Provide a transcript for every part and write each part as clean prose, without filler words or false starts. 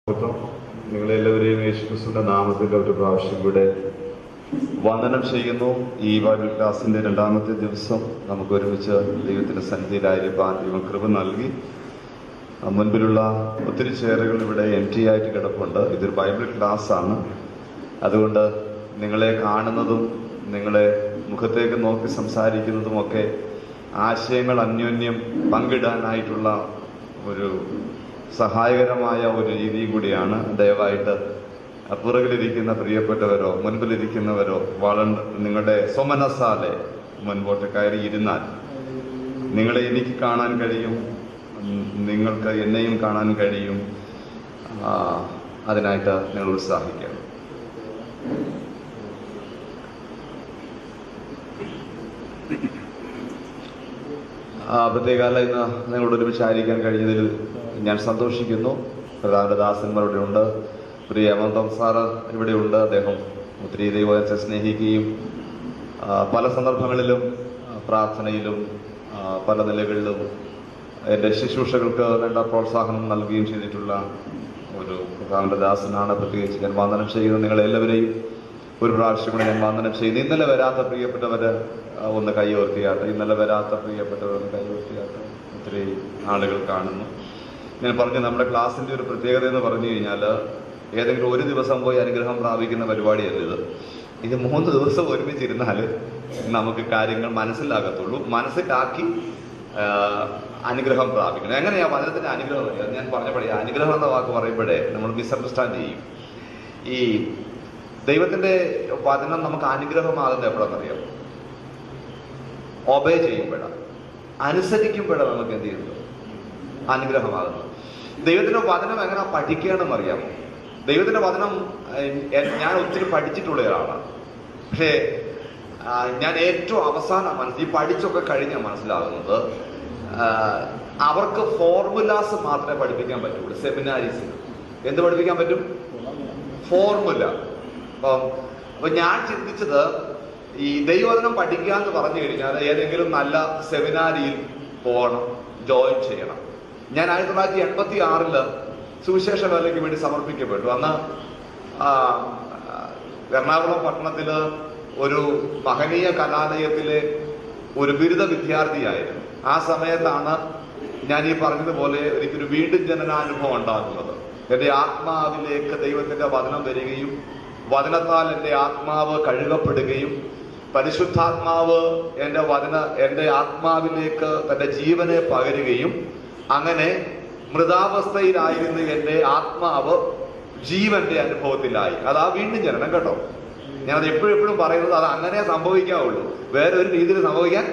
നിങ്ങളെല്ലാവരെയും യേശുക്രിസ്തുവിന്റെ നാമത്തിൽ ഒരു പ്രാവശ്യം കൂടെ വന്ദനം ചെയ്യുന്നു. ഈ ബൈബിൾ ക്ലാസിന്റെ രണ്ടാമത്തെ ദിവസം നമുക്ക് ഒരുമിച്ച് ദൈവത്തിന്റെ സന്നിധിയിലായിരിക്കാൻ ദൈവം കൃപ നൽകി. മുൻപിലുള്ള ഒത്തിരി ചെയറുകൾ ഇവിടെ എംറ്റി ആയിട്ട് കിടപ്പുണ്ട്. ഇതൊരു ബൈബിൾ ക്ലാസ് ആണ്. അതുകൊണ്ട് നിങ്ങളെ കാണുന്നതും നിങ്ങളെ മുഖത്തേക്ക് നോക്കി സംസാരിക്കുന്നതുമൊക്കെ ആശയങ്ങൾ അന്യോന്യം പങ്കിടാനായിട്ടുള്ള ഒരു സഹായകരമായ ഒരു രീതിയും കൂടിയാണ്. ദയവായിട്ട് പുറകിലിരിക്കുന്ന പ്രിയപ്പെട്ടവരോ മുൻപിലിരിക്കുന്നവരോ നിങ്ങളുടെ സ്വമനസ്സാലെ മുൻപോട്ട് കയറി ഇരുന്നാൽ നിങ്ങളെ എനിക്ക് കാണാൻ കഴിയും, നിങ്ങൾക്ക് എന്നെയും കാണാൻ കഴിയും. അതിനായിട്ട് നിങ്ങൾ ഉത്സാഹിക്കണം. പ്രത്യേകാല ഇന്ന് നിങ്ങളോട് ഒരുമിച്ച് ആയിരിക്കാൻ കഴിഞ്ഞതിൽ ഞാൻ സന്തോഷിക്കുന്നു. പ്രധാനദാസന്മാരുടെ ഉണ്ട്, പ്രിയ അമന്തം സാറ് ഇവിടെയുണ്ട്. അദ്ദേഹം ഒത്തിരി ദൈവത്തെ സ്നേഹിക്കുകയും പല സന്ദർഭങ്ങളിലും പ്രാർത്ഥനയിലും പല നിലകളിലും എൻ്റെ ശുശ്രൂഷകൾക്ക് വേണ്ട പ്രോത്സാഹനം നൽകുകയും ചെയ്തിട്ടുള്ള ഒരു പ്രധാനദാസനാണ്. പ്രത്യേകിച്ച് ഞാൻ വന്ദനം ചെയ്യുന്നു. നിങ്ങളെല്ലാവരെയും ഒരു പ്രാവശ്യം കൂടെ ഞാൻ വന്ദനം ചെയ്യുന്നു. ഇന്നലെ വരാത്ത പ്രിയപ്പെട്ടവര് ഒന്ന് കൈയോർത്തിയാട്ടെ. ഇന്നലെ വരാത്ത പ്രിയപ്പെട്ടവർ ഒന്ന് കൈയോർത്തിയാട്ടെ. ഒത്തിരി ആളുകൾ കാണുന്നു. ഞാൻ പറഞ്ഞു, നമ്മുടെ ക്ലാസ്സിൻ്റെ ഒരു പ്രത്യേകത എന്ന് പറഞ്ഞു കഴിഞ്ഞാൽ ഏതെങ്കിലും ഒരു ദിവസം പോയി അനുഗ്രഹം പ്രാപിക്കുന്ന പരിപാടിയല്ല ഇത്. ഇത് 3 ദിവസം ഒരുമിച്ചിരുന്നാൽ നമുക്ക് കാര്യങ്ങൾ മനസ്സിലാകത്തുള്ളൂ. മനസ്സിലാക്കി അനുഗ്രഹം പ്രാപിക്കണം. എങ്ങനെയാ വചനത്തിന്റെ അനുഗ്രഹം? ഞാൻ പറഞ്ഞപ്പോഴേ അനുഗ്രഹം എന്ന വാക്ക് പറയുമ്പോഴേ നമ്മൾ മിസ്അണ്ടർസ്റ്റാൻഡ് ചെയ്യും. ഈ ദൈവത്തിന്റെ വചനം നമുക്ക് അനുഗ്രഹമാകുന്നത് എപ്പോഴെന്നറിയാം? ഒബേ ചെയ്യുമ്പോഴാണ്, അനുസരിക്കുമ്പോഴാണ് നമുക്ക് എന്ത് ചെയ്യുന്നത്? അനുഗ്രഹമാകുന്നത്. ദൈവത്തിന്റെ വചനം എങ്ങനെ പഠിക്കണമെന്ന് അറിയാമോ? ദൈവത്തിന്റെ വചനം ഞാൻ ഒത്തിരി പഠിച്ചിട്ടുള്ള ഒരാളാണ്. പക്ഷേ ഞാൻ ഏറ്റവും അവസാനം ഈ പഠിച്ചൊക്കെ കഴിഞ്ഞാൽ മനസ്സിലാകുന്നത് അവർക്ക് ഫോർമുലാസ് മാത്രമേ പഠിപ്പിക്കാൻ പറ്റുള്ളൂ. സെമിനാരീസിന് എന്ത് പഠിപ്പിക്കാൻ പറ്റും? ഫോർമുല. അപ്പൊ ഞാൻ ചിന്തിച്ചത്, ഈ ദൈവവചനം പഠിക്കുക എന്ന് പറഞ്ഞു കഴിഞ്ഞാൽ ഏതെങ്കിലും നല്ല സെമിനാരിയിൽ പോകണം, ജോയിൻ ചെയ്യണം. ഞാൻ 1986 സുവിശേഷ വേലയ്ക്ക് വേണ്ടി സമർപ്പിക്കപ്പെട്ടു. അന്ന് എറണാകുളം പട്ടണത്തില് ഒരു മഹനീയ കലാലയത്തിലെ ഒരു ബിരുദ വിദ്യാർത്ഥിയായിരുന്നു. ആ സമയത്താണ് ഞാൻ ഈ പറഞ്ഞതുപോലെ എനിക്കൊരു വീണ്ടും ജനനാനുഭവം ഉണ്ടാകുന്നത്. എൻ്റെ ആത്മാവിലേക്ക് ദൈവത്തിന്റെ വചനം വരികയും വചനത്താൽ എൻ്റെ ആത്മാവ് കഴുകപ്പെടുകയും പരിശുദ്ധാത്മാവ് എൻ്റെ ആത്മാവിലേക്ക് തന്റെ ജീവനെ പകരുകയും അങ്ങനെ മൃതാവസ്ഥയിലായിരുന്നു എൻ്റെ ആത്മാവ് ജീവന്റെ അനുഭവത്തിലായി. അതാ വീണ്ടും ജനനം കേട്ടോ. ഞാനത് എപ്പോഴും പറയുന്നത് അത് അങ്ങനെ സംഭവിക്കാവുള്ളൂ. വേറെ ഒരു രീതിയിൽ സംഭവിക്കാൻ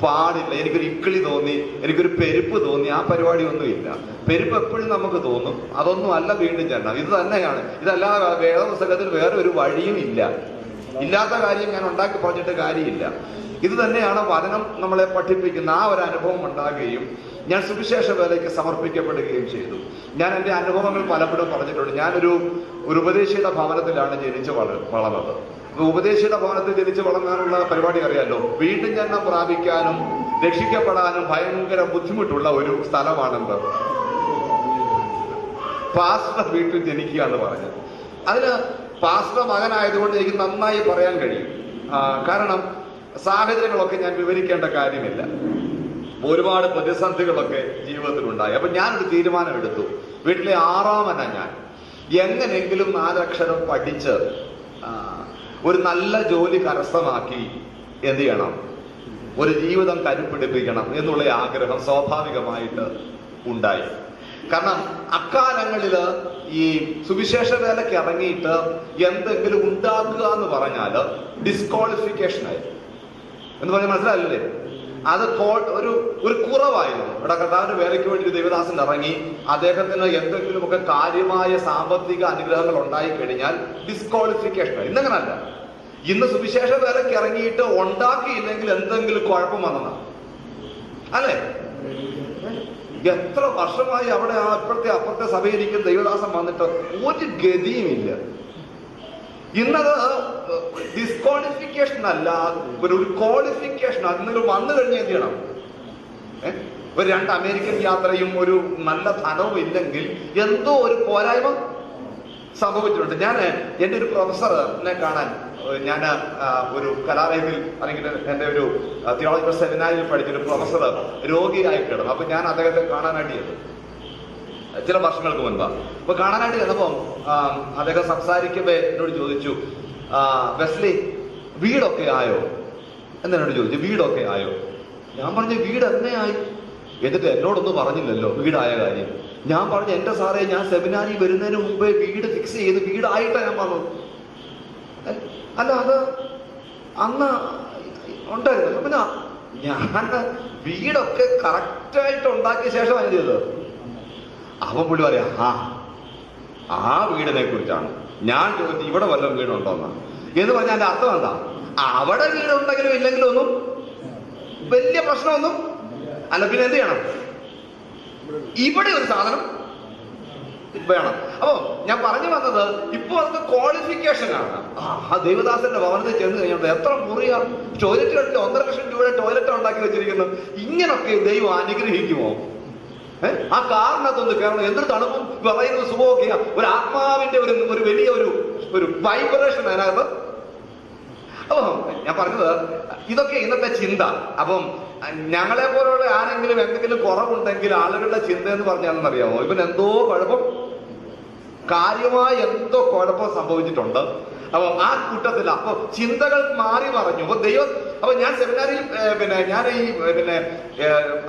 പാടില്ല. എനിക്കൊരു ഇക്കിളി തോന്നി, എനിക്കൊരു പെരുപ്പ് തോന്നി, ആ പരിപാടി ഒന്നുമില്ല. പെരുപ്പ് എപ്പോഴും നമുക്ക് തോന്നും. അതൊന്നും അല്ല വീണ്ടും ജനനം. ഇത് തന്നെയാണ്. ഇതല്ലാതെ വേദപുസ്തകത്തിൽ വേറെ ഒരു വഴിയും ഇല്ല. ഇല്ലാത്ത കാര്യം ഞാൻ ഉണ്ടാക്കി പറഞ്ഞിട്ട് കാര്യമില്ല. ഇത് തന്നെയാണ് വചനം നമ്മളെ പഠിപ്പിക്കുന്ന. ആ ഒരു അനുഭവം ഉണ്ടാകുകയും ഞാൻ സുവിശേഷ വേലയ്ക്ക് സമർപ്പിക്കപ്പെടുകയും ചെയ്തു. ഞാൻ എൻ്റെ അനുഭവങ്ങൾ പലപ്പോഴും പറഞ്ഞിട്ടുണ്ട്. ഞാനൊരു ഉപദേശിയുടെ ഭവനത്തിലാണ് ജനിച്ചു വളർന്നത്. ഉപദേശിയുടെ ഭവനത്തിൽ ജനിച്ചു വളർന്നാനുള്ള പരിപാടി അറിയാലോ. വീണ്ടും ജനനം പ്രാപിക്കാനും രക്ഷിക്കപ്പെടാനും ഭയങ്കര ബുദ്ധിമുട്ടുള്ള ഒരു സ്ഥലമാണെന്ന് പാസ്റ്റർ വീട്ടിൽ ജനിക്കുക എന്ന് പറഞ്ഞത്. അതിന് പാസ്റ്റർ മകനായതുകൊണ്ട് എനിക്ക് നന്നായി പറയാൻ കഴിയും. കാരണം സാഹചര്യങ്ങളൊക്കെ ഞാൻ വിവരിക്കേണ്ട കാര്യമില്ല. ഒരുപാട് പ്രതിസന്ധികളൊക്കെ ജീവിതത്തിലുണ്ടായി. അപ്പൊ ഞാനൊരു തീരുമാനമെടുത്തു. വീട്ടിലെ 6ാമനാ ഞാൻ. എങ്ങനെയെങ്കിലും 4 അക്ഷരം പഠിച്ച് ഒരു നല്ല ജോലി കരസ്ഥമാക്കി എന്ത് ചെയ്യണം, ഒരു ജീവിതം കരുപ്പിടിപ്പിക്കണം എന്നുള്ള ആഗ്രഹം സ്വാഭാവികമായിട്ട് ഉണ്ടായി. കാരണം അക്കാലങ്ങളില് ഈ സുവിശേഷ വേലയ്ക്ക് ഇറങ്ങിയിട്ട് എന്തെങ്കിലും ഉണ്ടാക്കുക എന്ന് പറഞ്ഞാല് ഡിസ്ക്വാളിഫിക്കേഷൻ ആയി എന്ന് പറഞ്ഞാൽ മനസ്സിലായില്ലേ? അത് ഒരു കുറവായിരുന്നു. ഇവിടെ കർത്താവിന്റെ വേലയ്ക്ക് വേണ്ടി ദൈവദാസൻ ഇറങ്ങി അദ്ദേഹത്തിന് എന്തെങ്കിലുമൊക്കെ കാര്യമായ സാമ്പത്തിക അനുഗ്രഹങ്ങൾ ഉണ്ടായി കഴിഞ്ഞാൽ ഡിസ്ക്വാളിഫിക്കേഷൻ ആയി. ഇന്നങ്ങനല്ല. ഇന്ന് സുവിശേഷ വേലയ്ക്ക് ഇറങ്ങിയിട്ട് ഉണ്ടാക്കിയില്ലെങ്കിൽ എന്തെങ്കിലും കുഴപ്പം വന്നതാണ് അല്ലേ? എത്ര വർഷമായി അവിടെ അപ്പുറത്തെ സഭയിരിക്കും ദൈവദാസൻ വന്നിട്ട് ഒരു ഗതിയുമില്ല. ഇന്നത് ഡിസ്ക്വാളിഫിക്കേഷൻ അല്ല, ഒരു ക്വാളിഫിക്കേഷൻ. അതിൽ വന്നു കഴിഞ്ഞാൽ എന്ത് ചെയ്യണം? ഒരു 2 അമേരിക്കൻ യാത്രയും ഒരു നല്ല ധനവും ഇല്ലെങ്കിൽ എന്തോ ഒരു പോരായ്മ സംഭവിച്ചിട്ടുണ്ട്. ഞാൻ എൻ്റെ ഒരു പ്രൊഫസറിനെ കാണാൻ ഞാൻ ഒരു കലാലയത്തിൽ അല്ലെങ്കിൽ എൻ്റെ ഒരു തിയോളജിക്കൽ സെമിനാരിൽ പഠിച്ചൊരു പ്രൊഫസർ രോഗിയായി കിടന്നു. അപ്പൊ ഞാൻ അദ്ദേഹത്തെ കാണാനായിട്ട് ചെന്നു, ചില വർഷങ്ങൾക്ക് മുൻപാണ്. അപ്പൊ കാണാനായിട്ട് ചെന്നപ്പം അദ്ദേഹം സംസാരിക്കുമ്പോ എന്നോട് ചോദിച്ചു, വെസ്ലി വീടൊക്കെ ആയോ എന്നോട് ചോദിച്ചു. വീടൊക്കെ ആയോ? ഞാൻ പറഞ്ഞു വീട് എന്നേ ആയി. എന്നിട്ട് എന്നോടൊന്നും പറഞ്ഞില്ലല്ലോ വീടായ കാര്യം. ഞാൻ പറഞ്ഞു, എന്റെ സാറേ, ഞാൻ സെമിനാരി വരുന്നതിന് മുമ്പേ വീട് ഫിക്സ് ചെയ്ത് വീടായിട്ടാ ഞാൻ പറഞ്ഞത്. അല്ല, അത് അന്ന് ഉണ്ടായിരുന്നു. പിന്നെ ഞാൻ വീടൊക്കെ കറക്റ്റായിട്ട് ഉണ്ടാക്കിയ ശേഷമാണ് ചെയ്തത്. അവൻ പുള്ളി പറയാ, ആ വീടിനെ കുറിച്ചാണ് ഞാൻ ചോദിച്ചു, ഇവിടെ വല്ലതും വീടുണ്ടോന്നാ എന്ന് പറഞ്ഞാൽ അതിന്റെ അർത്ഥം എന്താ? അവിടെ വീടുണ്ടെങ്കിലും ഇല്ലെങ്കിലും ഒന്നും വലിയ പ്രശ്നമൊന്നും അല്ല. പിന്നെ എന്ത് ചെയ്യണം? ഇവിടെ ഒരു സാധനം വേണം. അപ്പൊ ഞാൻ പറഞ്ഞു വന്നത്, ഇപ്പൊ അതൊക്കെ ക്വാളിഫിക്കേഷൻ ആണ്. ദേവദാസന്റെ ഭവനത്തിൽ ചെന്ന് കഴിഞ്ഞാൽ എത്ര മുറിയാ, ടോയ്ലറ്റുകളിൽ 1.5 ലക്ഷം രൂപയുടെ ടോയ്ലറ്റ് ഉണ്ടാക്കി വെച്ചിരിക്കുന്നു. ഇങ്ങനൊക്കെ ദൈവം അനുഗ്രഹിക്കുമോ? ആ കാറിനകത്തൊന്ന് കയറണം, എന്തൊരു തണുപ്പും പറയുന്ന സുഖമൊക്കെയാ. ഒരു ആത്മാവിന്റെ ഒരു വലിയ ഒരു വൈബ്രേഷൻ അതിനകത്ത്. അപ്പൊ ഞാൻ പറഞ്ഞത് ഇതൊക്കെ ഇന്നത്തെ ചിന്ത. അപ്പം ഞങ്ങളെ പോലുള്ള ആരെങ്കിലും എന്തെങ്കിലും കുറവുണ്ടെങ്കിൽ ആളുകളുടെ ചിന്ത എന്ന് പറഞ്ഞാലെന്നറിയാമോ, ഇവൻ എന്തോ കുഴപ്പം, കാര്യമായ എന്തോ കുഴപ്പം സംഭവിച്ചിട്ടുണ്ട്. അപ്പൊ ആ കൂട്ടത്തില്ല. അപ്പൊ ചിന്തകൾ മാറി മറിഞ്ഞു. അപ്പൊ ദൈവം, അപ്പൊ ഞാൻ സെമിനാരിൽ ഞാൻ ഈ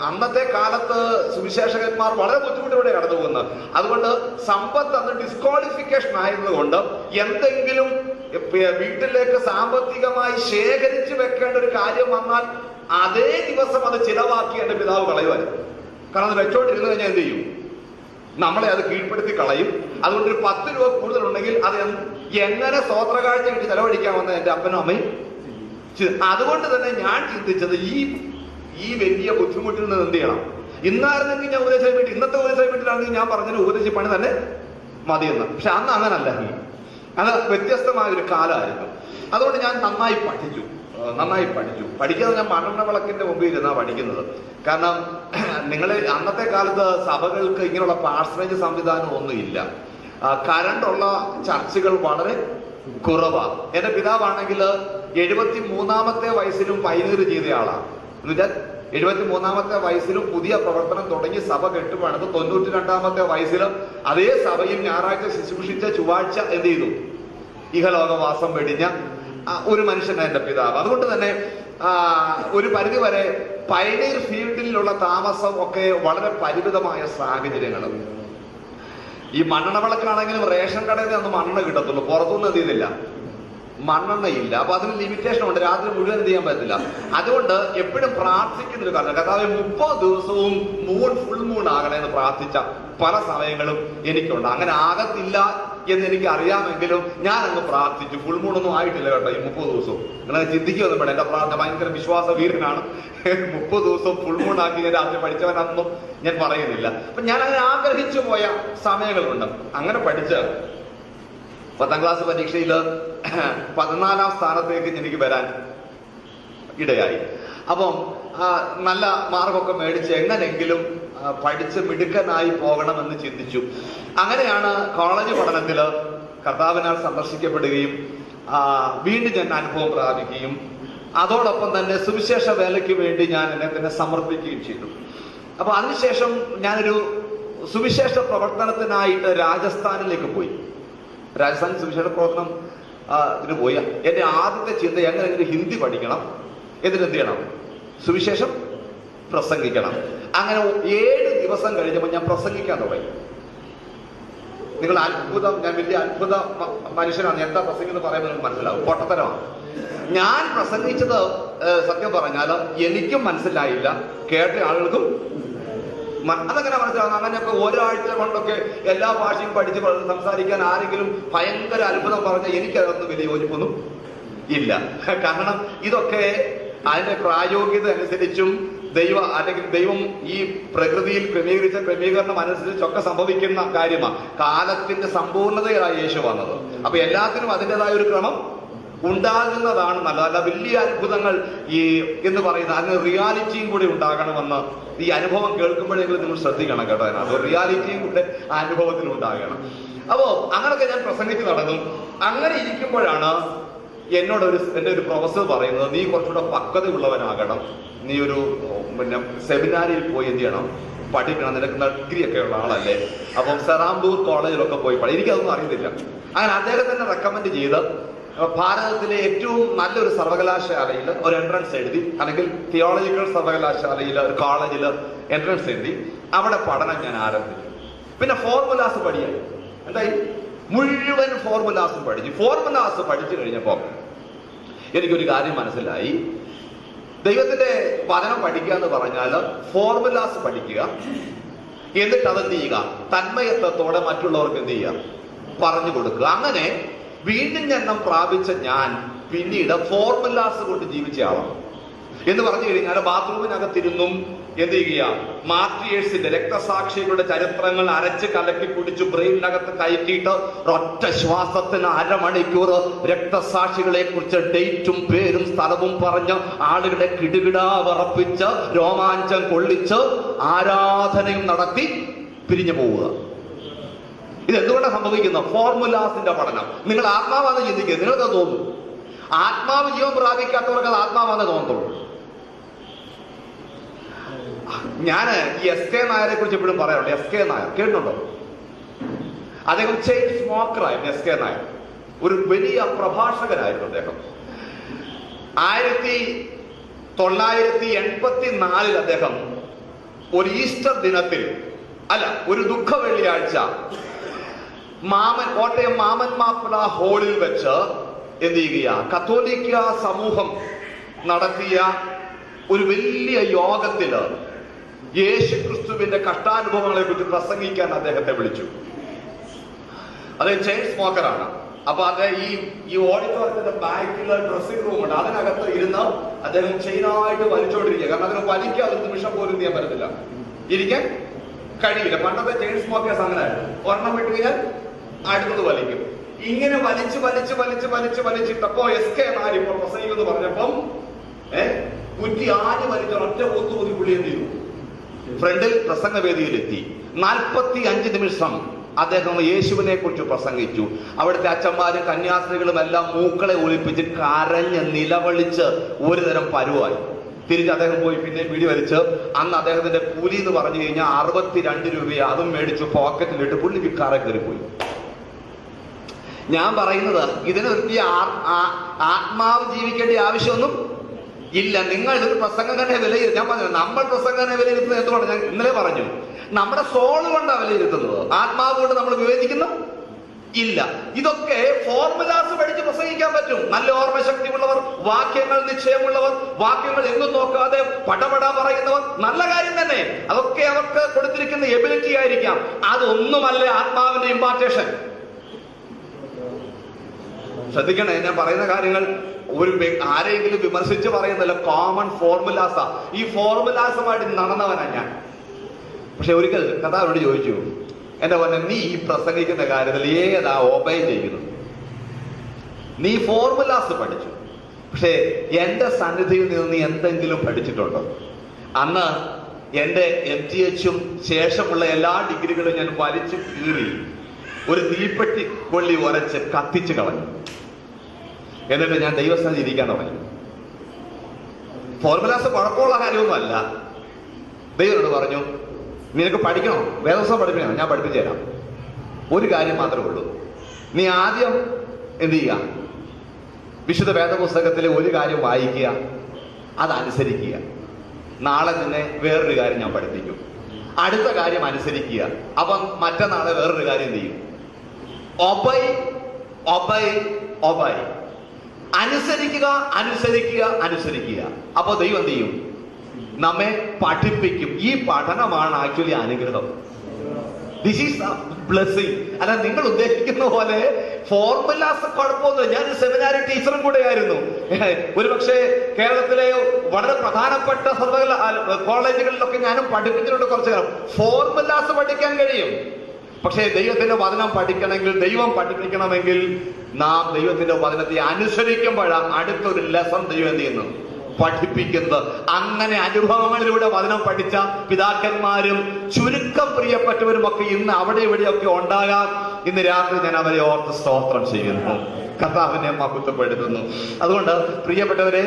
അന്നത്തെ കാലത്ത് സുവിശേഷകന്മാർ വളരെ ബുദ്ധിമുട്ടിലൂടെ കടന്നു പോകുന്നത്. അതുകൊണ്ട് സമ്പത്ത് അന്ന് ഡിസ്ക്വാളിഫിക്കേഷൻ ആയതുകൊണ്ട് എന്തെങ്കിലും വീട്ടിലേക്ക് സാമ്പത്തികമായി ശേഖരിച്ചു വെക്കേണ്ട ഒരു കാര്യം വന്നാൽ അതേ ദിവസം അത് ചിലവാക്കി എന്റെ പിതാവ് കളയുമായിരുന്നു. കാരണം അത് വെച്ചോണ്ടിരുന്നു കഴിഞ്ഞാൽ എന്ത് ചെയ്യും? നമ്മളെ അത് കീഴ്പ്പെടുത്തി കളയും. അതുകൊണ്ട് ഒരു 10 രൂപ കൂടുതലുണ്ടെങ്കിൽ അത് എങ്ങനെ സ്തോത്രകാഴ്ച കിട്ടി ചെലവഴിക്കാമെന്ന് എന്റെ അപ്പനും അമ്മയും. അതുകൊണ്ട് തന്നെ ഞാൻ ചിന്തിച്ചത് ഈ വലിയ ബുദ്ധിമുട്ടിൽ നിന്ന് എന്ത് ചെയ്യണം? ഇന്നായിരുന്നെങ്കിൽ ഞാൻ ഉപദേശം വീട്ടിൽ, ഇന്നത്തെ ഉപദേശം വീട്ടിലാണെങ്കിൽ ഞാൻ പറഞ്ഞൊരു ഉപദേശി പണി തന്നെ മതിയെന്ന്. പക്ഷെ അന്ന് അങ്ങനല്ല, അത് വ്യത്യസ്തമായ ഒരു കാലമായിരുന്നു. അതുകൊണ്ട് ഞാൻ നന്നായി പഠിച്ചു. പഠിക്കാതെ ഞാൻ മണ്ണെണ്ണ വിളക്കിന്റെ മുമ്പിൽ ഇരുന്നാ പഠിക്കുന്നത്. കാരണം നിങ്ങൾ അന്നത്തെ കാലത്ത് സഭകൾക്ക് ഇങ്ങനെയുള്ള പാർസനേജ് സംവിധാനം ഒന്നുമില്ല. കറണ്ടുള്ള ചർച്ചുകൾ വളരെ കുറവാണ്. എന്റെ പിതാവാണെങ്കിൽ 73-ാമത്തെ വയസ്സിലും പൈനീർ ചെയ്ത ആളാണ്. എന്നുവെച്ചാൽ 73-ാമത്തെ വയസ്സിലും പുതിയ പ്രവർത്തനം തുടങ്ങി സഭ കെട്ടുപണിത് 92-ാമത്തെ വയസ്സിലും അതേ സഭയിൽ ഞായറാഴ്ച ശുശ്രൂഷിച്ച ചൊവ്വാഴ്ച എന്ത് ചെയ്തു? ഇഹലോകവാസം വെടിഞ്ഞ ഒരു മനുഷ്യനാണ് എന്റെ പിതാവ്. അതുകൊണ്ട് തന്നെ ഒരു പരിധി വരെ പയനീർ ഫീൽഡിലുള്ള താമസം ഒക്കെ വളരെ പരിമിതമായ സാഹചര്യങ്ങൾ. ഈ മണ്ണെണ്ണ വിളക്കാണെങ്കിലും റേഷൻ കടയിൽ നിന്ന് മണ്ണെണ്ണ കിട്ടത്തുള്ളൂ, പുറത്തുനിന്ന് എന്ത് ചെയ്തില്ല, മണ്ണെണ്ണയില്ല. അപ്പൊ അതിന് ലിമിറ്റേഷൻ ഉണ്ട്, രാത്രി മുഴുവൻ എന്ത് ചെയ്യാൻ പറ്റില്ല. അതുകൊണ്ട് എപ്പോഴും പ്രാർത്ഥിക്കുന്നൊരു കാരണം, കർത്താവേ 30 ദിവസവും ഫുൾ മൂൺ ആകണമെന്ന് പ്രാർത്ഥിച്ച പല സമയങ്ങളും എനിക്കുണ്ട്. അങ്ങനെ ആകത്തില്ല എന്ന് എനിക്ക് അറിയാമെങ്കിലും ഞാൻ അങ്ങ് പ്രാർത്ഥിച്ചു. ഫുൾ മൂൺ ഒന്നും ആയിട്ടില്ല കേട്ടോ ഈ 30 ദിവസവും. നിങ്ങൾ ചിന്തിക്കുമെന്നും വേണം, എന്റെ പ്രാർത്ഥന ഭയങ്കര വിശ്വാസ വീരനാണ്. 30 ദിവസം ഫുൾ മൂൺ ആക്കി ഞാൻ രാത്രി പഠിച്ചവനാണെന്നും ഞാൻ പറയുന്നില്ല. അപ്പൊ ഞാൻ അങ്ങനെ ആഗ്രഹിച്ചു പോയ സമയങ്ങളുണ്ട്. അങ്ങനെ പഠിച്ച് 10ാം ക്ലാസ് പരീക്ഷയിൽ 14ാം സ്ഥാനത്തേക്ക് എനിക്ക് വരാൻ ഇടയായി. അപ്പം നല്ല മാർക്കൊക്കെ മേടിച്ച് എങ്ങനെങ്കിലും പഠിച്ച് മിടുക്കനായി പോകണമെന്ന് ചിന്തിച്ചു. അങ്ങനെയാണ് കോളേജ് പഠനത്തിൽ കർത്താവിനാൽ സന്ദർശിക്കപ്പെടുകയും വീണ്ടും ഞാൻ അനുഭവം പ്രാപിക്കുകയും അതോടൊപ്പം തന്നെ സുവിശേഷ വേലയ്ക്ക് വേണ്ടി ഞാൻ എന്നെ തന്നെ സമർപ്പിക്കുകയും ചെയ്തു. അപ്പൊ അതിനുശേഷം ഞാനൊരു സുവിശേഷ പ്രവർത്തനത്തിനായിട്ട് രാജസ്ഥാനിലേക്ക് പോയി. രാജസ്ഥാൻ സുവിശേഷ പ്രവർത്തനം ഇതിന് പോയി. എന്റെ ആദ്യത്തെ ചിന്ത എങ്ങനെയെങ്കിലും ഹിന്ദി പഠിക്കണം, എന്നിട്ട് എന്ത് ചെയ്യണം, സുവിശേഷം പ്രസംഗിക്കണം. അങ്ങനെ 7 ദിവസം കഴിഞ്ഞപ്പോൾ ഞാൻ പ്രസംഗിക്കാൻ തുടങ്ങി. നിങ്ങൾ അത്ഭുതം, ഞാൻ വലിയ അത്ഭുത മനുഷ്യനാണ്, എന്താ പ്രസംഗിക്കുന്നത് പറയുമ്പോൾ നിങ്ങൾക്ക് മനസ്സിലാവും, പൊട്ടത്തരമാണ്. ഞാൻ പ്രസംഗിച്ചത് സത്യം പറഞ്ഞാൽ എനിക്കും മനസ്സിലായില്ല, കേട്ട ആളുകൾക്കും അതെങ്ങനെ മനസ്സിലാകും. അങ്ങനെയൊക്കെ ഒരാഴ്ച കൊണ്ടൊക്കെ എല്ലാ ഭാഷയും പഠിച്ച് സംസാരിക്കാൻ ആരെങ്കിലും ഭയങ്കര അത്ഭുതം പറഞ്ഞാൽ എനിക്കതൊന്നും വലിയ യോജിപ്പൊന്നും ഇല്ല. കാരണം ഇതൊക്കെ അതിന്റെ പ്രായോഗികത അനുസരിച്ചും ദൈവം ഈ പ്രകൃതിയിൽ ക്രമീകരിച്ച ക്രമീകരണം അനുസരിച്ചൊക്കെ സംഭവിക്കുന്ന കാര്യമാണ്. കാലത്തിന്റെ സമ്പൂർണതയായി യേശു വന്നത്. അപ്പൊ എല്ലാത്തിനും അതിൻ്റെതായ ഒരു ക്രമം ഉണ്ടാകുന്നതാണ് നല്ലത്. അല്ല വലിയ അത്ഭുതങ്ങൾ ഈ എന്ന് പറയുന്നത് അതിന് റിയാലിറ്റിയും കൂടി ഉണ്ടാകണമെന്ന് ഈ അനുഭവം കേൾക്കുമ്പോഴെങ്കിലും നിങ്ങൾ ശ്രദ്ധിക്കണം കേട്ടോ. അതിനകത്ത് റിയാലിറ്റിയും കൂടെ ആ അനുഭവത്തിൽ ഉണ്ടാകണം. അപ്പോ അങ്ങനൊക്കെ ഞാൻ പ്രസംഗിച്ച് നടന്നു. അങ്ങനെ ഇരിക്കുമ്പോഴാണ് എൻ്റെ ഒരു പ്രൊഫസർ പറയുന്നത്, നീ കുറച്ചുകൂടെ പക്വതയുള്ളവനാകണം, നീ ഒരു സെമിനാരിൽ പോയി എന്ത് ചെയ്യണം, പഠിക്കണം, നിനക്ക് ഡിഗ്രി ഒക്കെ ഉള്ള ആളല്ലേ, അപ്പം സെറാംപൂർ കോളേജിലൊക്കെ പോയി പഠിക്കും. എനിക്കതൊന്നും അറിയത്തില്ല. അങ്ങനെ അദ്ദേഹം തന്നെ റെക്കമെൻഡ് ചെയ്ത് ഭാരതത്തിലെ ഏറ്റവും നല്ലൊരു സർവകലാശാലയിൽ ഒരു എൻട്രൻസ് എഴുതി, അല്ലെങ്കിൽ തിയോളജിക്കൽ സർവകലാശാലയിൽ ഒരു കോളേജിൽ എൻട്രൻസ് എഴുതി. അവിടെ പഠനം ഞാൻ ആരംഭിച്ചു. പിന്നെ ഫോർമുലാസ് പഠിയായി. എന്തായി? മുഴുവൻ ഫോർമുലാസും പഠിച്ചു. ഫോർമുലാസ് പഠിച്ചു കഴിഞ്ഞപ്പോൾ എനിക്കൊരു കാര്യം മനസ്സിലായി. ദൈവത്തിന്റെ വചനം പഠിക്കുക എന്ന് പറഞ്ഞാൽ ഫോർമുലാസ് പഠിക്കുക, എന്നിട്ട് അതെന്ത് ചെയ്യുക, തന്മയത്വത്തോടെ മറ്റുള്ളവർക്ക് എന്ത് ചെയ്യുക, പറഞ്ഞു കൊടുക്കുക. അങ്ങനെ വീണ്ടും ജന്മം പ്രാപിച്ച ഞാൻ പിന്നീട് ഫോർമുലാസ് കൊണ്ട് ജീവിച്ച ആളാണ്. എന്ന് പറഞ്ഞു കഴിഞ്ഞാൽ ബാത്റൂമിനകത്തിരുന്നും എന്ത് ചെയ്യുക, മാർട്ടിയേഴ്സിന്റെ രക്തസാക്ഷികളുടെ ചരിത്രങ്ങൾ അരച്ച് കലക്കി കുടിച്ചു ബ്രെയിനിനകത്ത് കയറ്റിയിട്ട് ഒറ്റ ശ്വാസത്തിന് അരമണിക്കൂർ രക്തസാക്ഷികളെ കുറിച്ച് ഡേറ്റും പേരും സ്ഥലവും പറഞ്ഞ് ആളുകളെ കിടുകിട വിറപ്പിച്ച് രോമാഞ്ചം കൊള്ളിച്ച് ആരാധനയും നടത്തി പിരിഞ്ഞു പോവുക. ഇതെന്തുകൊണ്ടാണ് സംഭവിക്കുന്നത്? ഫോർമുലാസിന്റെ പഠനം. നിങ്ങൾ ആത്മാവാന്ന് ചിന്തിക്കുക, നിങ്ങൾക്കത് തോന്നും. ആത്മാവ് ജീവൻ പ്രാപിക്കാത്തവർക്ക് അത് ആത്മാവാന്ന് തോന്നത്തുള്ളൂ. ഞാൻ ഈ എസ്.കെ. നായരെ കുറിച്ച് എപ്പോഴും പറയാറുണ്ട്. എസ്.കെ. നായർ കേട്ടിട്ടുണ്ടോ? അദ്ദേഹം ചെയിൻ സ്മോക്കറായിരുന്നു. എസ്.കെ. നായർ ഒരു വലിയ പ്രഭാഷകനായിരുന്നു. അദ്ദേഹം 1984 അദ്ദേഹം ഒരു ഈസ്റ്റർ ദിനത്തിൽ ഒരു ദുഃഖ വെള്ളിയാഴ്ച കോട്ടയം മാമൻ മാപ്പിള ഹാളിൽ വെച്ച് എന്ത് ചെയ്യുക, കത്തോലിക്ക സമൂഹം നടത്തിയ ഒരു വലിയ യോഗത്തില് യേശു ക്രിസ്തുവിന്റെ കഷ്ടാനുഭവങ്ങളെ കുറിച്ച് പ്രസംഗിക്കാൻ അദ്ദേഹത്തെ വിളിച്ചു. അദ്ദേഹം ചെയിൻ സ്മോക്കറാണ്. അപ്പൊ അദ്ദേഹം ഈ ഓഡിറ്റോറിയത്തിന്റെ ബാക്കിൽ ഡ്രസ്സിംഗ് റൂം ഉണ്ട്, അതിനകത്ത് ഇരുന്ന് അദ്ദേഹം ചെയിനായിട്ട് വലിച്ചോണ്ടിരിക്കുക. കാരണം അതിന് വലിക്കാൻ ഒരു നിമിഷം പോലും ചെയ്യാൻ പറ്റത്തില്ല, ഇരിക്കാൻ കഴിയില്ല. പണ്ടത്തെ ചെയിൻ സ്മോക്കേഴ്സ് അങ്ങനെയായിരുന്നു. ഒരെണ്ണം വിട്ട് കഴിഞ്ഞാൽ അടുത്തത് വലിക്കും. ഇങ്ങനെ വലിച്ചിട്ടപ്പോ എസ്.കെ. നായർ ഇപ്പോൾ പ്രസംഗിക്കുമെന്ന് പറഞ്ഞപ്പം കുറ്റി ആഞ്ഞ് വലിച്ച ഒറ്റ ഒത്തുകൂതി പുള്ളി എന്ത് ചെയ്തു, ഫ്രണ്ടിൽ പ്രസംഗവേദിയിലെത്തി. 45 നിമിഷം അദ്ദേഹം യേശുവിനെ കുറിച്ച് പ്രസംഗിച്ചു. അവിടുത്തെ അച്ഛന്മാരും കന്യാസ്ത്രീകളും എല്ലാം മൂക്കളെ ഒളിപ്പിച്ച് കരഞ്ഞ് നിലവിളിച്ച് ഒരുതരം പരുവായി. തിരിച്ച് അദ്ദേഹം പോയി പിന്നെ പിടി വലിച്ച് അന്ന് അദ്ദേഹത്തിന്റെ കൂലി എന്ന് പറഞ്ഞു കഴിഞ്ഞാൽ 62 രൂപയെ അതും മേടിച്ചു പോക്കറ്റിലിട്ട് പുള്ളി വിക്കാറെ കയറിപ്പോയി. ഞാൻ പറയുന്നത് ഇതിന് വലിയ ആത്മാവ് ജീവിക്കേണ്ട ആവശ്യമൊന്നും ഇല്ല. നിങ്ങൾ ഒരു പ്രസംഗം തന്നെ വിലയിരുത്തും. ഞാൻ പറഞ്ഞു നമ്മൾ പ്രസംഗം തന്നെ വിലയിരുത്തുന്നത് എന്തുകൊണ്ട് ഞാൻ ഇന്നലെ പറഞ്ഞു, നമ്മുടെ സോള് കൊണ്ടാണ് വിലയിരുത്തുന്നത്, ആത്മാവ് കൊണ്ട് നമ്മൾ വിവേചിക്കുന്നു ഇല്ല. ഇതൊക്കെ ഫോർമുലാസ് പഠിച്ച് പ്രസംഗിക്കാൻ പറ്റും. നല്ല ഓർമ്മശക്തി ഉള്ളവർ, വാക്യങ്ങൾ നിശ്ചയമുള്ളവർ, വാക്യങ്ങൾ എങ്ങും നോക്കാതെ പടപട പറയുന്നവർ, നല്ല കാര്യം തന്നെ. അതൊക്കെ അവർക്ക് കൊടുത്തിരിക്കുന്ന എബിലിറ്റി ആയിരിക്കാം. അതൊന്നുമല്ല ആത്മാവിന്റെ ഇമ്പാർട്ടേഷൻ. ശ്രദ്ധിക്കണേ, ഞാൻ പറയുന്ന കാര്യങ്ങൾ ആരെങ്കിലും വിമർശിച്ച് പറയുന്നില്ല. കോമൺ ഫോർമുലാസാ. ഈ ഫോർമുലാസുമായിട്ട് നടന്നവനാ ഞാൻ. പക്ഷെ ഒരിക്കൽ കഥാവിനോട് ചോദിച്ചു, എന്റെ പറഞ്ഞ നീ ഈ പ്രസംഗിക്കുന്ന കാര്യത്തിൽ ഏതാ ഒബേ ചെയ്യുന്നത്? നീ ഫോർമുലാസ് പഠിച്ചു, പക്ഷെ എന്റെ സന്നിധിയിൽ നിന്ന് നീ എന്തെങ്കിലും പഠിച്ചിട്ടുണ്ടോ? അന്ന് എന്റെ MTH ശേഷമുള്ള എല്ലാ ഡിഗ്രികളും ഞാൻ വലിച്ചു കീറി ഒരു തീപ്പെട്ടി കൊള്ളി ഉരച്ച് കത്തിച്ചു കളഞ്ഞു. എന്നിട്ട് ഞാൻ ദൈവസ്ഥാനത്ത് ഇരിക്കാൻ തുടങ്ങി. ഫോർമുലാസ് കുഴപ്പമുള്ള കാര്യമൊന്നുമല്ല. ദൈവനോട് പറഞ്ഞു, നിനക്ക് പഠിക്കണോ, വേദപുസ്തകം പഠിപ്പിക്കണോ, ഞാൻ പഠിപ്പിച്ചു തരാം. ഒരു കാര്യം മാത്രമേ ഉള്ളൂ, നീ ആദ്യം എന്ത് ചെയ്യുക, വിശുദ്ധ വേദപുസ്തകത്തിലെ ഒരു കാര്യം വായിക്കുക, അതനുസരിക്കുക. നാളെ നിന്നെ വേറൊരു കാര്യം ഞാൻ പഠിപ്പിക്കും, അടുത്ത കാര്യം അനുസരിക്കുക. അപ്പം മറ്റന്നാളെ വേറൊരു കാര്യം എന്ത് ചെയ്യും? Obey obey obey. അനുസരിക്കുക അനുസരിക്കുക അനുസരിക്കുക. അപ്പൊ ദൈവം എന്ത് ചെയ്യും? നമ്മെ പഠിപ്പിക്കും. ഈ പഠനമാണ് ആക്ച്വലി അനുഗ്രഹം. This is blessing. അല്ല, നിങ്ങൾ ഉദ്ദേശിക്കുന്ന പോലെ ഫോർമുലാസ് കുഴപ്പമൊന്നുമില്ല. ഞാൻ സെമിനാരി ടീച്ചറും കൂടെ ആയിരുന്നു. ഒരുപക്ഷെ കേരളത്തിലെ വളരെ പ്രധാനപ്പെട്ട കോളേജുകളിലൊക്കെ ഞാനും പഠിപ്പിച്ചിട്ടുണ്ട് കുറച്ചു കാലം. ഫോർമുലാസ് പഠിക്കാൻ കഴിയും, പക്ഷേ ദൈവത്തിന്റെ വചനം പഠിക്കണമെങ്കിൽ, ദൈവം പഠിപ്പിക്കണമെങ്കിൽ നാം ദൈവത്തിന്റെ വചനത്തെ അനുസരിക്കുമ്പോഴാണ് അടുത്തൊരു ലെസൺ ദൈവം എന്ത് ചെയ്യുന്നു, പഠിപ്പിക്കുന്നത്. അങ്ങനെ അനുഭവങ്ങളിലൂടെ വചനം പഠിച്ച പിതാക്കന്മാരും ചുരുക്കം പ്രിയപ്പെട്ടവരും ഒക്കെ ഇന്ന് അവിടെ ഇവിടെയൊക്കെ ഉണ്ടാകാം. ഇന്ന് രാത്രി ഞാൻ അവരെ ഓർത്ത് സ്തോത്രം ചെയ്യുന്നു, കർത്താവിനെ മഹത്വപ്പെടുത്തുന്നു. അതുകൊണ്ട് പ്രിയപ്പെട്ടവരെ,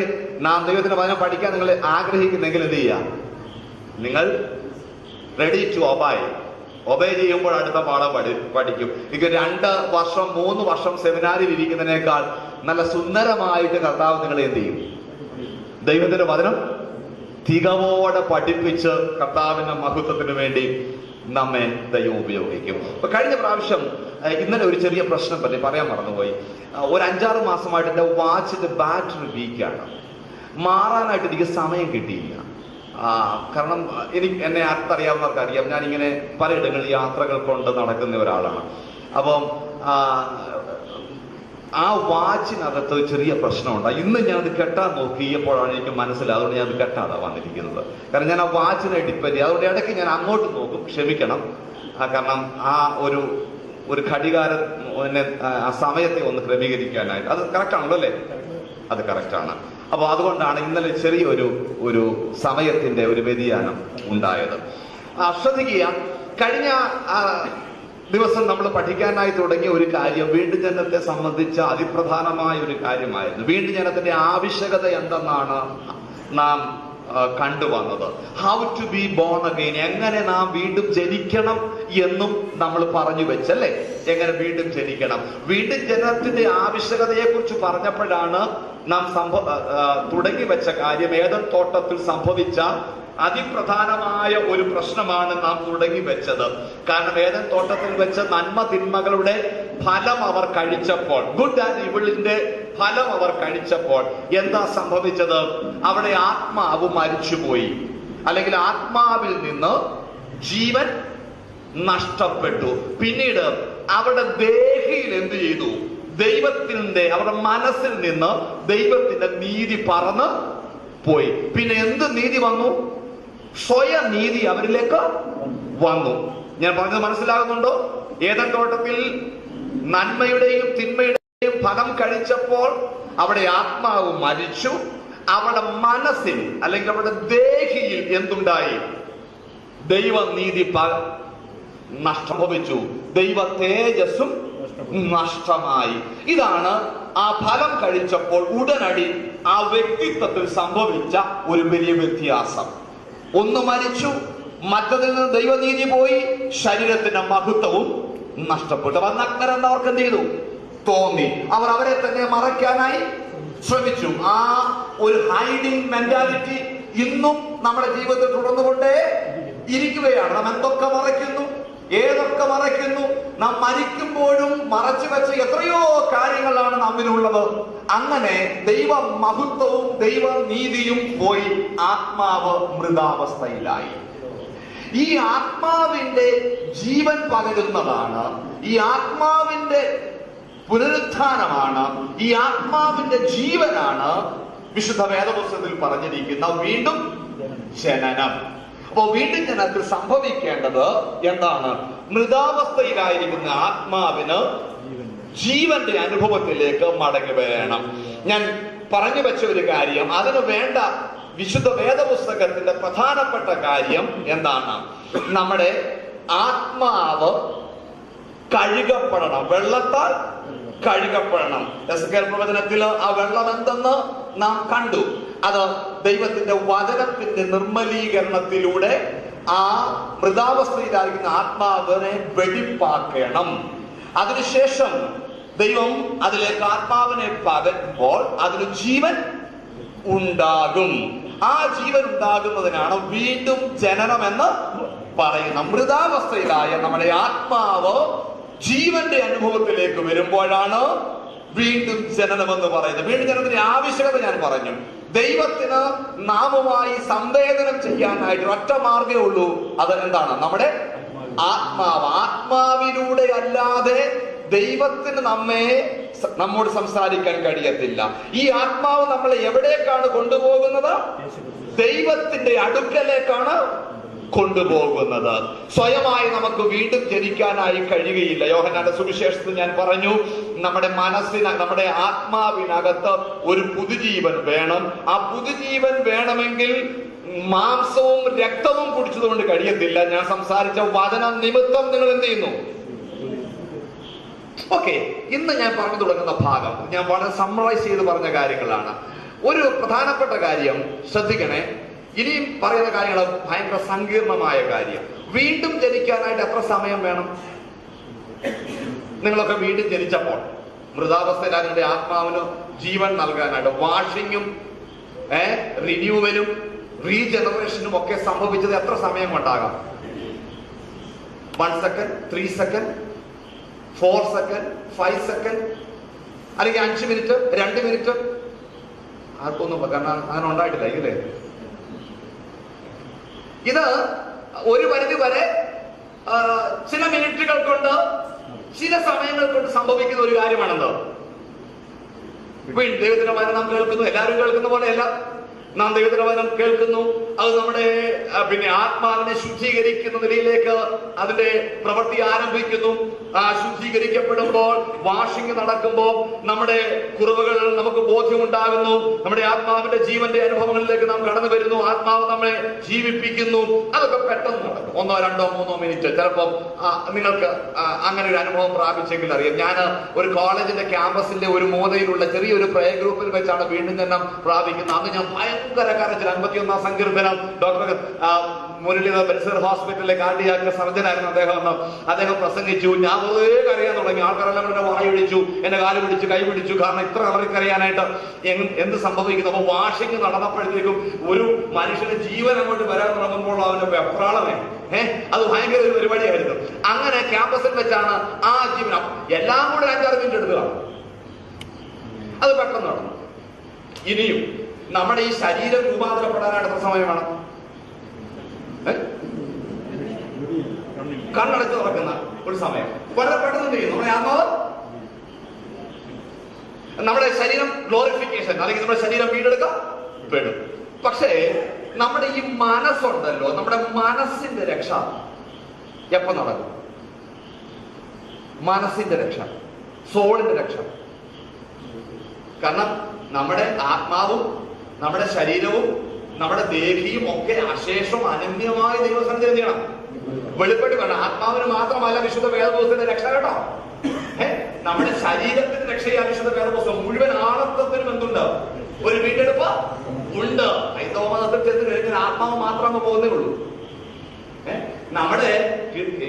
നാം ദൈവത്തിന്റെ വചനം പഠിക്കാൻ നിങ്ങൾ ആഗ്രഹിക്കുന്നെങ്കിൽ എന്ത് ചെയ്യാം, നിങ്ങൾ റെഡി ടു ഒബേ ചെയ്യുമ്പോൾ അടുത്ത പാഠം പഠിക്കും. എനിക്ക് 2 വർഷം 3 വർഷം സെമിനാറിൽ ഇരിക്കുന്നതിനേക്കാൾ നല്ല സുന്ദരമായിട്ട് കർത്താവ് നിങ്ങളെ എന്ത് ചെയ്യും, ദൈവത്തിന്റെ വചനം തികവോടെ പഠിപ്പിച്ച് കർത്താവിന്റെ മഹത്വത്തിന് വേണ്ടി നമ്മെ ദൈവം ഉപയോഗിക്കും. അപ്പൊ കഴിഞ്ഞ പ്രാവശ്യം ഇന്നലെ ഒരു ചെറിയ പ്രശ്നം പറയാൻ മറന്നുപോയി. ഒരു 5-6 മാസമായിട്ട് എന്റെ വാച്ചിന്റെ ബാറ്ററി വീക്കാണ്. മാറാനായിട്ട് എനിക്ക് സമയം കിട്ടിയില്ല. കാരണം എന്നെ അടുത്തറിയാവുന്നവർക്ക് അറിയാം, ഞാനിങ്ങനെ പലയിടങ്ങളിൽ യാത്രകൾ കൊണ്ട് നടക്കുന്ന ഒരാളാണ്. അപ്പം ആ വാച്ചിനകത്ത് ചെറിയ പ്രശ്നമുണ്ട്. ഇന്ന് ഞാനത് കെട്ടാൻ നോക്കിയപ്പോഴാണ് എനിക്ക് മനസ്സിലായത്, അതുകൊണ്ട് ഞാൻ അത് കെട്ടാതെ വന്നിരിക്കുന്നത്. കാരണം ഞാൻ ആ വാച്ചിനെ ഡിപ്പെൻഡ് ചെയ്യും. അതുകൊണ്ട് ഇടയ്ക്ക് ഞാൻ അങ്ങോട്ട് നോക്കും, ക്ഷമിക്കണം. കാരണം ആ ഒരു ഘടികാരം ആ സമയത്തെ ഒന്ന് ക്രമീകരിക്കാനായിട്ട്. അത് കറക്റ്റാണല്ലോ അല്ലേ? അത് കറക്റ്റാണ്. അപ്പൊ അതുകൊണ്ടാണ് ഇന്നലെ ചെറിയൊരു സമയത്തിന്റെ ഒരു വ്യതിയാനം ഉണ്ടായത്. ശ്രദ്ധിക്കുക, കഴിഞ്ഞ ദിവസം നമ്മൾ പഠിക്കാനായി തുടങ്ങിയ ഒരു കാര്യം വീണ്ടും ജനനത്തെ സംബന്ധിച്ച അതിപ്രധാനമായ ഒരു കാര്യമായിരുന്നു. വീണ്ടും ജനനത്തിന്റെ ആവശ്യകത എന്തെന്നാണ് നാം കണ്ടുവന്നത്. How to be born again, എങ്ങനെ നാം വീണ്ടും ജനിക്കണം എന്നും നമ്മൾ പറഞ്ഞു വെച്ചല്ലേ. എങ്ങനെ വീണ്ടും ജനിക്കണം, വീണ്ടും ജനനത്തിന്റെ ആവശ്യകതയെ കുറിച്ച് പറഞ്ഞപ്പോഴാണ് നാം തുടങ്ങി വെച്ച കാര്യം ഏദൻ തോട്ടത്തിൽ സംഭവിച്ച അതിപ്രധാനമായ ഒരു പ്രശ്നമാണ് നാം തുടങ്ങി വെച്ചത്. കാരണം ഏദൻ തോട്ടത്തിൽ വെച്ച നന്മ തിന്മകളുടെ ഫലം അവർ കഴിച്ചപ്പോൾ, ഗുഡ് ആൻഡ് ഇവിളിന്റെ ഫലം അവർ കഴിച്ചപ്പോൾ എന്താ സംഭവിച്ചത്? അവിടെ ആത്മാവ് മരിച്ചുപോയി, അല്ലെങ്കിൽ ആത്മാവിൽ നിന്ന് ജീവൻ നഷ്ടപ്പെട്ടു. പിന്നീട് അവരുടെ ദേഹിയിൽ എന്ത് ചെയ്തു? ദൈവത്തിന്റെ, അവരുടെ മനസ്സിൽ നിന്ന് ദൈവത്തിന്റെ നീതി പറന്ന് പോയി. പിന്നെ എന്ത് നീതി വന്നു? സ്വയം നീതി അവരിലേക്ക് വന്നു. ഞാൻ പറഞ്ഞത് മനസ്സിലാകുന്നുണ്ടോ? ഏദൻ തോട്ടത്തിൽ നന്മയുടെയും തിന്മയുടെയും ഫലം കഴിച്ചപ്പോൾ അവിടെ ആത്മാവ് മരിച്ചു. അവരുടെ മനസ്സിൽ, അല്ലെങ്കിൽ അവരുടെ ദേഹിയിൽ എന്തുണ്ടായി? ദൈവനീതി നഷ്ടഭവിച്ചു, ദൈവ തേജസ്സും നഷ്ടമായി. ഇതാണ് ആ ഫലം കഴിച്ചപ്പോൾ ഉടനടി ആ വ്യക്തിത്വത്തിൽ സംഭവിച്ച ഒരു വലിയ വ്യത്യാസം. ഒന്ന് മരിച്ചു, മറ്റതിൽ നിന്ന് ദൈവനീതി പോയി, ശരീരത്തിന്റെ മഹത്വവും നഷ്ടപ്പെട്ടു. അവർ നഗ്നരെന്ന് അവർക്ക് എന്ത് ചെയ്തു? തോന്നി. അവർ അവരെ തന്നെ മറയ്ക്കാനായി ശ്രമിച്ചു. ആ ഒരു ഹൈഡിങ് മെന്റാലിറ്റി ഇന്നും നമ്മുടെ ജീവിതത്തിൽ തുടർന്നുകൊണ്ടേ ഇരിക്കുകയാണ്. നാം എന്തൊക്കെ മറയ്ക്കുന്നു, ഏതൊക്കെ മറയ്ക്കുന്നു. നാം മരിക്കുമ്പോഴും മറച്ചു വെച്ച എത്രയോ കാര്യങ്ങളാണ് നമ്മിലുള്ളത്. അങ്ങനെ ദൈവ മഹത്വവും ദൈവ നീതിയും പോയി, ആത്മാവ് മൃതാവസ്ഥയിലായി. ഈ ആത്മാവിന്റെ ജീവൻ പകരുന്നതാണ്, ഈ ആത്മാവിന്റെ പുനരുത്ഥാനമാണ്, ഈ ആത്മാവിന്റെ ജീവനാണ് വിശുദ്ധ വേദപുസ്തകത്തിൽ പറഞ്ഞിരിക്കുന്ന വീണ്ടും ജനനം. അപ്പോ വീണ്ടും ജനനത്തിൽ സംഭവിക്കേണ്ടത് എന്താണ്? മൃതാവസ്ഥയിലായിരിക്കുന്ന ആത്മാവിന് ജീവന്റെ അനുഭവത്തിലേക്ക് മടങ്ങി വരണം. ഞാൻ പറഞ്ഞു വെച്ച ഒരു കാര്യം, അതിന് വേണ്ട വിശുദ്ധ വേദപുസ്തകത്തിന്റെ പ്രധാനപ്പെട്ട കാര്യം എന്താണ്? നമ്മുടെ ആത്മാവ് കഴുകപ്പെടണം, വെള്ളത്താൽ കഴുകപ്പെടണം. എസ്കേൽ പ്രവചനത്തിൽ ആ വെള്ളം എന്തെന്ന് നാം കണ്ടു. അത് ദൈവത്തിന്റെ വചനത്തിന്റെ നിർമ്മലീകരണത്തിലൂടെ ആ മൃതാവസ്ഥയിലായിരിക്കുന്ന ആത്മാവിനെ വെടിപ്പാക്കണം. അതിനുശേഷം ദൈവം അതിലേക്ക് ആത്മാവിനെ പകരുമ്പോൾ അതിന് ജീവൻ ഉണ്ടാകും. ആ ജീവൻ ഉണ്ടാകുന്നതിനാണ് വീണ്ടും ജനനം എന്ന് പറയുന്നത്. മൃതാവസ്ഥയിലായ നമ്മുടെ ആത്മാവ് ജീവന്റെ അനുഭവത്തിലേക്ക് വരുമ്പോഴാണ് വീണ്ടും ജനനം എന്ന് പറയുന്നത്. വീണ്ടും ജനനത്തിന്റെ ആവശ്യകത ഞാൻ പറഞ്ഞു. ദൈവത്തിന് നാമുമായി സംവേദനം ചെയ്യാനായിട്ട് ഒറ്റ മാർഗ്ഗമേ ഉള്ളൂ. അത് എന്താണ്? നമ്മുടെ ആത്മാവ്. ആത്മാവിലൂടെ അല്ലാതെ ദൈവത്തിന് നമ്മോട് സംസാരിക്കാൻ കഴിയത്തില്ല. ഈ ആത്മാവ് നമ്മളെ എവിടേക്കാണ് കൊണ്ടുപോകുന്നത്? ദൈവത്തിന്റെ അടുക്കലേക്കാണ് കൊണ്ടുപോകുന്നത്. സ്വയമായി നമുക്ക് വീണ്ടും ജനിക്കാനായി കഴിയുകയില്ല. യോഹന്നാന്റെ സുവിശേഷത്തിൽ ഞാൻ പറഞ്ഞു, നമ്മുടെ നമ്മുടെ ആത്മാവിനകത്ത് ഒരു പുതുജീവൻ വേണം. ആ പുതുജീവൻ വേണമെങ്കിൽ മാംസവും രക്തവും കുടിച്ചതുകൊണ്ട് കഴിയത്തില്ല. ഞാൻ സംസാരിച്ച വചന നിമിത്തം നിങ്ങൾ എന്ത് ചെയ്യുന്നു? ഓക്കെ, ഇന്ന് ഞാൻ പറഞ്ഞു തുടങ്ങുന്ന ഭാഗം ഞാൻ വളരെ സമ്മറൈസ് ചെയ്ത് പറഞ്ഞ കാര്യങ്ങളാണ്. ഒരു പ്രധാനപ്പെട്ട കാര്യം ശ്രദ്ധിക്കണേ. ഇനിയും പറയുന്ന കാര്യങ്ങൾ ഭയങ്കര സങ്കീർണമായ കാര്യം. വീണ്ടും ജനിക്കാനായിട്ട് എത്ര സമയം വേണം? നിങ്ങളൊക്കെ വീണ്ടും ജനിച്ചപ്പോൾ മൃതാവസ്ഥയിൽ നിങ്ങളുടെ ആത്മാവിന് ജീവൻ നൽകാനായിട്ട് വാഷിങ്ങും റിന്യൂവലും റീജനറേഷനും ഒക്കെ സംഭവിച്ചത് എത്ര സമയം കൊണ്ടാകാം? 1 സെക്കൻഡ്, 3 സെക്കൻഡ്, 4 സെക്കൻഡ്, 5 സെക്കൻഡ്, അല്ലെങ്കിൽ 5 മിനിറ്റ്, 2 മിനിറ്റ്? ആർക്കൊന്നും കാരണം അങ്ങനെ ഉണ്ടായിട്ടില്ല ഇല്ലേ? ഇത് ഒരു പരിധി വരെ ചില മിനിറ്റുകൾ കൊണ്ട്, ചില സമയങ്ങൾ കൊണ്ട് സംഭവിക്കുന്ന ഒരു കാര്യമാണെന്ന്. ഇപ്പൊ ദൈവത്തിന്റെ വചനം നാം കേൾക്കുന്നു, എല്ലാവരും കേൾക്കുന്ന പോലെയല്ല. നാം ദൈവത്തിന്റെ വചനം കേൾക്കുന്നു, അത് നമ്മുടെ ആത്മാവിനെ ശുദ്ധീകരിക്കുന്ന നിലയിലേക്ക് അതിന്റെ പ്രവൃത്തി ആരംഭിക്കുന്നു. ശുദ്ധീകരിക്കപ്പെടുമ്പോൾ, വാഷിംഗ് നടക്കുമ്പോൾ നമ്മുടെ കുറവുകൾ നമുക്ക് ബോധ്യമുണ്ടാകുന്നു. നമ്മുടെ ആത്മാവിന്റെ ജീവന്റെ അനുഭവങ്ങളിലേക്ക് നാം കടന്നു വരുന്നു. ആത്മാവ് നമ്മെ ജീവിപ്പിക്കുന്നു. അതൊക്കെ പെട്ടെന്ന് നടക്കും. 1, 2, 3 മിനിറ്റ്. ചിലപ്പോൾ നിങ്ങൾക്ക് അങ്ങനെ ഒരു അനുഭവം പ്രാപിച്ചെങ്കിൽ അറിയാം. ഞാൻ ഒരു കോളേജിന്റെ ക്യാമ്പസിന്റെ ഒരു മോദയിലുള്ള ചെറിയൊരു പ്രയർ ഗ്രൂപ്പിൽ വെച്ചാണ് വീണ്ടും ജനനം പ്രാപിക്കുന്നത്. അന്ന് ഞാൻ ഭയങ്കര കരച്ചിൽ. 51-ാം സങ്കീർത്തനം ഡോക്ടർ മുരളീധർ ബെൻസർ ഹോസ്പിറ്റലിലെ കാർഡിയാക് സർജനായിരുന്നു അദ്ദേഹം പ്രസംഗിച്ചു. ഞാൻ വെറുതെ കരയാൻ തുടങ്ങി. ആൾക്കാരെല്ലാം എന്നെ വായൊഴിച്ചു, എന്നെ കാല് പിടിച്ചു, കൈ പിടിച്ചു. കാരണം ഇത്ര കരയാനായിട്ട് എന്ത് സംഭവിക്കുന്നു? അപ്പൊ വാഷിംഗ് നടന്നപ്പോഴത്തേക്കും ഒരു മനുഷ്യന് ജീവൻ അങ്ങോട്ട് വരാൻ തുടങ്ങുമ്പോൾ അവന്റെ വെപ്രാളമേ അത് ഭയങ്കര ഒരു പരിപാടിയായിരുന്നു. അങ്ങനെ ക്യാമ്പസിൽ വെച്ചാണ് ആ ജീവനം എല്ലാം കൂടെ 5-6 മിനിറ്റ് എടുത്തതാണ്. അത് പെട്ടെന്ന് നടന്നു. ഇനിയും നമ്മുടെ ഈ ശരീരം രൂപാന്തരപ്പെടാനായിട്ട് എത്ര സമയം വേണം? കണ്ണടച്ച് തുറക്കുന്ന ഒരു സമയം വളരെ പെട്ടെന്ന് ചെയ്യുന്നു. നമ്മുടെ ആത്മാവ്, നമ്മുടെ ശരീരം ഗ്ലോറിഫിക്കേഷൻ അല്ലെങ്കിൽ നമ്മുടെ ശരീരം വീണ്ടെടുക്കപ്പെടും. പക്ഷേ നമ്മുടെ ഈ മനസ്സുണ്ടല്ലോ, നമ്മുടെ മനസ്സിന്റെ രക്ഷ എപ്പോ നടക്കും? മനസ്സിന്റെ രക്ഷ, സോളിന്റെ രക്ഷ. കാരണം നമ്മുടെ ആത്മാവും നമ്മുടെ ശരീരവും നമ്മുടെ ദേഹിയും ഒക്കെ അശേഷം അനന്യമായ ദൈവസന്നിധിയിൽ ചെയ്യണം, വെളിപ്പെട്ട് വേണം. ആത്മാവിന് മാത്രമല്ല വിശുദ്ധ വേദപുസ്തകത്തിന്റെ രക്ഷ കേട്ടോ. നമ്മുടെ ശരീരത്തിന്റെ രക്ഷയാണ് വിശുദ്ധ വേദപുസ്തകം. മുഴുവൻ ആളത്വത്തിനും എന്തുണ്ട്? ഒരു വീണ്ടെടുപ്പ് ഉണ്ട്. ഹൈന്ദവ മതത്തിൽ ചെന്ന് കഴിഞ്ഞാൽ ആത്മാവ് മാത്രമേ പോകുന്നേ ഉള്ളൂ. നമ്മുടെ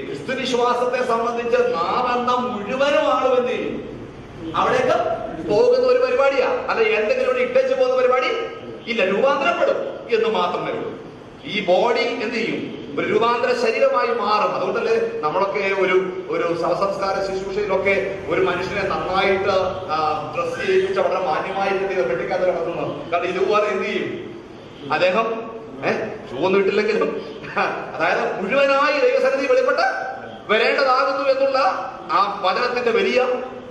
ക്രിസ്തു വിശ്വാസത്തെ സംബന്ധിച്ച് നാം എന്ന മുഴുവനും ആളും എന്ത് ചെയ്യും? അവിടേക്ക് പോകുന്ന ഒരു പരിപാടിയാ. അല്ല എന്തെങ്കിലും ഇട്ടേച്ച് പോകുന്ന പരിപാടി ഇല്ല. രൂപാന്തരപ്പെടും എന്ന് മാത്രമേ ഉള്ളൂ. ഈ ബോഡി എന്ത് ചെയ്യും? ഒരു രൂപാന്തര ശരീരമായി മാറും. അതുകൊണ്ടല്ലേ നമ്മളൊക്കെ ഒരു ശവസംസ്കാര ശുശ്രൂഷയിലൊക്കെ ഒരു മനുഷ്യനെ നന്നായിട്ട് ഡ്രസ് ചെയ്യിപ്പിച്ച വളരെ മാന്യമായിട്ട് വെട്ടിക്കാതെ കിടക്കുന്നു. കാരണം ഇതുപോലെ എന്ത് ചെയ്യും? അദ്ദേഹം ഷൂന്ന് ഇട്ടില്ലെങ്കിലും അതായത് മുഴുവനായി ദൈവസന്നിധി വെളിപ്പെട്ട് വരേണ്ടതാകുന്നു എന്നുള്ള ആ വചനത്തിന്റെ വലിയ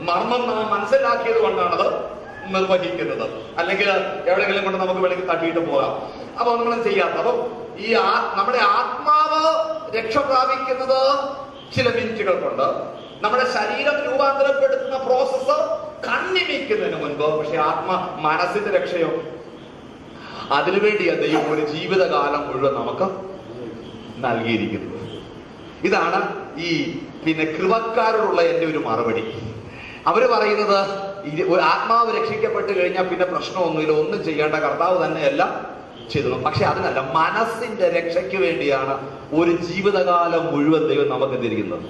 മർമ്മം നാം മനസ്സിലാക്കിയത് കൊണ്ടാണത് നിർവഹിക്കുന്നത്. അല്ലെങ്കിൽ എവിടെയെങ്കിലും കൊണ്ട് നമുക്ക് വേണമെങ്കിൽ തട്ടിയിട്ട് പോകാം. അപ്പൊ നമ്മൾ ചെയ്യാത്ത. അപ്പൊ ഈ നമ്മുടെ ആത്മാവ് രക്ഷ പ്രാപിക്കുന്നത് ചില മിനിറ്റുകൾ കൊണ്ട്, നമ്മുടെ ശരീരം രൂപാന്തരപ്പെടുത്തുന്ന പ്രോസസ്സ് കണ്ണിമിക്കുന്നതിന് മുൻപ്. പക്ഷെ മനസ്സിന്റെ രക്ഷയോ അതിനുവേണ്ടിയാ ദൈവം ഒരു ജീവിതകാലം മുഴുവൻ നമുക്ക് നൽകിയിരിക്കുന്നത്. ഇതാണ് ഈ കൃപക്കാരോടുള്ള എന്റെ ഒരു മറുപടി. അവര് പറയുന്നത് ഒരു ആത്മാവ് രക്ഷിക്കപ്പെട്ട് കഴിഞ്ഞാൽ പിന്നെ പ്രശ്നമൊന്നുമില്ല, ഒന്നും ചെയ്യേണ്ട, കർത്താവ് തന്നെയല്ല ചെയ്തു. പക്ഷെ അതിനല്ല, മനസ്സിന്റെ രക്ഷയ്ക്ക് വേണ്ടിയാണ് ഒരു ജീവിതകാലം മുഴുവൻ ദൈവം നമുക്ക് എന്തിരിക്കുന്നത്.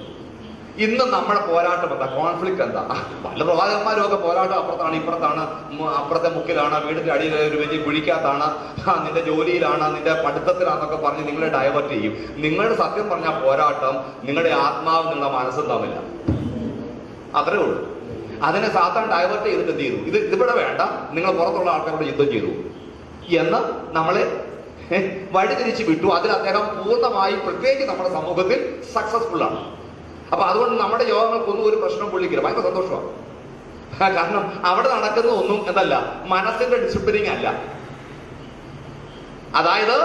ഇന്ന് നമ്മുടെ പോരാട്ടം എന്താ? കോൺഫ്ലിക്റ്റ് എന്താ? പല പ്രവാചകന്മാരും ഒക്കെ പോരാട്ടം അപ്പുറത്താണ്, ഇപ്പുറത്താണ്, അപ്പുറത്തെ മുക്കിലാണ്, വീടിന്റെ അടിയിൽ ഒരു വലിയ കുഴിക്കകത്താണ്, നിന്റെ ജോലിയിലാണ്, നിന്റെ പഠിത്തത്തിലാണെന്നൊക്കെ പറഞ്ഞ് നിങ്ങളെ ഡൈവേർട്ട് ചെയ്യും. നിങ്ങളുടെ സത്യം പറഞ്ഞ പോരാട്ടം നിങ്ങളുടെ ആത്മാവും നിങ്ങളുടെ മനസ്സും തമ്മില്ല. അത്രേ ഉള്ളൂ. അതിനെ സാത്താൻ ഡൈവേർട്ട് ചെയ്തിട്ട് എന്ത് ചെയ്തു? ഇതിവിടെ വേണ്ട, നിങ്ങൾ പുറത്തുള്ള ആൾക്കാരോട് യുദ്ധം ചെയ്തു എന്ന് നമ്മളെ വഴിതിരിച്ച് വിട്ടു. അതിൽ അദ്ദേഹം പൂർണ്ണമായി പ്രത്യേകിച്ച് നമ്മുടെ സമൂഹത്തിൽ സക്സസ്ഫുൾ ആണ്. അപ്പൊ അതുകൊണ്ട് നമ്മുടെ യോഗങ്ങൾക്കൊന്നും ഒരു പ്രശ്നം പുള്ളിക്കില്ല. ഭയങ്കര സന്തോഷമാണ്. കാരണം അവിടെ നടക്കുന്ന ഒന്നും എന്തല്ല, മനസ്സിന്റെ ഡിസിപ്ലിനിങ് അല്ല. അതായത്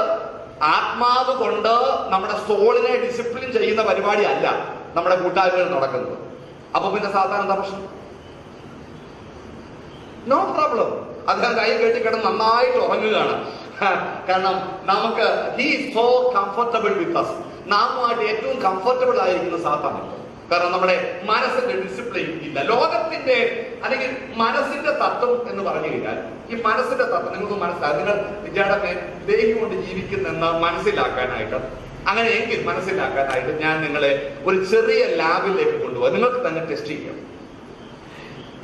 ആത്മാവ് കൊണ്ട് നമ്മുടെ സോളിനെ ഡിസിപ്ലിൻ ചെയ്യുന്ന പരിപാടി അല്ല നമ്മുടെ കൂട്ടായ്മയിൽ നടക്കുന്നത്. അപ്പൊ പിന്നെ സാധാരണ എന്താ പ്രശ്നം? No problem. അദ്ദേഹം കൈ കെട്ടിക്കിടന്ന് നന്നായിട്ട് ഉറങ്ങുകയാണ്. കാരണം നമുക്ക് he so comfortable with us. നാമുമായിട്ട് ഏറ്റവും കംഫർട്ടബിൾ ആയിരിക്കുന്ന സാത്താൻ. കാരണം നമ്മുടെ മനസ്സിന്റെ ഡിസിപ്ലിൻ ഇല്ല. ലോകത്തിന്റെ അല്ലെങ്കിൽ മനസ്സിന്റെ തത്വം എന്ന് പറഞ്ഞു കഴിഞ്ഞാൽ, ഈ മനസ്സിന്റെ തത്വം നിങ്ങൾക്ക് മനസ്സിലാകും. നിങ്ങൾ വിദ്യാർത്ഥി ദേഹി കൊണ്ട് ജീവിക്കുന്നെന്ന് മനസ്സിലാക്കാനായിട്ട്, അങ്ങനെയെങ്കിൽ മനസ്സിലാക്കാനായിട്ട് ഞാൻ നിങ്ങളെ ഒരു ചെറിയ ലാബിലേക്ക് കൊണ്ടുപോകാം. നിങ്ങൾക്ക് തന്നെ ടെസ്റ്റ് ചെയ്യാം.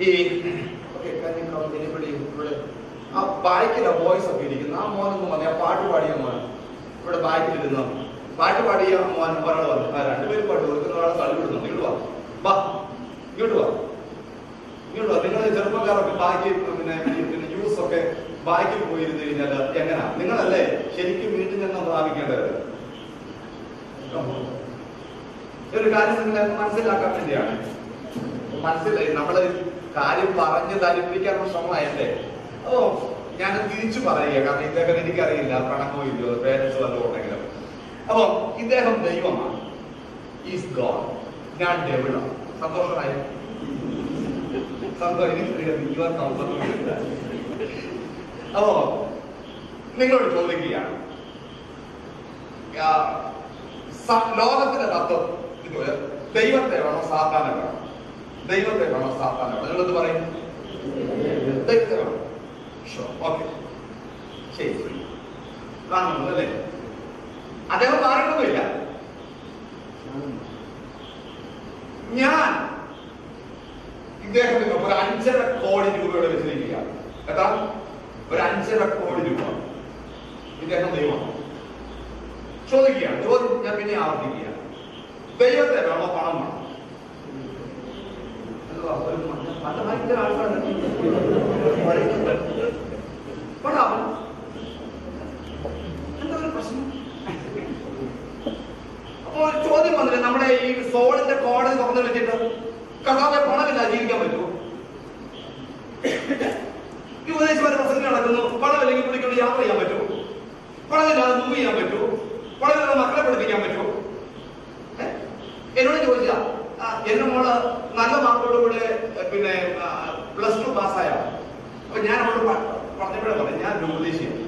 ഈ ആ ബാക്കിലെ വോയിസ് ഒക്കെ ഇരിക്കുന്നു. ആ മോനൊന്നും വന്നേ, ആ പാട്ട് പാടിയ മോൻ ഇവിടെ ബാക്കിലിരുന്ന പാട്ട് പാടിയ മോൻ ഒരാൾ വന്നു. ആ രണ്ടുപേരും പാട്ട് കൊടുക്കുന്ന ഒരാളെ തള്ളി വിടുന്നുണ്ട്. ഇങ്ങോട്ട് വാ, ഇങ്ങോട്ട് വാ. നിങ്ങൾ ചെറുപ്പക്കാരൊക്കെ ബാക്കി പിന്നെ യൂസ് ഒക്കെ ബാക്കിൽ പോയിരുന്നു കഴിഞ്ഞാൽ എങ്ങനാ? നിങ്ങളല്ലേ ശരിക്കും വീട്ടിൽ നിന്ന് പ്രാപിക്കേണ്ടത്. ഒരു കാര്യം നിങ്ങൾ മനസ്സിലാക്കാൻ വേണ്ടിയാണ്. മനസ്സിലായി നമ്മള് കാര്യം പറഞ്ഞ് ധരിപ്പിക്കാനുള്ള ശ്രമമായല്ലേ. ഓ ഞാൻ തിരിച്ചു പറയുക, കാരണം ഇദ്ദേഹം എനിക്കറിയില്ല പണമോ ഇല്ലയോ പേരൻസ് വല്ലതും ഉണ്ടെങ്കിലും. അപ്പൊ ഇദ്ദേഹം ദൈവമാണ്, ഈസ് ഗോഡ്, ഞാൻ ഡെവിളാണ്. സന്തോഷമായി? അപ്പോ നിങ്ങളോട് ചോദിക്കുകയാണ്, ലോകത്തിന്റെ തത്വം ദൈവത്തെ വേണോ സാത്താനെ വേണോ? ദൈവത്തെ വേണോ സാത്താനെ വേണോ? നിങ്ങളത് പറയും ദൈവത്തെ വേണം. ഓക്കെ, ശരി, കാണുന്നു അല്ലേ? അദ്ദേഹം മാറണമെന്നില്ല. ഞാൻ ഇദ്ദേഹത്തിന് ഒരു 5.5 കോടി രൂപയുടെ വെച്ചിരിക്കുകയാണ്. കേട്ടാ, ഒരു 5.5 കോടി രൂപ ഇദ്ദേഹം ദൈവമാണ്. ചോദിക്കുകയാണ്, ചോദ്യം ഞാൻ പിന്നെ ആവർത്തിക്കുകയാണ്, ദൈവത്തെ വേണോ പണം വേണോ? എന്തൊരു പ്രശ്നം? അപ്പൊ ചോദ്യം വന്നില്ല, നമ്മുടെ ഈ സോളിന്റെ കോടതി തുറന്നു വെച്ചിട്ട് കർത്താവെ പണമില്ല ജീവിക്കാൻ പറ്റുമോ? ഈ ഉപദേശിമാരെ പ്രസംഗം നടക്കുന്നു, പണമില്ലെങ്കിൽ കുടിക്കൊണ്ട് യാത്ര ചെയ്യാൻ പറ്റുമോ? പണമില്ലാതെ മൂവ് ചെയ്യാൻ പറ്റുമോ? പണമില്ലാതെ മക്കളെ പഠിപ്പിക്കാൻ പറ്റുമോ? എന്നോട് ചോദിച്ചാ, എന്റെ മോള് നല്ല മാർക്കോടുകൂടെ പിന്നെ +2 പാസ്സായ. അപ്പൊ ഞാൻ അവളോട് പറഞ്ഞപ്പോഴേ പറഞ്ഞു, ഞാൻ ഒരു ഉപദേശിയാണ്.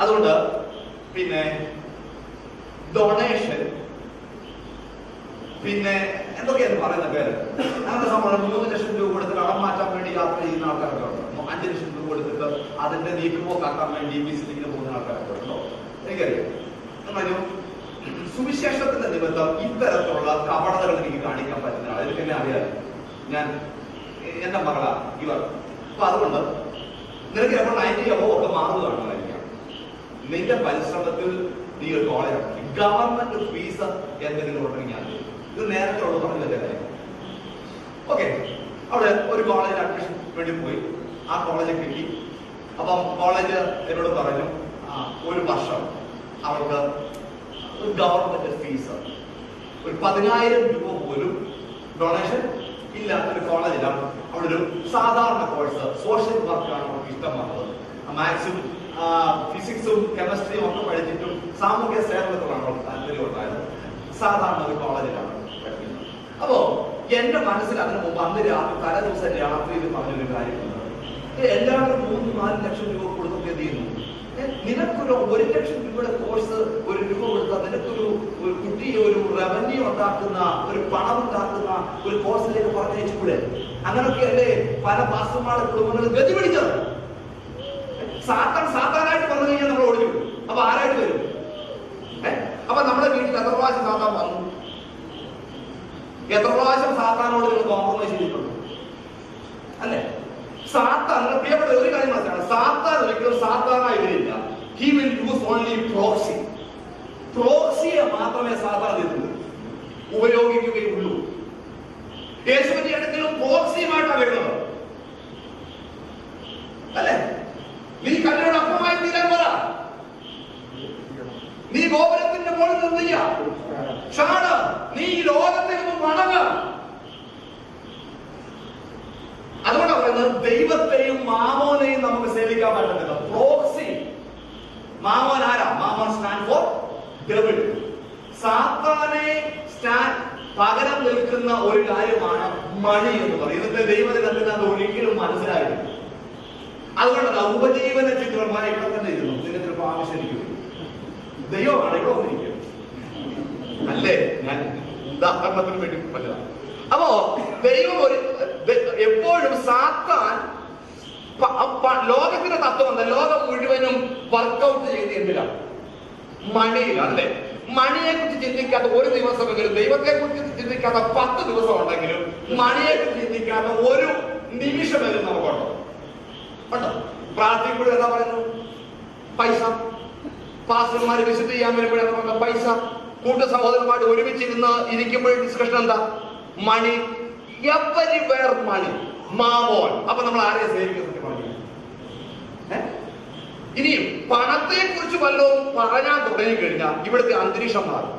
അതുകൊണ്ട് പിന്നെ ഡൊണേഷൻ, പിന്നെ എന്തൊക്കെയാണ് പറയുന്ന പേര്, അങ്ങനത്തെ സംഭവം 3 ലക്ഷം രൂപ കൊടുത്തിട്ട് കടം മാറ്റാൻ വേണ്ടി യാത്ര ചെയ്യുന്ന ആൾക്കാരൊക്കെ ഉണ്ടോ? 5 ലക്ഷം രൂപ കൊടുത്തിട്ട് അതിന്റെ നീക്കുപോക്കാക്കാൻ വേണ്ടി വിസിറ്റിങ്ങിന് പോകുന്ന ആൾക്കാരൊക്കെ ഉണ്ടോ? എനിക്കറിയാം. പറഞ്ഞു, സുവിശേഷത്തിന്റെ നിമിത്തം ഇത്തരത്തിലുള്ള കപടതകൾ എനിക്ക് കാണിക്കാൻ പറ്റുന്ന ആൾ എനിക്ക് എന്നെ അറിയാം. ഞാൻ എന്റെ മകളാ ഇവർ. അപ്പൊ അതുകൊണ്ട് നിനക്ക് എപ്പോൾ 90 അബോ ഒക്കെ മാറുകയാണെന്നായിരിക്കാം. നിന്റെ പരിശ്രമത്തിൽ നീ ഒരു കോളേജ് ഗവൺമെന്റ് ഫീസ് എന്തെങ്കിലും ഉണ്ടെങ്കിൽ ഇത് നേരത്തെ ഉള്ളത് പറഞ്ഞില്ലേ കാര്യം. ഓക്കെ, അവിടെ ഒരു കോളേജിൽ അഡ്മിഷൻ വേണ്ടി പോയി. ആ കോളേജിൽ കിട്ടി. അപ്പം കോളേജ് എന്നോട് പറഞ്ഞു, ഒരു വർഷം അവർക്ക് ഗവൺമെന്റ് ഫീസ് ഒരു 10,000 രൂപ പോലും ഡൊണേഷൻ ഇല്ലാത്തൊരു കോളേജിലാണ്. അവിടെ ഒരു സാധാരണ കോഴ്സ് സോഷ്യൽ വർക്കാണ് അവർക്ക് ഇഷ്ടം വന്നത്. മാത്സും ഫിസിക്സും കെമിസ്ട്രിയും ഒക്കെ പഠിച്ചിട്ടും സാമൂഹ്യ സേവനത്തിലാണ് അവർക്ക് താല്പര്യം ഉണ്ടായത്. സാധാരണ ഒരു കോളേജിലാണ് പഠിക്കുന്നത്. അപ്പോ എന്റെ മനസ്സിൽ അതിന് മുമ്പ് അന്ന് തലേ ദിവസം രാത്രിയിൽ പറഞ്ഞൊരു കാര്യമുണ്ട്. എല്ലാവരും 3-4 ലക്ഷം രൂപ കൊടുത്തൊക്കെ എന്ത് ചെയ്യുന്നു? നിനക്കൊരു 1 ലക്ഷം രൂപയുടെ കോഴ്സ് 1 രൂപ കൊടുത്താൽ നിനക്കൊരു കുട്ടിയെ ഒരു റവന്യൂ ഉണ്ടാക്കുന്ന, ഒരു പണം ഉണ്ടാക്കുന്ന ഒരു കോഴ്സിലേക്ക് പറഞ്ഞയച്ചുകൂടെ? അങ്ങനൊക്കെ അല്ലേ പല പാസ്റ്റർമാരുടെ കുടുംബങ്ങളും ഗതി പിടിച്ചത്. സാത്താനായിട്ട് വന്നു കഴിഞ്ഞാൽ നമ്മൾ ഓടിച്ചു. അപ്പൊ ആരായിട്ട് വരും? അപ്പൊ നമ്മുടെ വീട്ടിൽ എത്ര പ്രാവശ്യം സാത്താൻ വന്നു? എത്ര പ്രാവശ്യം സാത്താനോട് നിങ്ങൾ കോംപ്രമൈസ് ചെയ്തിട്ടുണ്ട്? അല്ലേ? സാത്താൻ, പ്രിയപ്പെട്ട ഒരു കാര്യം മനസ്സിലാണ്, സാത്താൻ ഒരിക്കലും സാത്താനായി വരില്ല. He will use only proxy. പ്രോക്സിയെ മാത്രമേ സാത്താൻ ഉപയോഗിക്കുകയുള്ളൂ. യേശുവിന്റെ അടുക്കലും പ്രോക്സിയുമായിട്ടാണ് വരുന്നത്. അല്ലേ? നീ കല്ലോട് അപ്പമായി തീരാൻ പറ. നീ ഗോപുരത്തിന്റെ മുകളിൽ നിന്നില്ല ഷാണ്. നീ ഈ ലോകത്തിൽ നിന്ന് മടങ്ങ. അതുകൊണ്ടാണ് പറയുന്നത് ദൈവത്തെയും മാമോനെയും നമുക്ക് സേവിക്കാൻ പറ്റുന്നില്ല. പ്രോക്സി മാമോൻ ആരാ? Mammon stand for devil. സാത്താനെ പകരം നിൽക്കുന്ന ഒരു കാര്യമാണ് മണി എന്ന് പറയുന്നത്. ദൈവത്തിന് അത് ഒരിക്കലും മനസ്സിലായില്ല. അതുകൊണ്ട് ഉപജീവന ചിത്രമായി ഇവിടെ തന്നെ ഇരുന്നു. ഇതിന് ചിലപ്പോൾ ആവശ്യമിരിക്കും. ദൈവമാണ് ഇവിടെ വന്നിരിക്കുക അല്ലേ? ഞാൻ ഉദാഹരണത്തിന് വേണ്ടി പറ്റില്ല. അപ്പോ ദൈവം എപ്പോഴും സാത്താൻ ലോകത്തിന്റെ തത്വം എന്താ? ലോകം മുഴുവനും വർക്കൗട്ട് ചെയ്ത് എന്തിലാണ്? മണിയിലാണ് അല്ലേ? മണിയെ കുറിച്ച് ചിന്തിക്കാത്ത ഒരു ദിവസമെങ്കിലും, ദൈവത്തെ കുറിച്ച് ചിന്തിക്കാത്ത 10 ദിവസം ഉണ്ടെങ്കിലും മണിയെ കുറിച്ച് ചിന്തിക്കാത്ത ഒരു നിമിഷമെങ്കിലും നമുക്കുണ്ടോ? ഉണ്ടോ? പ്രാർത്ഥിക്കുമ്പോഴും എന്താ പറയുന്നു? പൈസ. പാസ്റ്റർമാര് വിശുദ്ധ ചെയ്യാൻ വരുമ്പോഴെന്താ പറയുന്നത്? പൈസ. കൂട്ട സഹോദരന്മാർ ഒരുമിച്ചിരുന്ന് ഇരിക്കുമ്പോഴും ഡിസ്കഷൻ എന്താ? മണി. എവരിവെയർ മണി. മാമോൻ. അപ്പൊ നമ്മൾ ആരെയും സേവിക്കുന്നത്? ഇനിയും പണത്തെ കുറിച്ച് വല്ലതും പറയാൻ തുടങ്ങിക്കഴിഞ്ഞാൽ ഇവിടുത്തെ അന്തരീക്ഷം മാറും.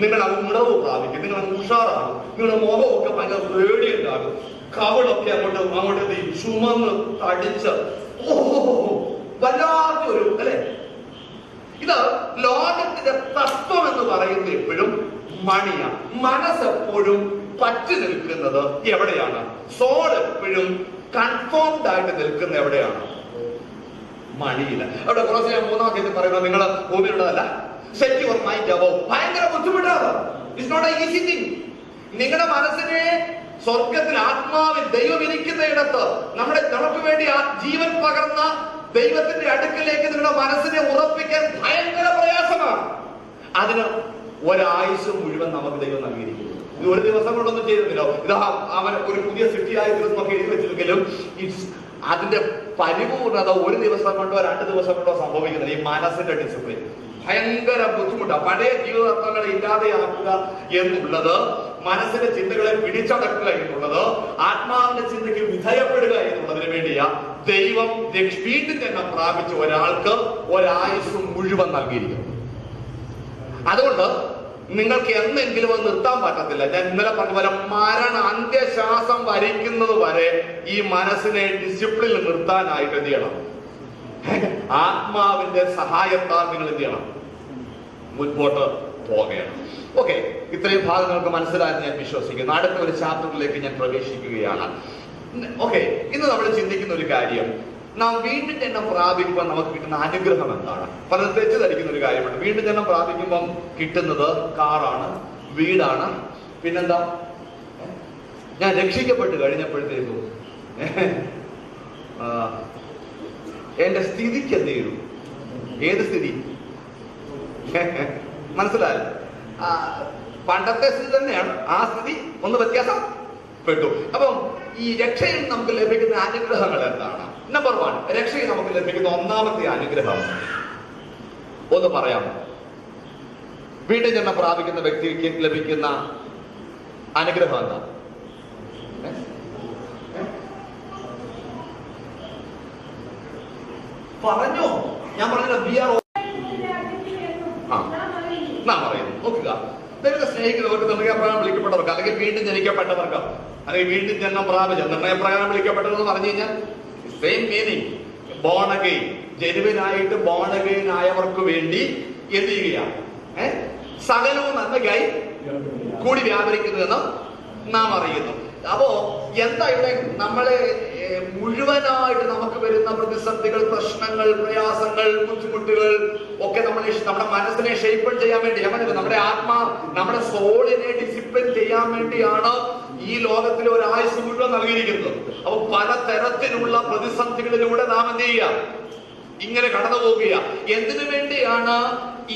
നിങ്ങൾ ഉണർവ് പ്രാപിക്കും, നിങ്ങൾ ഉഷാറാകും, നിങ്ങളുടെ മുഖമൊക്കെ ഭയങ്കര റേഡിയന്റ് ആകും, കവളൊക്കെ അങ്ങോട്ട് ചുമന്ന് തടിച്ച് വല്ലാത്തൊരു അല്ലെ. ഇത് ലോകത്തിന്റെ തത്വം എന്ന് പറയുന്നത് എപ്പോഴും മണിയാണ്. മനസ്സെപ്പോഴും പറ്റി നിൽക്കുന്നത് എവിടെയാണ്? സോൾ എപ്പോഴും കൺഫേംഡ് ആയിട്ട് നിൽക്കുന്ന എവിടെയാണ്? മണിയില്ല. അവിടെ കുറച്ച് ഞാൻ 3-ാം വാക്യത്തിൽ പറയുന്നത് നിങ്ങൾ ഭൂമിയിലുള്ളതല്ല, സെറ്റ് യുവർ മൈൻഡ് അബോവ്. ഭയങ്കര ബുദ്ധിമുട്ടാണ്. It's not a easy thing. നിങ്ങളുടെ മനസ്സിനെ സ്വർഗത്തിൽ ആത്മാവിൽ ദൈവം ഇരിക്കുന്ന ഇടത്ത് നമുക്ക് വേണ്ടി ജീവൻ പകർന്ന ദൈവത്തിന്റെ അടുക്കലേക്ക് നിങ്ങളുടെ മനസ്സിനെ ഉറപ്പിക്കാൻ ഭയങ്കര പ്രയാസമാണ്. അതിന് ഒരായുസ് മുഴുവൻ നമുക്ക് ദൈവം നൽകിയിരിക്കുന്നു. ഇത് ഒരു ദിവസം കൊണ്ടൊന്നും ചെയ്തിട്ടില്ല. ഇത് അവൻ ഒരു പുതിയ സൃഷ്ടിയായി തീർന്നൊക്കെ എഴുതി വെച്ചിരിക്കലും അതിന്റെ പരിപൂർണത ഒരു ദിവസം കൊണ്ടോ 2 ദിവസം കൊണ്ടോ സംഭവിക്കുന്നില്ല. ഈ മനസ്സിന്റെ ഡിസിപ്ലിൻ ഭയങ്കര ബുദ്ധിമുട്ടാണ്. പഴയ ജീവിതത്തങ്ങളെ ഇല്ലാതെയാക്കുക എന്നുള്ളത്, മനസ്സിന്റെ ചിന്തകളെ പിടിച്ചടക്കുക എന്നുള്ളത്, ആത്മാവിന്റെ ചിന്തയ്ക്ക് വിധേയപ്പെടുക എന്നുള്ളതിന് വേണ്ടിയാ ദൈവം വീണ്ടും തന്നെ പ്രാപിച്ച ഒരാൾക്ക് ഒരായുസ് മുഴുവൻ നൽകിയിരിക്കുന്നു. അതുകൊണ്ട് നിങ്ങൾക്ക് എന്നെങ്കിലും അത് നിർത്താൻ പറ്റത്തില്ല. ഞാൻ ഇന്നലെ പറഞ്ഞ പോലെ അന്ത്യശ്വാസം വരിക്കുന്നത് വരെ ഈ മനസ്സിനെ ഡിസിപ്ലിനിൽ നിർത്താനായിട്ട് എന്ത് ചെയ്യണം? ആത്മാവിന്റെ സഹായത്താൽ നിങ്ങൾ എന്ത് ചെയ്യണം? മുൻപോട്ട് പോവുകയാണ്. ഓക്കെ, ഇത്രയും ഭാഗങ്ങൾക്ക് മനസ്സിലായെന്ന് ഞാൻ വിശ്വസിക്കുന്നു. അടുത്ത ഒരു ചാപ്റ്ററിലേക്ക് ഞാൻ പ്രവേശിക്കുകയാണ്. ഓക്കെ, ഇന്ന് നമ്മൾ ചിന്തിക്കുന്ന ഒരു കാര്യം, നാം വീണ്ടും ജന്മം പ്രാപിക്കുമ്പോൾ നമുക്ക് കിട്ടുന്ന അനുഗ്രഹം എന്താണ്? പലരും തെറ്റിദ്ധരിക്കുന്ന ഒരു കാര്യമാണ്. വീണ്ടും ജന്മം പ്രാപിക്കുമ്പം കിട്ടുന്നത് കാറാണ്, വീടാണ്, പിന്നെന്താ? ഞാൻ രക്ഷിക്കപ്പെട്ട് കഴിഞ്ഞപ്പോഴത്തേക്കും എന്റെ സ്ഥിതിക്ക് എന്ത് ചെയ്തു? ഏത് സ്ഥിതി? മനസ്സിലായോ? പണ്ടത്തെ സ്ഥിതി തന്നെയാണ്. ആ സ്ഥിതി ഒന്ന് വ്യത്യാസം പെട്ടു. അപ്പം ഈ രക്ഷയിൽ നമുക്ക് ലഭിക്കുന്ന അനുഗ്രഹങ്ങൾ എന്താണ്? നമ്പർ 1, രക്ഷയിൽ നമുക്ക് ലഭിക്കുന്ന ഒന്നാമത്തെ അനുഗ്രഹം ഒന്ന് പറയാമോ? വീണ്ടും ജന്മം പ്രാപിക്കുന്ന വ്യക്തിക്ക് ലഭിക്കുന്ന അനുഗ്രഹം എന്താ? പറഞ്ഞോ? ഞാൻ പറഞ്ഞില്ല. നാം പറയുന്നു, നോക്കുക, ദൈവത്തെ സ്നേഹിക്കുന്നവർക്ക് നിർണയപ്രകാരം വിളിക്കപ്പെട്ടവർക്ക്, അല്ലെങ്കിൽ വീണ്ടും ജനിക്കപ്പെട്ടവർക്ക്, അല്ലെങ്കിൽ വീണ്ടും ജന്മം പ്രാപിച്ച നിർണയപ്രകാരം വിളിക്കപ്പെട്ടതെന്ന് പറഞ്ഞു കഴിഞ്ഞാൽ സെയിം മീനിങ്. ബോൺ അഗെയിൻ, ജനുവിനായിട്ട് ബോൺ അഗെയിൻ ആയവർക്ക് വേണ്ടി എന്ത് ചെയ്യുകയാണ്? സകലവും നന്മയ്ക്കായി കൂടി വ്യാപരിക്കുന്നതെന്ന് നാം അറിയുന്നു. അപ്പോ എന്താ ഇവിടെ നമ്മളെ മുഴുവനായിട്ട് നമുക്ക് വരുന്ന പ്രതിസന്ധികൾ, പ്രശ്നങ്ങൾ, പ്രയാസങ്ങൾ, ബുദ്ധിമുട്ടുകൾ ഒക്കെ നമ്മുടെ മനസ്സിനെ ഷേപ്പ് ചെയ്യാൻ വേണ്ടി, നമ്മുടെ നമ്മുടെ സോളിനെ ഡിസിപ്ലിൻ ചെയ്യാൻ വേണ്ടിയാണ് ഈ ലോകത്തിലെ ഒരു ആയുസ് മുഴുവൻ നൽകിയിരിക്കുന്നത്. അപ്പൊ പലതരത്തിലുള്ള പ്രതിസന്ധികളിലൂടെ നാം എന്ത് ചെയ്യുക? ഇങ്ങനെ കടന്നു പോകുക. എന്തിനു വേണ്ടിയാണ്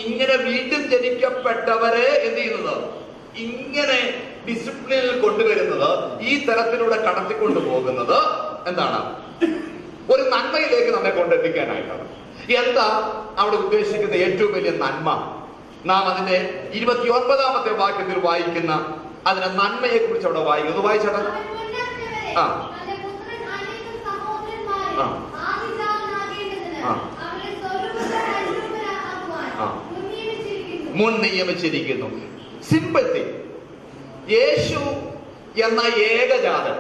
ഇങ്ങനെ വീണ്ടും ജനിക്കപ്പെട്ടവരെ എന്ത് ചെയ്യുന്നത്? ഇങ്ങനെ ഡിസിപ്ലിനിൽ കൊണ്ടുവരുന്നത്, ഈ തരത്തിലൂടെ കടത്തിക്കൊണ്ടു പോകുന്നത് എന്താണ്? ഒരു നന്മയിലേക്ക് നമ്മെ കൊണ്ടെത്തിക്കാനായിട്ടാണ്. എന്താ അവിടെ ഉദ്ദേശിക്കുന്ന ഏറ്റവും വലിയ നന്മ? നാം അതിന്റെ 29-ാമത്തെ വാക്യത്തിൽ വായിക്കുന്ന അതിന്റെ നന്മയെ കുറിച്ച് അവിടെ വായിക്കുന്നു. വായിച്ചേട്ടാ. മുൻ നിയമിച്ചിരിക്കുന്നു. Simple thing. യേശു എന്ന ഏകജാതൻ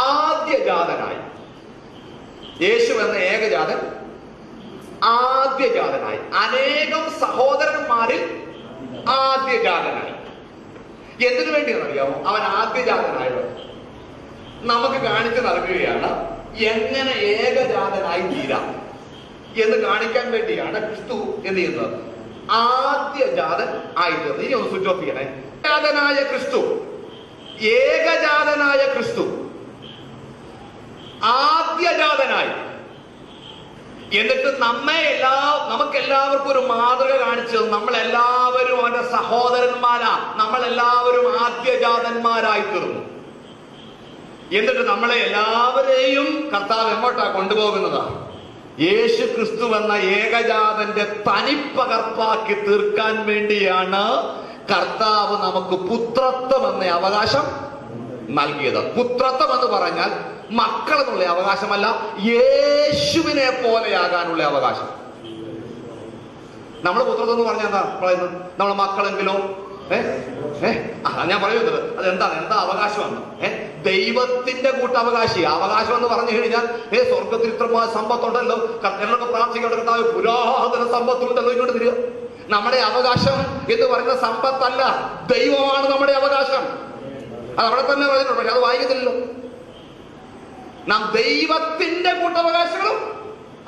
ആദ്യജാതനായി യേശു എന്ന ഏകജാതൻ ആദ്യജാതനായി, അനേകം സഹോദരന്മാരിൽ ആദ്യജാതനായി. എന്തിനു വേണ്ടിയെന്നറിയാമോ? അവൻ ആദ്യജാതനായത് നമുക്ക് കാണിച്ചു നൽകുകയാണ് എങ്ങനെ ഏകജാതനായി തീരാം എന്ന് കാണിക്കാൻ വേണ്ടിയാണ് ക്രിസ്തു എന്ത് ചെയ്യുന്നത്? ആദ്യജാതൻ ആയിത്തീർന്നത്. ഇനി ഒന്ന് സ്വിച്ച് ഓഫ് ചെയ്യണേ. ജാതനായ ക്രിസ്തു, ഏകജാതനായ ക്രിസ്തു ആദ്യജാതനായി, എന്നിട്ട് നമുക്കെല്ലാവർക്കും ഒരു മാതൃക കാണിച്ചത് നമ്മളെല്ലാവരും അവന്റെ സഹോദരന്മാരാ, നമ്മളെല്ലാവരും ആദ്യജാതന്മാരായി തീർന്നു. എന്നിട്ട് നമ്മളെ എല്ലാവരെയും കർത്താവ് എങ്ങോട്ടാ കൊണ്ടുപോകുന്നതാ? യേശു ക്രിസ്തു എന്ന ഏകജാതന്റെ തനിപ്പകർപ്പാക്കി തീർക്കാൻ വേണ്ടിയാണ് കർത്താവ് നമുക്ക് പുത്രത്വം എന്ന അവകാശം നൽകിയത്. പുത്രത്വം എന്ന് പറഞ്ഞാൽ മക്കൾ എന്നുള്ള അവകാശമല്ല, യേശുവിനെ പോലെയാകാനുള്ള അവകാശം. നമ്മൾ പുത്രത്വം എന്ന് പറഞ്ഞാൽ എന്താ പറയുന്നത്? നമ്മളെ മക്കളെങ്കിലോ ഞാൻ പറയുന്നത് എന്താ അവകാശമാണ്? ദൈവത്തിന്റെ കൂട്ടവകാശി. അവകാശം എന്ന് പറഞ്ഞു കഴിഞ്ഞാൽ സ്വർഗത്തിൽ ഇത്രമായ സമ്പത്തുണ്ടല്ലോ, എന്നൊക്കെ പ്രാർത്ഥിക്കേണ്ട പുരാതന സമ്പത്തുണ്ടല്ലോ, ഇങ്ങോട്ട് തരിക. നമ്മുടെ അവകാശം എന്ന് പറയുന്ന സമ്പത്തല്ല, ദൈവമാണ് നമ്മുടെ അവകാശം. അത് അവിടെ തന്നെ പറഞ്ഞിട്ടുണ്ട്, പക്ഷെ അത് വായിക്കുന്നില്ലല്ലോ. നാം ദൈവത്തിന്റെ കൂട്ടവകാശികളും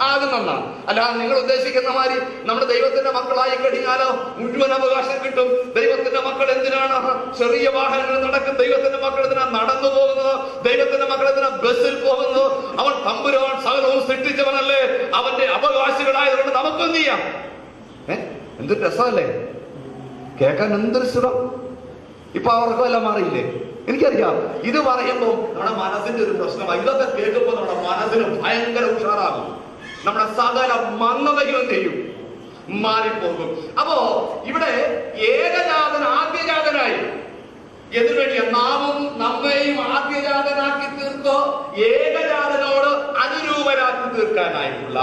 ആകുന്നതാണ്. അല്ലാതെ നിങ്ങൾ ഉദ്ദേശിക്കുന്ന മാതിരി നമ്മുടെ ദൈവത്തിന്റെ മക്കളായി കഴിഞ്ഞാലോ മുഴുവൻ അവകാശം കിട്ടും. ദൈവത്തിന്റെ മക്കൾ എന്തിനാണ് ചെറിയ വാഹനങ്ങൾ നടക്കും? ദൈവത്തിന്റെ മക്കൾ എന്തിനാ നടന്നു പോകുന്നത്? ദൈവത്തിന്റെ മക്കൾ എന്തിനാ ബസ്സിൽ പോകുന്നത്? അവൻ തമ്പുരാൻ സകലവും സൃഷ്ടിച്ചവനല്ലേ, അവന്റെ അവകാശികളായതുകൊണ്ട് നമുക്ക് എന്ത് ചെയ്യാം? എന്തൊരു രസമല്ലേ കേൾക്കാൻ, എന്തൊരു സുഖം. ഇപ്പൊ അവർക്കും എല്ലാം മാറിയില്ലേ? എനിക്കറിയാം. ഇത് പറയുമ്പോൾ നമ്മുടെ മനസ്സിന്റെ ഒരു പ്രശ്നമാണ്. ഇതൊക്കെ കേൾക്കുമ്പോൾ നമ്മുടെ മനസ്സിന് ഭയങ്കര ഉഷാറാകും. നമ്മുടെ സകല മന്ദതയും എന്ത് ചെയ്യും? മാറിപ്പോകും. അപ്പോ ഇവിടെ ഏകജാതൻ ആദ്യജാതനായി. എന്തിനു വേണ്ടിയാ? നാമും നമ്മെയും ആദ്യജാതനാക്കി തീർത്തോ ഏകജാതനോട് അനുരൂപരാക്കി തീർക്കാനായിട്ടുള്ള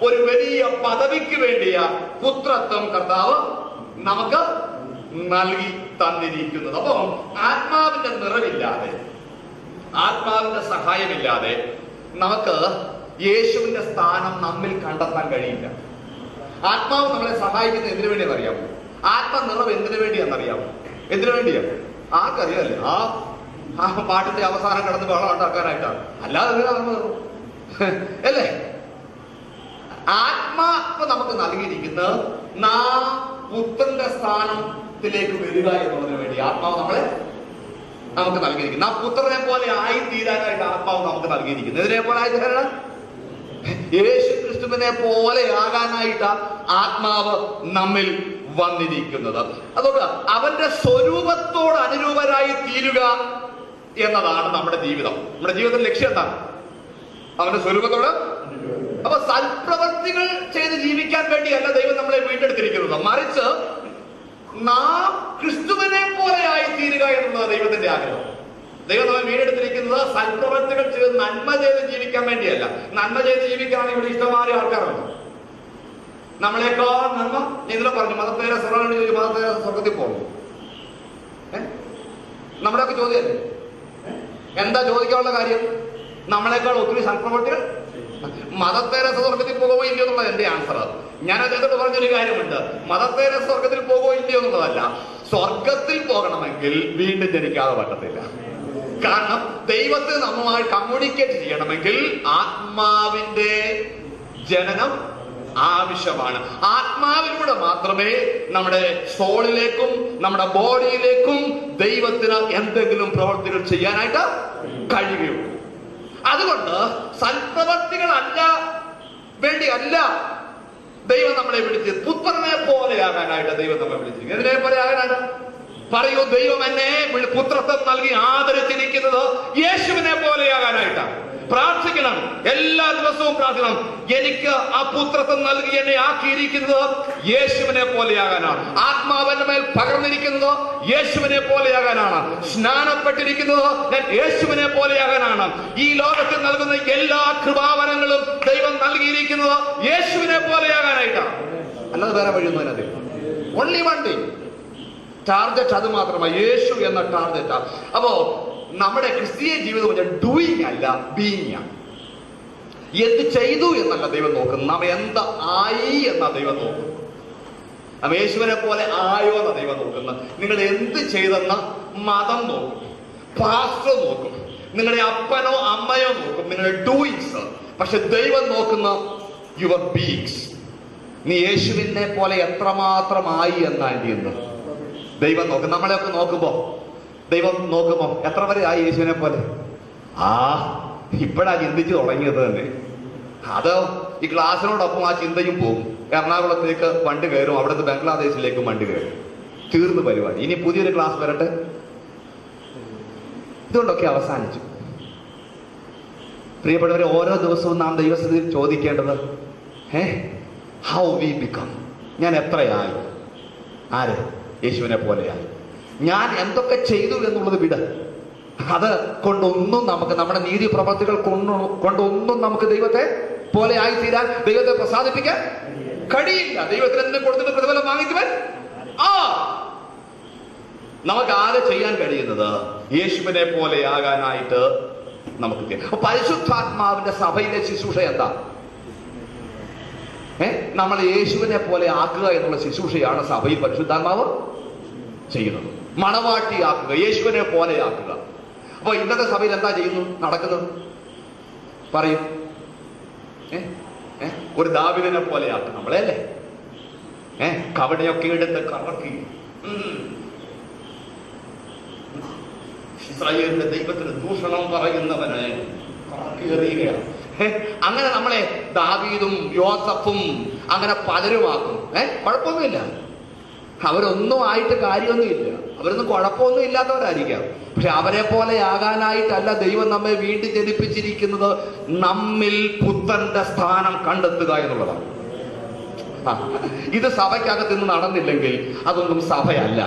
ഒരു വലിയ പദവിക്ക് വേണ്ടിയ പുത്രത്വം കർത്താവ് നമുക്ക് നൽകി തന്നിരിക്കുന്നത്. അപ്പൊ ആത്മാവിന്റെ നിറവില്ലാതെ, ആത്മാവിന്റെ സഹായമില്ലാതെ നമുക്ക് യേശുവിന്റെ സ്ഥാനം നമ്മിൽ കണ്ടെത്താൻ കഴിയില്ല. ആത്മാവ് നമ്മളെ സഹായിക്കുന്നത് എന്തിനു വേണ്ടിയാണെന്ന് അറിയാമോ? ആത്മനിറവ് എന്തിനു വേണ്ടിയാണെന്നറിയാമോ? എന്തിനു വേണ്ടിയാ? ആർക്കറിയാല്ലേ? ആ പാട്ടിന്റെ അവസാനം കിടന്ന് വെള്ളം ഉണ്ടാക്കാനായിട്ടാണ്, അല്ലാതെ അല്ലേ? ആത്മാവ് നമുക്ക് നൽകിയിരിക്കുന്നത് നാം പുത്രന്റെ സ്ഥാനത്തിലേക്ക് വരിക എന്നുള്ളതിന് വേണ്ടി ആത്മാവ് നമുക്ക് നൽകിയിരിക്കുന്നു. ആ പുത്രനെ പോലെ ആയിത്തീരാനായിട്ട് ആത്മാവ് നമുക്ക് നൽകിയിരിക്കുന്നു. ഇതിനെ പോലെ ആയിത്തീരാൻ യേശു ക്രിസ്തുവിനെ പോലെ ആകാനായിട്ട് ആത്മാവ് നമ്മിൽ വന്നിരിക്കുന്നത്. അതുകൊണ്ട് അവന്റെ സ്വരൂപത്തോട് അനുരൂപരായി തീരുക എന്നതാണ് നമ്മുടെ ജീവിതം. നമ്മുടെ ജീവിതത്തിന്റെ ലക്ഷ്യം എന്താണ്? അവന്റെ സ്വരൂപത്തോട്. അപ്പൊ സൽപ്രവർത്തികൾ ചെയ്ത് ജീവിക്കാൻ വേണ്ടിയല്ല ദൈവം നമ്മളെ വീണ്ടെടുത്തിരിക്കുന്നത്, മറിച്ച് നാം ക്രിസ്തുവിനെ പോലെ ആയിത്തീരുക എന്നുള്ളത് ദൈവത്തിന്റെ ആഗ്രഹം. ദൈവം നമ്മളെ വീണ്ടെടുത്തിരിക്കുന്നത് സൽപ്രവർത്തികൾ ചെയ്ത് നന്മ ചെയ്ത് ജീവിക്കാൻ വേണ്ടിയല്ല. നന്മ ചെയ്ത് ജീവിക്കാനാണ് ഇവിടെ ഇഷ്ടമായ ആൾക്കാരുണ്ട്. നമ്മളെക്കാൾ നന്മ ഇന്നലെ പറഞ്ഞു മതത്തേരെ സ്വർഗത്തിൽ പോകും. നമ്മുടെയൊക്കെ ചോദ്യമല്ലേ? എന്താ ചോദിക്കാനുള്ള കാര്യം? നമ്മളെക്കാൾ ഒത്തിരി സൽപ്രവർത്തികൾ മതത്തേരെ സ്വർഗത്തിൽ പോകുമോ ഇല്ലയോ എന്നുള്ളത് എന്റെ ആൻസർ. ഞാൻ അദ്ദേഹത്തോട് പറഞ്ഞൊരു കാര്യമുണ്ട്, മതത്തേരെ സ്വർഗത്തിൽ പോകുമോ ഇല്ലയോ എന്നുള്ളതല്ല, സ്വർഗത്തിൽ പോകണമെങ്കിൽ വീണ്ടും ജനിക്കാതെ പറ്റത്തില്ല. കാരണം ദൈവത്തെ നമ്മളുമായി കമ്മ്യൂണിക്കേറ്റ് ചെയ്യണമെങ്കിൽ ആത്മാവിന്റെ ജനനം ആവശ്യമാണ്. ആത്മാവിലൂടെ മാത്രമേ നമ്മുടെ സോളിലേക്കും നമ്മുടെ ബോഡിയിലേക്കും ദൈവത്തിന് എന്തെങ്കിലും പ്രവർത്തികൾ ചെയ്യാനായിട്ട് കഴിയുകയുള്ളൂ. അതുകൊണ്ട് സൽപ്രവർത്തികളല്ല വേണ്ടിയല്ല ദൈവം നമ്മളെ വിളിച്ചത്, പുത്രനെ പോലെയാകാനായിട്ട് ദൈവം നമ്മളെ വിളിച്ചിരിക്കുന്നത്. ഇതിനെ പോലെ ആകാനാണ് പറയൂ, ദൈവം എന്നെ പുത്രത്വം നൽകി ആദരിച്ചിരിക്കുന്നത് യേശുവിനെ പോലെയാകാനായിട്ടാണ്. പ്രാർത്ഥിക്കണം, എല്ലാ ദിവസവും പ്രാർത്ഥിക്കണം. എനിക്ക് ആ പുത്രത്വം നൽകി എന്നെ ആക്കിയിരിക്കുന്നത് യേശുവിനെ പോലെയാകാനാണ്. ആത്മാവിന്റെ മേൽ പകർന്നിരിക്കുന്നത് യേശുവിനെ പോലെയാകാനാണ്. സ്നാനപ്പെട്ടിരിക്കുന്നത് ഞാൻ യേശുവിനെ പോലെയാകാനാണ്. ഈ ലോകത്തിൽ നൽകുന്ന എല്ലാ കൃപാവരങ്ങളും ദൈവം നൽകിയിരിക്കുന്നത് യേശുവിനെ പോലെയാകാനായിട്ടാണ്, അല്ലാതെ വേറെ വഴിയൊന്നും അതിനകത്ത്. ഓൺലി വൺ തിങ്, ടാർഗറ്റ് അത് മാത്രമാണ്, യേശു എന്ന ടാർഗറ്റ്. അപ്പോ നമ്മുടെ ക്രിസ്തീയ ജീവിതം ഡൂയിങ് അല്ല, ബീയിങ് ആണ്. എന്ത് ചെയ്തു എന്നല്ല ദൈവം നോക്കുന്നത്, നാം എന്താ ആയി എന്നാ ദൈവം നോക്കുന്നത്. നാം യേശുവിനെ പോലെ ആയോ എന്ന ദൈവം നോക്കുന്നത്. നിങ്ങൾ എന്ത് ചെയ്തെന്ന മതം നോക്കും, പാസ്റ്റർ നോക്കും, നിങ്ങളുടെ അപ്പനോ അമ്മയോ നോക്കും, നിങ്ങളുടെ ഡൂയിങ്സ്. പക്ഷെ ദൈവം നോക്കുന്ന യുവർ ബീങ്സ്. നീ യേശുവിനെ പോലെ എത്രമാത്രമായി എന്നാ എന്ത് ദൈവം നോക്കും. നമ്മളെയൊക്കെ നോക്കുമ്പോ ദൈവം നോക്കുമ്പോ എത്ര വരെ ആയി യേശുവിനെ പോലെ? ഇപ്പോഴാ ചിന്തിച്ചു തുടങ്ങിയത് തന്നെ. അത് ഈ ക്ലാസ്സിനോടൊപ്പം ആ ചിന്തയും പോകും. എറണാകുളത്തേക്ക് വണ്ടി കയറും, അവിടുന്ന് ബംഗ്ലാദേശിലേക്ക് വണ്ടി കയറും, തീർന്നു പരിപാടി. ഇനി പുതിയൊരു ക്ലാസ് വരട്ടെ. ഇതുകൊണ്ടൊക്കെ അവസാനിച്ചു. പ്രിയപ്പെട്ടവരെ, ഓരോ ദിവസവും നാം ദൈവസ്ഥിതിയിൽ ചോദിക്കേണ്ടത് ഹൗ വി ബിക്കം. ഞാൻ എത്രയായി? ആര്? യേശുവിനെ പോലെയായി. ഞാൻ എന്തൊക്കെ ചെയ്തു എന്നുള്ളത് വിട്. അത് കൊണ്ടൊന്നും നമുക്ക്, നമ്മുടെ നീതി പ്രവർത്തികൾ കൊണ്ടൊന്നും നമുക്ക് ദൈവത്തെ പോലെ ആയി തീരാൻ, ദൈവത്തെ പ്രസാദിപ്പിക്കാൻ കഴിയില്ല. ദൈവത്തിന് എന്തെങ്കിലും കൊടുത്തിട്ട് പ്രതിഫലം വാങ്ങിക്കുവാൻ നമുക്ക് ആകെ ചെയ്യാൻ കഴിയുന്നത് യേശുവിനെ പോലെയാകാനായിട്ട് നമുക്ക്. പരിശുദ്ധാത്മാവിന്റെ സഭയിലെ ശുശ്രൂഷ എന്താ? നമ്മൾ യേശുവിനെ പോലെ ആക്കുക എന്നുള്ള ശുശ്രൂഷയാണ് സഭയിൽ പരിശുദ്ധാത്മാവ് ചെയ്യുന്നത്. മണവാട്ടിയാക്കുക, യേശുവിനെ പോലെ ആക്കുക. അപ്പൊ ഇന്നത്തെ സഭയിൽ എന്താ ചെയ്യുന്നു, നടക്കുന്നത്? പറയും. ഒരു ദാവീദിനെ പോലെ ആക്കും നമ്മളെ അല്ലേ? കവടയൊക്കെ എടുത്ത് കറക്കി ഇസ്രായേലിന്റെ ദൈവത്തിന് ദൂഷണം പറയുന്നവനെ കറക്കിയെറിയുകയാണ്. അങ്ങനെ നമ്മളെ ദാവീദും യോസഫും അങ്ങനെ പലരുമാക്കും. കുഴപ്പമൊന്നുമില്ല, അവരൊന്നും ആയിട്ട് കാര്യമൊന്നുമില്ല, അവരൊന്നും കുഴപ്പമൊന്നും ഇല്ലാത്തവരായിരിക്കാം. പക്ഷെ അവരെ പോലെ ആകാനായിട്ടല്ല ദൈവം നമ്മെ വീണ്ടും ജനിപ്പിച്ചിരിക്കുന്നത്. നമ്മിൽ പുത്രന്റെ സ്ഥാനം കണ്ടെത്തുക എന്നുള്ളതാണ്. ഇത് സഭയ്ക്കകത്ത് നിന്ന് നടന്നില്ലെങ്കിൽ അതൊന്നും സഭയല്ല.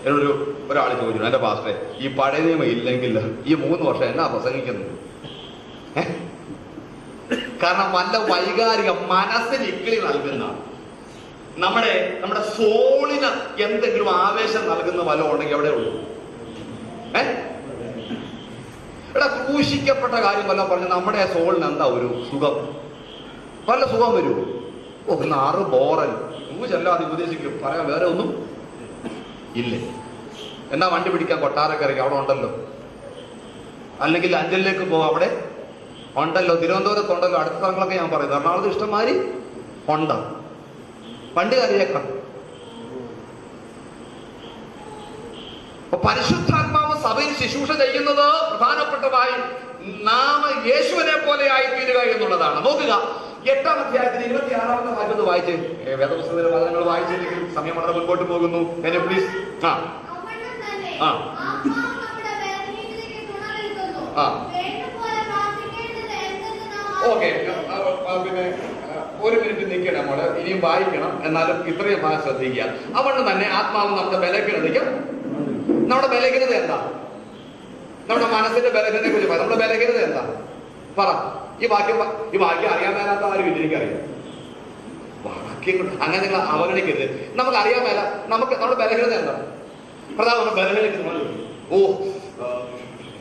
എന്നോട് ഒരാൾ ചോദിച്ചു, എന്റെ പാസ്റ്ററെ, ഈ പഴയ നിയമം ഇല്ലെങ്കിൽ ഈ 3 വർഷം എന്നാ പ്രസംഗിക്കുന്നത്? കാരണം വല്ല വൈകാരിക മനസ്സിന് ഇക്കിളി നൽകുന്ന, നമ്മുടെ സോളിന് എന്തെങ്കിലും ആവേശം നൽകുന്ന വല്ലതും ഉണ്ടെങ്കിൽ എവിടെ ഉള്ളൂ? ഇവിടെ ക്രൂശിക്കപ്പെട്ട കാര്യം വല്ലതും പറഞ്ഞ് നമ്മുടെ സോളിന് എന്താ ഒരു സുഖം? വല്ല സുഖം വരുമോ? 6 ബോറൻ ക്രൂശല്ലാതെ ഉപദേശിക്കും, പറയാൻ വേറെ ഒന്നും ഇല്ലേ? എന്നാ വണ്ടി പിടിക്കാൻ കൊട്ടാരക്കരയ്ക്ക് അവിടെ ഉണ്ടല്ലോ, അല്ലെങ്കിൽ അഞ്ചലിലേക്ക് പോകാം, അവിടെ ഉണ്ടല്ലോ, തിരുവനന്തപുരത്തുണ്ടല്ലോ, അടുത്ത സ്ഥലങ്ങളൊക്കെ ഞാൻ പറയുന്നത്. എറണാകുളത്ത് ഇഷ്ടംമാതിരി ഉണ്ട്, വണ്ടി കറിയേക്കാം. പരിശുദ്ധാത്മാവ് സഭയിൽ ശുശ്രൂഷ ചെയ്യുന്നത് പ്രധാനപ്പെട്ടതായി നാം യേശുവിനെ പോലെ ആയിത്തീരുക എന്നുള്ളതാണ്. നോക്കുക, 8-ാം അധ്യായത്തിൽ 26-ാമത്തെ വാക്യം വായിച്ച്, വേദപുസ്തകത്തിലെ വചനങ്ങൾ വായിച്ചില്ലെങ്കിൽ സമയം വളരെ മുൻപോട്ട് പോകുന്നു. പ്ലീസ്. ഓക്കെ, പിന്നെ 1 മിനിറ്റ് നിൽക്കണം നമ്മള്, ഇനിയും വായിക്കണം, എന്നാലും ഇത്രയും ഭാഗം ശ്രദ്ധിക്കുക. അതുകൊണ്ട് തന്നെ ആത്മാവ് നമ്മുടെ ബലഹീനതയ്ക്ക്, നമ്മുടെ ബലഹീനത എന്താ? നമ്മുടെ മനസ്സിന്റെ ബലഹീനതയെ കുറിച്ച് പറയാം. നമ്മുടെ ബലഹീനത എന്താ? പറ. ഈ വാക്യം അറിയാൻ മേലാത്ത ആരും ഇല്ല, എനിക്കറിയാം. വാക്യം അങ്ങനെ നിങ്ങൾ അവഗണിക്കരുത്. നമുക്ക് അറിയാൻ മേല, നമ്മുടെ ബലഹീനത എന്താ? പ്രധാന നമ്മുടെ ബലഹീനത,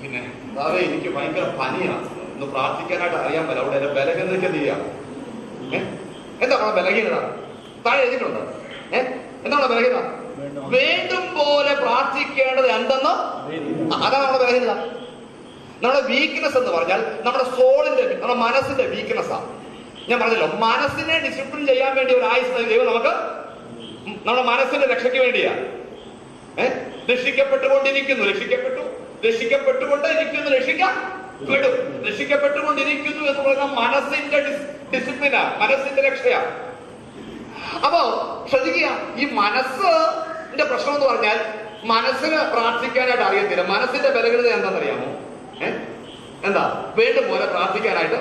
പിന്നെ അതായത് എനിക്ക് ഭയങ്കര പനിയാണ്, ഒന്ന് പ്രാർത്ഥിക്കാനായിട്ട് അറിയാൻ പറ്റില്ല, അവിടെ എന്റെ ബലഹീനതയ്ക്ക് എന്ത് ചെയ്യാം? എന്താ നമ്മുടെ ബലഹീനത? താഴെ എഴുതിയിട്ടുണ്ട്. എന്താണ് ബലഹീനത? വേണ്ടും പോലെ പ്രാർത്ഥിക്കേണ്ടത് എന്തെന്ന്, അതാണ് നമ്മുടെ ബലഹീനത. നമ്മുടെ വീക്ക്നെസ് എന്ന് പറഞ്ഞാൽ നമ്മുടെ സോളിന്റെ, നമ്മുടെ മനസ്സിന്റെ വീക്ക്നെസ്സാണ്. ഞാൻ പറഞ്ഞല്ലോ, മനസ്സിനെ ഡിസിപ്ലിൻ ചെയ്യാൻ വേണ്ടി ഒരു ആയുസ് ദൈവം നമുക്ക്, നമ്മുടെ മനസ്സിന്റെ രക്ഷയ്ക്ക് വേണ്ടിയാ. രക്ഷിക്കപ്പെട്ടുകൊണ്ടിരിക്കുന്നു, രക്ഷിക്കപ്പെട്ടുകൊണ്ടിരിക്കുന്നു, രക്ഷിക്കപ്പെട്ടുകൊണ്ടിരിക്കുന്നു എന്ന് പറയുന്ന മനസ്സിന്റെ ഡിസിപ്ലിനാ, മനസ്സിന്റെ രക്ഷയാ. അപ്പോ ശ്രദ്ധിക്കുക, ഈ മനസ്സിന്റെ പ്രശ്നം എന്ന് പറഞ്ഞാൽ മനസ്സിന് പ്രാർത്ഥിക്കാനായിട്ട് അറിയത്തില്ല. മനസ്സിന്റെ ബലഹീനത എന്താണെന്നറിയാമോ? എന്താ? വേണ്ടും പോലെ പ്രാർത്ഥിക്കാനായിട്ട്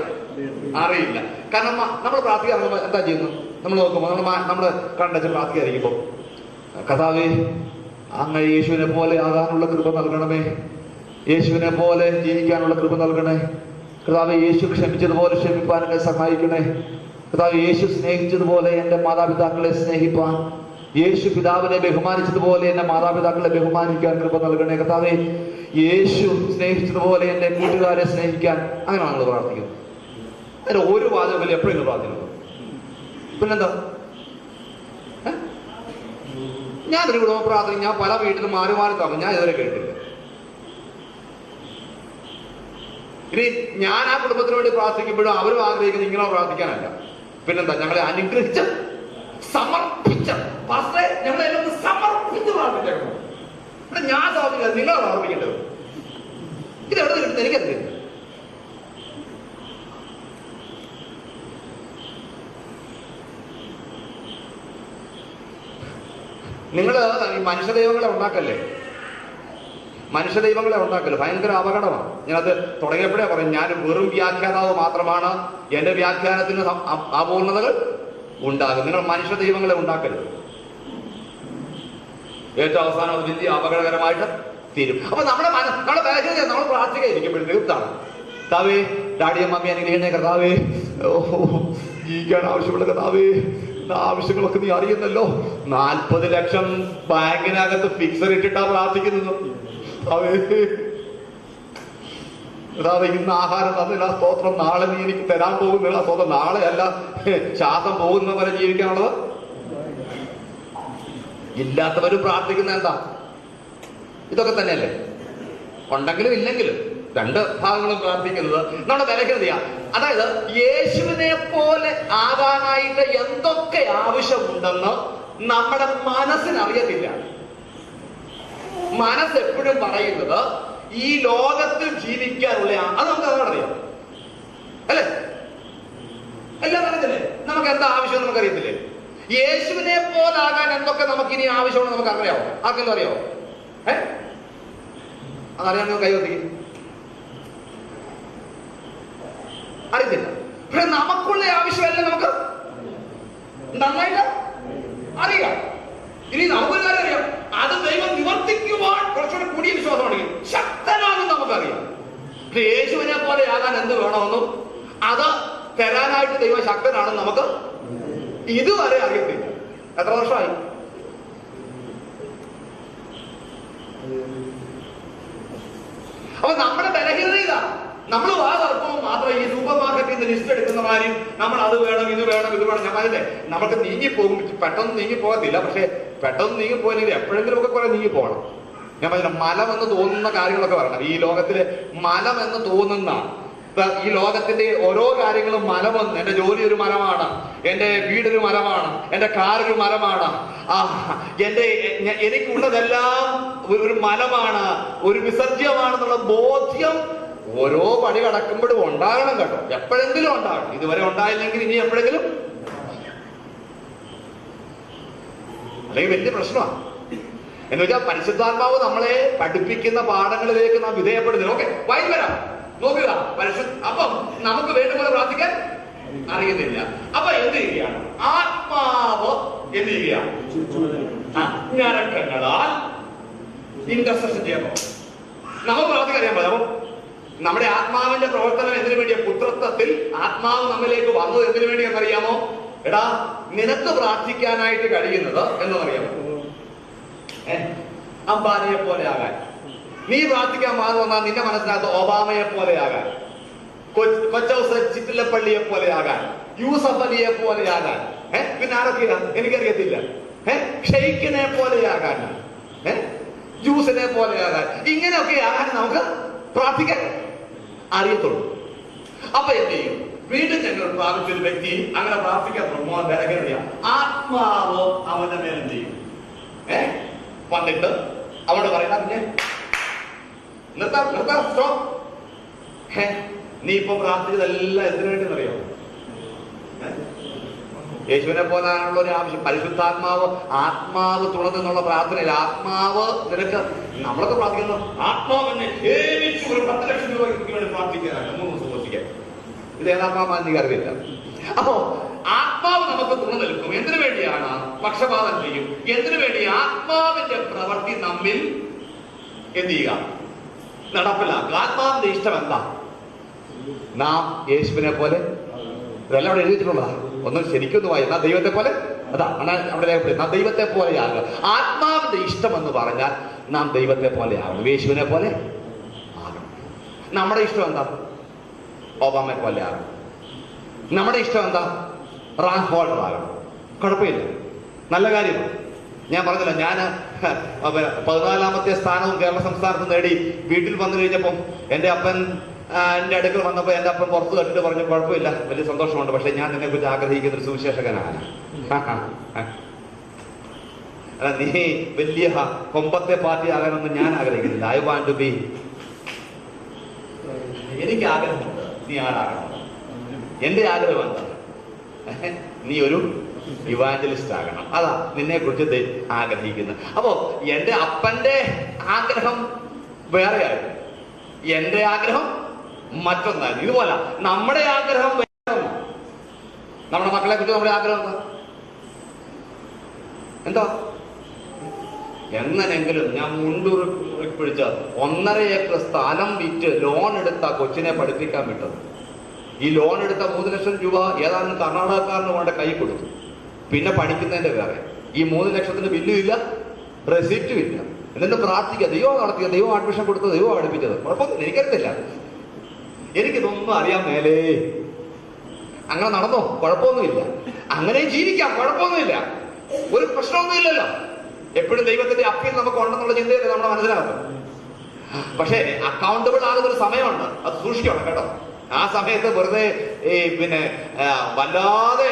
അറിയില്ല. കാരണം നമ്മൾ പ്രാർത്ഥിക്കാൻ എന്താ ചെയ്യുന്നത്? നമ്മൾ നോക്കുമ്പോൾ നമ്മൾ കണ്ടച്ച് പ്രാർത്ഥിക്കാതിരിക്കുമ്പോ, കർത്താവേ അങ്ങ് യേശുവിനെ പോലെ ആകാനുള്ള കൃപ നൽകണമേ, യേശുവിനെ പോലെ ജീവിക്കാനുള്ള കൃപ നൽകണേ. കർത്താവേ, യേശു ക്ഷമിച്ചതുപോലെ ക്ഷമിപ്പാൻ എന്നെ സഹായിക്കണേ. കർത്താവേ, യേശു സ്നേഹിച്ചതുപോലെ എൻ്റെ മാതാപിതാക്കളെ സ്നേഹിപ്പാൻ, യേശു പിതാവിനെ ബഹുമാനിച്ചതുപോലെ എന്റെ മാതാപിതാക്കളെ ബഹുമാനിക്കാൻ കൃപ നൽകണേ. കർത്താവേ, യേശു സ്നേഹിച്ചതുപോലെ എൻ്റെ കൂട്ടുകാരെ സ്നേഹിക്കാൻ, അങ്ങനെയാണല്ലോ പ്രാർത്ഥിക്കുന്നത്. അതിന് ഒരു വാചകമല്ല എപ്പോഴും പ്രാർത്ഥിക്കുന്നത്. പിന്നെന്താ? ഞാനൊരു കുടുംബ പ്രാർത്ഥന ഞാൻ പല വീട്ടിലും മാറി മാറി തന്നു, ഞാൻ ഇതുവരെ കേട്ടില്ല. ഇനി ഞാൻ ആ കുടുംബത്തിന് വേണ്ടി പ്രാർത്ഥിക്കുമ്പോഴും അവരും ആഗ്രഹിക്കുന്നത് ഇങ്ങനെ പ്രാർത്ഥിക്കാനല്ല. പിന്നെന്താ? ഞങ്ങളെ അനുഗ്രഹിച്ച് സമർപ്പിച്ച് ഞങ്ങളെല്ലാം ഒന്ന് സമർപ്പിച്ച് പ്രാർത്ഥിക്കണം. ഇവിടെ ഞാൻ സമർപ്പിക്കുന്നത് നിങ്ങളാണ് സമർപ്പിക്കേണ്ടത്. ഇത് എവിടെ കിട്ടുന്നത് എനിക്കറിയില്ല. നിങ്ങൾ ഈ മനുഷ്യദൈവങ്ങളെ ഉണ്ടാക്കല്ലേ, മനുഷ്യദൈവങ്ങളെ ഉണ്ടാക്കല്ലേ, ഭയങ്കര അപകടമാണ്. ഞാനത് തുടങ്ങിയപ്പോഴേ പറയും, ഞാൻ വെറും വ്യാഖ്യാതാവ് മാത്രമാണ്, എന്റെ വ്യാഖ്യാനത്തിന് അപൂർണതകൾ ഉണ്ടാകും. നിങ്ങൾ മനുഷ്യദൈവങ്ങളെ ഉണ്ടാക്കരുത്. ഏറ്റവും അവസാനം അത് വലിയ അപകടകരമായിട്ട് തീരും. അപ്പൊ നമ്മുടെ ബലഹീനത നമ്മൾ പ്രാർത്ഥിക്കാതിരിക്കുമ്പോൾ തീർത്താണ്. കർത്താവേ, ഡാഡിയും മമ്മി അനുഗ്രഹിക്കണേ കർത്താവേ, ജീവിക്കാൻ ആവശ്യമുള്ള കർത്താവേ, ആവശ്യങ്ങളൊക്കെ നീ അറിയുന്നല്ലോ. 40 ലക്ഷം ബാങ്കിനകത്ത് ഫിക്സർ ഇട്ടിട്ടാ പ്രാർത്ഥിക്കുന്നത്. അതായത് ഇന്ന് ആഹാരം തന്നില്ല സ്തോത്രം, നാളെ നീ എനിക്ക് തരാൻ പോകുന്നില്ല സ്തോത്രം, നാളെ അല്ല ശ്വാസം പോകുന്ന വരെ ജീവിക്കാനുള്ളത്. ഇല്ലാത്തവരും പ്രാർത്ഥിക്കുന്ന എന്താ? ഇതൊക്കെ തന്നെയല്ലേ, ഉണ്ടെങ്കിലും ഇല്ലെങ്കിലും രണ്ട് ഭാഗങ്ങളും പ്രാർത്ഥിക്കുന്നത് നമ്മുടെ ബലഹീനതയാണ്. അതായത് യേശുവിനെ പോലെ ആകാനായിട്ട് എന്തൊക്കെ ആവശ്യമുണ്ടെന്ന് നമ്മുടെ മനസ്സിനറിയത്തില്ല. മനസ്സ് എപ്പോഴും പറയുന്നത് ഈ ലോകത്തിൽ ജീവിക്കാനുള്ള അത് നമുക്ക് അതറിയാം അല്ലേ, എല്ലാം അറിയത്തില്ലേ? നമുക്ക് എന്താ ആവശ്യം നമുക്കറിയത്തില്ലേ? യേശുവിനെ പോലാകാൻ എന്തൊക്കെ നമുക്ക് ഇനി ആവശ്യമുണ്ടെന്ന് നമുക്ക് അറിയാമോ? ആർക്കെന്താ അറിയാമോ? അതറിയാൻ കൈവത്തിക്കും അറിയത്തില്ല. പക്ഷെ നമുക്കുള്ള ആവശ്യമല്ല നമുക്ക് നന്നായിട്ട് അറിയാം. ഇനി നമുക്കൊരു കാര്യം അറിയാം, അത് ദൈവം നിവർത്തിക്കുവാൻ കുറച്ചുകൂടി കൂടിയ വിശ്വാസമാണെങ്കിൽ ശക്തനാണെന്ന് നമുക്കറിയാം. പക്ഷെ യേശുവിനെ പോലെ ആകാൻ എന്ത് വേണമെന്നും അത് തരാനായിട്ട് ദൈവം ശക്തനാണെന്ന് നമുക്ക് ഇതുവരെ അറിയത്തില്ല. എത്ര വർഷമായി? അപ്പൊ നമ്മുടെ ബലഹീനത ഇതാണ്. നമ്മൾ വാർക്കുമ്പോൾ മാത്രം ഈ സൂപ്പർ മാർക്കറ്റിൽ നിന്ന് ലിസ്റ്റ് എടുക്കുന്നമാരും നമ്മൾ അത് വേണം ഇത് വേണം ഇത് വേണം. ഞാൻ പറഞ്ഞില്ലേ, നമുക്ക് നീങ്ങിപ്പോകും, പെട്ടെന്ന് നീങ്ങിപ്പോകത്തില്ല. പക്ഷെ പെട്ടെന്ന് നീങ്ങിപ്പോയില്ലെങ്കിൽ എപ്പോഴെങ്കിലും ഒക്കെ കുറെ നീങ്ങിപ്പോകണം. ഞാൻ പറഞ്ഞില്ല, മലമെന്ന് തോന്നുന്ന കാര്യങ്ങളൊക്കെ വരണം. ഈ ലോകത്തില് മലമെന്ന് തോന്നുന്ന, ഈ ലോകത്തിന്റെ ഓരോ കാര്യങ്ങളും മലമെന്ന്, എന്റെ ജോലി ഒരു മലമാണ്, എന്റെ വീടൊരു മലമാണ്, എന്റെ കാറൊരു മലമാണ്, എനിക്കുള്ളതെല്ലാം ഒരു മലമാണ്, ഒരു വിസർജ്യമാണെന്നുള്ള ബോധ്യം ഓരോ പടി കടക്കുമ്പോഴും ഉണ്ടാകണം കേട്ടോ. എപ്പോഴെങ്കിലും ഉണ്ടാകണം. ഇതുവരെ ഉണ്ടായില്ലെങ്കിൽ ഇനി എപ്പോഴെങ്കിലും, അല്ലെങ്കിൽ വലിയ പ്രശ്നമാണ്. എന്ന് വെച്ചാൽ പരിശുദ്ധാത്മാവ് നമ്മളെ പഠിപ്പിക്കുന്ന പാഠങ്ങളിലേക്ക് നാം വിധേയപ്പെടുന്നില്ല. ഓക്കെ, വായി വരാം, നോക്കുക. അപ്പം നമുക്ക് വേണ്ട പോലെ പ്രാർത്ഥിക്കാൻ അറിയുന്നില്ല. അപ്പൊ എന്ത് ചെയ്യുകയാണ്? ആത്മാവ് എന്ത് ചെയ്യുകയാണ്? ഞരക്കങ്ങളാൽ ഇന്റർസെഷൻ ചെയ്യാൻ പോകും. നമുക്ക് പ്രാർത്ഥിക്കാൻ അറിയാൻ പറ്റും. അപ്പം നമ്മുടെ ആത്മാവിന്റെ പ്രവർത്തനം എന്തിനു വേണ്ടിയാ? പുത്രത്വത്തിൽ ആത്മാവ് നമ്മിലേക്ക് വന്നത് എന്തിനു വേണ്ടിയാണെന്നറിയാമോ? എടാ, നിനക്ക് പ്രാർത്ഥിക്കാനായിട്ട് കഴിയുന്നത് എന്നറിയാമോ? അംബാനിയെ പോലെ ആകാൻ. നീ പ്രാർത്ഥിക്കാൻ വന്നാൽ നിന്റെ മനസ്സിനകത്ത് ഒബാമയെ പോലെ ആകാൻ, കൊച്ചൗസ ചിറ്റിലപ്പള്ളിയെ പോലെ ആകാൻ, യൂസഫ് അലിയെ പോലെ ആകാൻ, പിന്നെ ആരൊക്കെയാ എനിക്കറിയത്തില്ല, ഷെയ്ഖിനെ പോലെ ആകാൻ, ജ്യൂസിനെ പോലെ ആകാൻ, ഇങ്ങനെയൊക്കെ ആകാൻ നമുക്ക് പ്രാർത്ഥിക്കാൻ അറിയത്തുള്ളൂ. അപ്പൊ എന്ത് ചെയ്യും? വീണ്ടും ഞങ്ങൾ പ്രാർത്ഥിച്ചൊരു വ്യക്തി അങ്ങനെ പ്രാർത്ഥിക്കാൻ തുടങ്ങുമ്പോൾ ബലഹീനതയാണ്. ആത്മാവ് അവന്റെ മേലും ചെയ്യും. വന്നിട്ട് അവനോട് പറയണം, പിന്നെ നിർത്താം സ്റ്റോപ്പ്. നീ ഇപ്പൊ പ്രാർത്ഥിച്ചതെല്ലാം എന്തിനു വേണ്ടി അറിയാമോ? യേശുവിനെ പോലാണുള്ള ഒരു ആവശ്യം. പരിശുദ്ധാത്മാവ്, ആത്മാവ് തുണന്നുള്ള പ്രാർത്ഥനയില്ല. ആത്മാവ് നിനക്ക്, നമ്മളൊക്കെ പ്രാർത്ഥിക്കുന്നു ആത്മാവിനെ സേവിച്ച് ഒരു 10 ലക്ഷം രൂപയ്ക്ക് വേണ്ടി പ്രാർത്ഥിക്കാനാണ് 3 ദിവസം ഉപസിക്കാൻ. ഇത് ഏതാത്മാവാന്ന് എനിക്ക് അറിയില്ല. അപ്പോ ആത്മാവ് നമുക്ക് തുണ നിൽക്കും. എന്തിനു വേണ്ടിയാണ്? പക്ഷപാതം ചെയ്യും. എന്തിനു വേണ്ടി? ആത്മാവിന്റെ പ്രവൃത്തി നമ്മിൽ എന്ത് ചെയ്യുക? നടപ്പിലാക്കുക. ആത്മാവിന്റെ ഇഷ്ടം എന്താ? നാം യേശുവിനെ പോലെ, ഇതെല്ലാം അവിടെ എഴുതിയിട്ടുള്ളതാ. ഒന്നും ശരിക്കൊന്നും വായി. എന്നാ ദൈവത്തെ പോലെ, അതാ അവിടെ രേഖപ്പെടുത്തി, നാം ദൈവത്തെ പോലെയാകുക. ആത്മാവിന്റെ ഇഷ്ടം എന്ന് പറഞ്ഞാൽ നാം ദൈവത്തെ പോലെ ആകണം. യേശുവിനെ പോലെ നമ്മുടെ ഇഷ്ടം എന്താ? ഒബാമയെ പോലെ ആകണം. നമ്മുടെ ഇഷ്ടം എന്താ? റാങ്ക് ഹോൾഡർ ആകണം. കുഴപ്പമില്ല, നല്ല കാര്യമാണ്. ഞാൻ പറഞ്ഞില്ല, ഞാൻ 14ാമത്തെ സ്ഥാനവും കേരള സംസ്ഥാനത്ത് നേടി വീട്ടിൽ വന്നു കഴിഞ്ഞപ്പം എൻ്റെ അപ്പൻ എൻ്റെ അടുക്കൽ വന്നപ്പോൾ എൻ്റെ അപ്പൻ പുറത്ത് തട്ടിട്ട് പറഞ്ഞു, കുഴപ്പമില്ല, വലിയ സന്തോഷമുണ്ട്, പക്ഷെ ഞാൻ നിന്നെ കുറിച്ച് ആഗ്രഹിക്കുന്ന ഒരു സുവിശേഷകനാണ്. അല്ല, നീ വലിയ കൊമ്പത്തെ പാർട്ടി ആകാനൊന്നും ഞാൻ ആഗ്രഹിക്കുന്നില്ല. ഐ വാണ്ട് ടു ബി, എനിക്ക് ആഗ്രഹമുണ്ട് നീ ആരാകണം. എൻ്റെ ആഗ്രഹം എന്താ? നീ ഒരു ഇവാഞ്ചലിസ്റ്റ് ആകണം. അതാ നിന്നെ കുറിച്ച് ആഗ്രഹിക്കുന്നത്. അപ്പോ എൻ്റെ അപ്പന്റെ ആഗ്രഹം വേറെയായിരുന്നു, എൻ്റെ ആഗ്രഹം മറ്റൊന്നായിരുന്നു. ഇതുപോലെ നമ്മുടെ ആഗ്രഹം വേറെ. നമ്മുടെ മക്കളെ കുറിച്ച് നമ്മുടെ ആഗ്രഹം എന്താ? എങ്ങനെങ്കിലും ഞാൻ പിടിച്ച് 1.5 ഏക്കർ സ്ഥലം വിറ്റ് ലോൺ എടുത്ത കൊച്ചിനെ പഠിപ്പിക്കാൻ വിട്ടത്. ഈ ലോൺ എടുത്ത 3 ലക്ഷം രൂപ ഏതാനും കർണാടകക്കാരന് കൊണ്ട് കൈ കൊടുത്തു. പിന്നെ പഠിക്കുന്നതിന്റെ വേറെ. ഈ 3 ലക്ഷത്തിന് ബില്ലും ഇല്ല, റെസിപ്റ്റും ഇല്ല. എന്നിട്ട് പ്രാർത്ഥിക്കുക, ദൈവം നടത്തിയ, ദൈവം അഡ്മിഷൻ കൊടുത്തത്, ദൈവം പഠിപ്പിച്ചത്. കുഴപ്പമൊന്നുമില്ല, എനിക്കറിയത്തില്ല, എനിക്കിതൊന്നും അറിയാൻ മേലേ. അങ്ങനെ നടന്നോ? കുഴപ്പമൊന്നുമില്ല. അങ്ങനെ ജീവിക്കാം, കുഴപ്പമൊന്നുമില്ല, ഒരു പ്രശ്നമൊന്നുമില്ലല്ലോ. എപ്പോഴും ദൈവത്തിന്റെ അപ്പീൽ നമുക്ക് ഉണ്ടെന്നുള്ള ചിന്തയല്ലേ നമ്മുടെ മനസ്സിലാകും. പക്ഷേ അക്കൗണ്ടബിൾ ആകുന്ന ഒരു സമയമുണ്ട്, അത് സൂക്ഷിക്കണം കേട്ടോ. ആ സമയത്ത് വെറുതെ വല്ലാതെ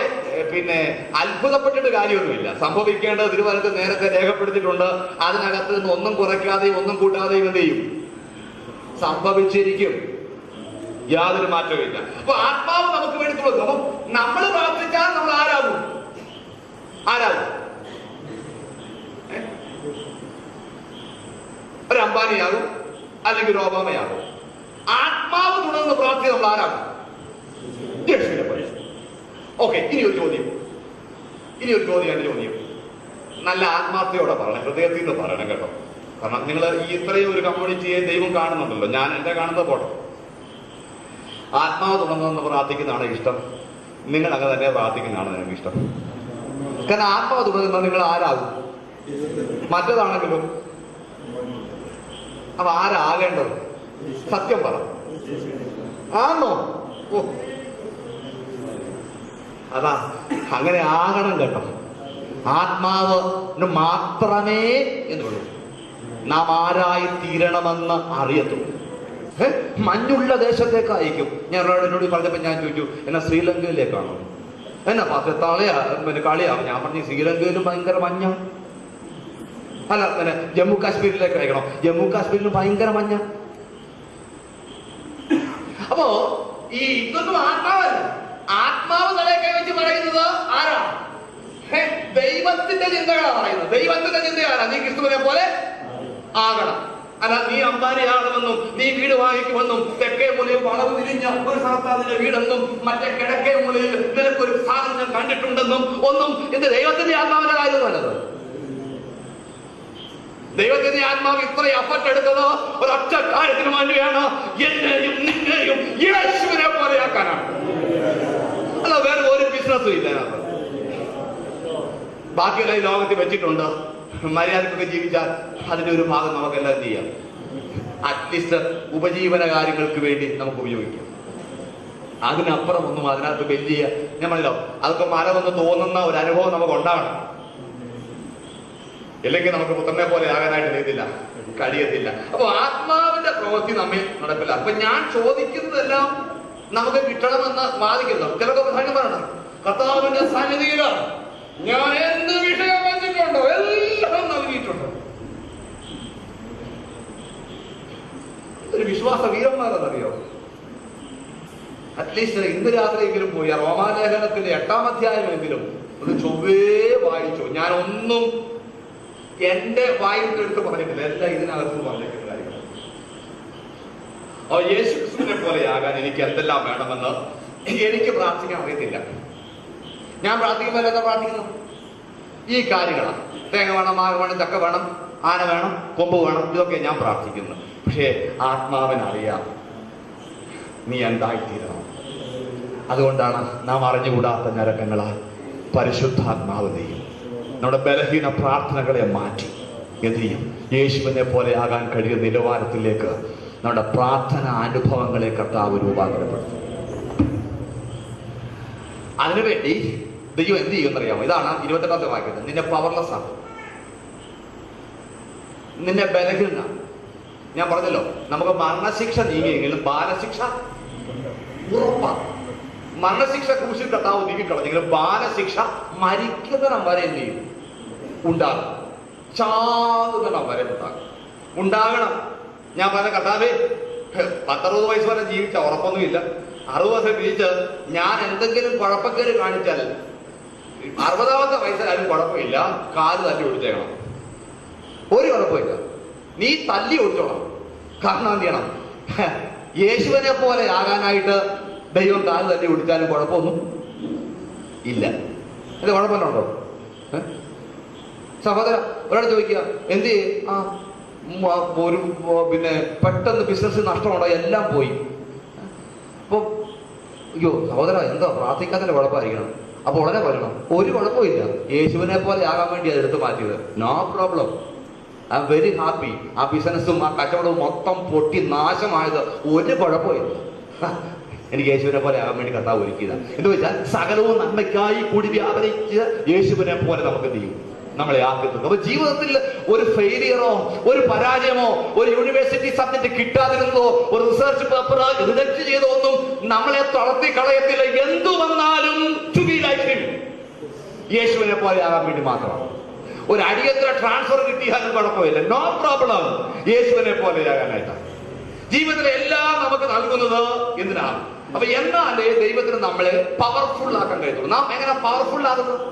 അത്ഭുതപ്പെട്ടിട്ട് കാര്യമൊന്നുമില്ല. സംഭവിക്കേണ്ടത് തിരുവനന്തപുരത്ത് നേരത്തെ രേഖപ്പെടുത്തിയിട്ടുണ്ട്. അതിനകത്ത് നിന്ന് ഒന്നും കുറയ്ക്കാതെയും ഒന്നും കൂട്ടാതെയും എന്ത് ചെയ്യും? സംഭവിച്ചിരിക്കും, യാതൊരു മാറ്റവും ഇല്ല. അപ്പൊ ആത്മാവ് നമുക്ക് വേണ്ടി കൊടുക്കും. അപ്പം നമ്മൾ പ്രാർത്ഥിച്ചാൽ നമ്മൾ ആരാകും? ഒരു അംബാനിയാകും, അല്ലെങ്കിൽ ഒരു ഒബാമയാകും. ആത്മാവ് തുടർന്ന് പ്രാർത്ഥന നമ്മൾ ആരാകും? ഓക്കെ, ഇനി ഒരു ചോദ്യം. എന്റെ ചോദ്യം നല്ല ആത്മാർത്ഥയോടെ പറയണം, ഹൃദയത്തിൽ നിന്ന് പറയണം കേട്ടോ. കാരണം നിങ്ങൾ ഈ ഇത്രയും ഒരു കമ്മ്യൂണിറ്റിയെ ദൈവം കാണുന്നുണ്ടല്ലോ. ഞാൻ എന്റെ കാണുന്നത് പോട്ടെ. ആത്മാവ് തുടർന്ന് പ്രാർത്ഥിക്കുന്നതാണ് ഇഷ്ടം, നിങ്ങൾ അങ്ങനെ തന്നെ പ്രാർത്ഥിക്കുന്നതാണ് നിങ്ങൾക്ക് ഇഷ്ടം. കാരണം ആത്മാവ് തുടങ്ങുന്നത് നിങ്ങൾ ആരാകും? മറ്റേതാണെങ്കിലും. അപ്പൊ ആരാകേണ്ടത്? സത്യം പറ, ആണോ? ഓ, അതാ അങ്ങനെ ആകണം കേട്ടോ. ആത്മാവിന് മാത്രമേ എന്നുള്ളൂ നാം ആരായി തീരണമെന്ന് അറിയത്തുള്ളൂ. മഞ്ഞുള്ള ദേശത്തേക്ക് അയക്കും. ഞാൻ എന്നോട് പറഞ്ഞപ്പോ ഞാൻ ചോദിച്ചു, എന്നാ ശ്രീലങ്കയിലേക്കാണോ? എന്നാ പാത്രത്താളെയാ കളിയാവും. ഞാൻ പറഞ്ഞു, ശ്രീലങ്കയിലും ഭയങ്കര മഞ്ഞ. അല്ല, ജമ്മു കാശ്മീരിലേക്ക് അയക്കണം. ജമ്മു കാശ്മീരിലും ഭയങ്കര മഞ്ഞ. അപ്പോ ഈ ഇതൊന്നും ആത്മാവല്ല. ആത്മാവ് തലയൊക്കെ വെച്ച് പറയുന്നത് ആരാ? ദൈവത്തിന്റെ ചിന്തകളാണ് പറയുന്നത്. ദൈവത്തിന്റെ ചിന്തയാണ് നീ ക്രിസ്തുവിനെ പോലെ ആകണം. അല്ല, നീ അംബാനിയാകണമെന്നും നീ വീട് വാങ്ങിക്കുമെന്നും തെക്കേ മൂലയിൽ വളവ് തിരിഞ്ഞ ഒരു സ്ഥലത്താണ് നിന്റെ വീടെന്നും മറ്റേ കിഴക്കേ മൂലയിൽ നിനക്കൊരു സാധനം ഞാൻ കണ്ടിട്ടുണ്ടെന്നും ഒന്നും ഇത് ദൈവത്തിന്റെ ആത്മാവിന്റെ കാര്യം നല്ലത്. ദൈവത്തിന്റെ ആത്മാവ് ഇത്രയും എഫർട്ട് എടുത്തത് ഒരൊറ്റ കാര്യത്തിന് വേണ്ടിയാണ്, എന്നെയും നിന്നെയും യേശുവിനെ പോലെയാക്കാനാണ്. അല്ല, വേറെ ഒരു ബിസിനസ്സും ഇല്ല. ബാക്കിയെല്ലാം ഈ ലോകത്തിൽ വെച്ചിട്ടുണ്ട്. മര്യാദക്കൊക്കെ ജീവിച്ചാൽ അതിന്റെ ഒരു ഭാഗം നമുക്കെല്ലാം എന്ത് ചെയ്യാം? അറ്റ്ലീസ്റ്റ് ഉപജീവന കാര്യങ്ങൾക്ക് വേണ്ടി നമുക്ക് ഉപയോഗിക്കാം. അതിനപ്പുറം ഒന്നും അതിനകത്ത് വലിയ, ഞാൻ പറഞ്ഞല്ലോ, അതൊക്കെ മരമെന്ന് തോന്നുന്ന ഒരു അനുഭവം നമുക്ക് ഉണ്ടാവണം. ഇല്ലെങ്കിൽ നമുക്ക് പുത്രനെ പോലെ ആകാനായിട്ട് ചെയ്തില്ല, കഴിയത്തില്ല. അപ്പൊ ആത്മാവിന്റെ പ്രവൃത്തി നമ്മിൽ നടക്കില്ല. അപ്പൊ ഞാൻ ചോദിക്കുന്നതെല്ലാം നമുക്ക് കിട്ടണമെന്ന് വാദിക്കുന്നു. ചിലർക്ക് പ്രധാനം പറയണം, കർത്താവിന്റെ സന്നിധിയിലാണ് ഞാൻ എന്ത് വിഷയം വെച്ചിട്ടുണ്ടോ എല്ലാം നൽകിയിട്ടുണ്ടോ. ഒരു വിശ്വാസ വീരന്മാരെന്നറിയോ? അറ്റ്ലീസ്റ്റ് ഇന്ന് രാത്രിയെങ്കിലും പോയി റോമാലേഖനത്തിന്റെ 8-ാം അധ്യായമെങ്കിലും ഒന്ന് ചൊവ്വേ വായിച്ചു. ഞാനൊന്നും എന്റെ വായിട്ടെടുത്ത് പറഞ്ഞിട്ടില്ല, എല്ലാം ഇതിനകത്ത് പറഞ്ഞിട്ടുള്ള കാര്യങ്ങൾ. യേശു ക്രിസ്തുവിനെ പോലെയാകാൻ എനിക്ക് എന്തെല്ലാം വേണമെന്ന് എനിക്ക് പ്രാർത്ഥിക്കാൻ അറിയത്തില്ല. ഞാൻ പ്രാർത്ഥിക്കുമ്പോൾ എന്താ പ്രാർത്ഥിക്കുന്നു? ഈ കാര്യങ്ങളാണ്. തേങ്ങ വേണം, മാങ്ങ വേണം, ചക്ക വേണം, ആന വേണം, കൊമ്പ് വേണം, ഇതൊക്കെ ഞാൻ പ്രാർത്ഥിക്കുന്നു. പക്ഷേ ആത്മാവിനറിയാം നീ എന്തായിത്തീരണം. അതുകൊണ്ടാണ് നാം അറിഞ്ഞുകൂടാത്ത ഞരക്കങ്ങളാൽ പരിശുദ്ധാത്മാവ് ചെയ്യും നമ്മുടെ ബലഹീന പ്രാർത്ഥനകളെ മാറ്റി എന്ത് ചെയ്യും? യേശുവിനെ പോലെ ആകാൻ കഴിയുന്ന നിലവാരത്തിലേക്ക് നമ്മുടെ പ്രാർത്ഥന അനുഭവങ്ങളെ കർത്താവ് രൂപാന്തരപ്പെടുത്തും. അതിനുവേണ്ടി ദൈവം എന്ത് ചെയ്യുമെന്നറിയാമോ? ഇതാണ് 28ാമത്തെ വാക്യത്തിൽ, നിന്നെ പവർലെസ് ആക്കും, നിന്നെ ബലഹീന. ഞാൻ പറഞ്ഞല്ലോ, നമുക്ക് മരണശിക്ഷ നീങ്ങിയെങ്കിലും ബാലശിക്ഷ ഉറപ്പാണ്. മരണശിക്ഷ ക്രൂശിൽ കർത്താവ് നീക്കിക്കളഞ്ഞെങ്കിലും ബാലശിക്ഷ മരിക്കുന്നിടം വരെ എന്ത് ചെയ്യും? ഉണ്ടാകും. ചാകുന്നിടം വരെ ഉണ്ടാകണം. ഞാൻ പറഞ്ഞ കർത്താവേ, 10-60 വയസ്സ് വരെ ജീവിച്ച ഉറപ്പൊന്നുമില്ല, 60 വർഷം ജീവിച്ച് ഞാൻ എന്തെങ്കിലും കുഴപ്പക്കേട് കാണിച്ചാൽ 60ാമത്തെ വയസ്സിലായാലും കുഴപ്പമില്ല, കാല് തല്ലി ഒടിച്ചേക്കണം. ഒരു കുഴപ്പമില്ല, നീ തല്ലി ഒടിച്ചോളാം. കാരണം എന്ത് ചെയ്യണം? യേശുവിനെ പോലെ ആകാനായിട്ട് ദൈവം കാല് തല്ലി ഒടിച്ചാലും കുഴപ്പമൊന്നും ഇല്ല. ഇത് കുഴപ്പമുണ്ടോ? സഹോദര, ഒരാൾ ചോദിക്കുക, എന്ത് ഒരു പിന്നെ പെട്ടെന്ന് ബിസിനസ് നഷ്ടമുണ്ടോ? എല്ലാം പോയി. അപ്പൊ അയ്യോ സഹോദര, എന്താ പ്രാർത്ഥിക്കാത്തതിന്റെ കുഴപ്പമായിരിക്കണം. അപ്പൊ ഉടനെ പറയണം, ഒരു കുഴപ്പമില്ല, യേശുവിനെ പോലെ ആകാൻ വേണ്ടി അത് എടുത്ത് മാറ്റിയത്. No problem, I'm very happy. ആ ബിസിനസ്സും ആ കച്ചവടവും മൊത്തം പൊട്ടി നാശമായത് ഒരു കുഴപ്പമില്ല. എനിക്ക് യേശുവിനെ പോലെ ആകാൻ വേണ്ടി കർത്താവ് ഒരുക്കിയതാണ്. എന്ന് വെച്ചാൽ സകലവും നന്മയ്ക്കായി കൂടി വ്യാപരിച്ച് യേശുവിനെ പോലെ നമുക്ക് എന്ത് ചെയ്യും? നമ്മളെ ആക്കുന്നത്. അപ്പൊ ജീവിതത്തിൽ ഒരു ഫെയിലിയറോ ഒരു പരാജയമോ ഒരു യൂണിവേഴ്സിറ്റി സബ്ജക്ട് കിട്ടാതിരുന്നതോ ഒരു റിസർച്ച് പേപ്പർ റിജക്ട് ചെയ്തോ ഒന്നും നമ്മളെ തളർത്തി കളയത്തില്ല. എന്തു വന്നാലും ടു ബി ലൈക്ക് ഹിം, യേശുവിനെ പോലെ ആകാൻ വേണ്ടി മാത്രമാണ്. ഒരു അടിയന്തര ട്രാൻസ്ഫർ കിട്ടിയാലും കുഴപ്പമില്ല, നോ പ്രോബ്ലം, യേശുവിനെ പോലെ ആകാനായിട്ടാണ്. ജീവിതത്തിലെ എല്ലാം നമുക്ക് നൽകുന്നത് എന്തിനാണ്? അപ്പൊ എന്നാലേ ദൈവത്തിന് നമ്മളെ പവർഫുൾ ആക്കാൻ കഴിയത്തുള്ളൂ. നാം എങ്ങനെ പവർഫുൾ ആകുന്നത്?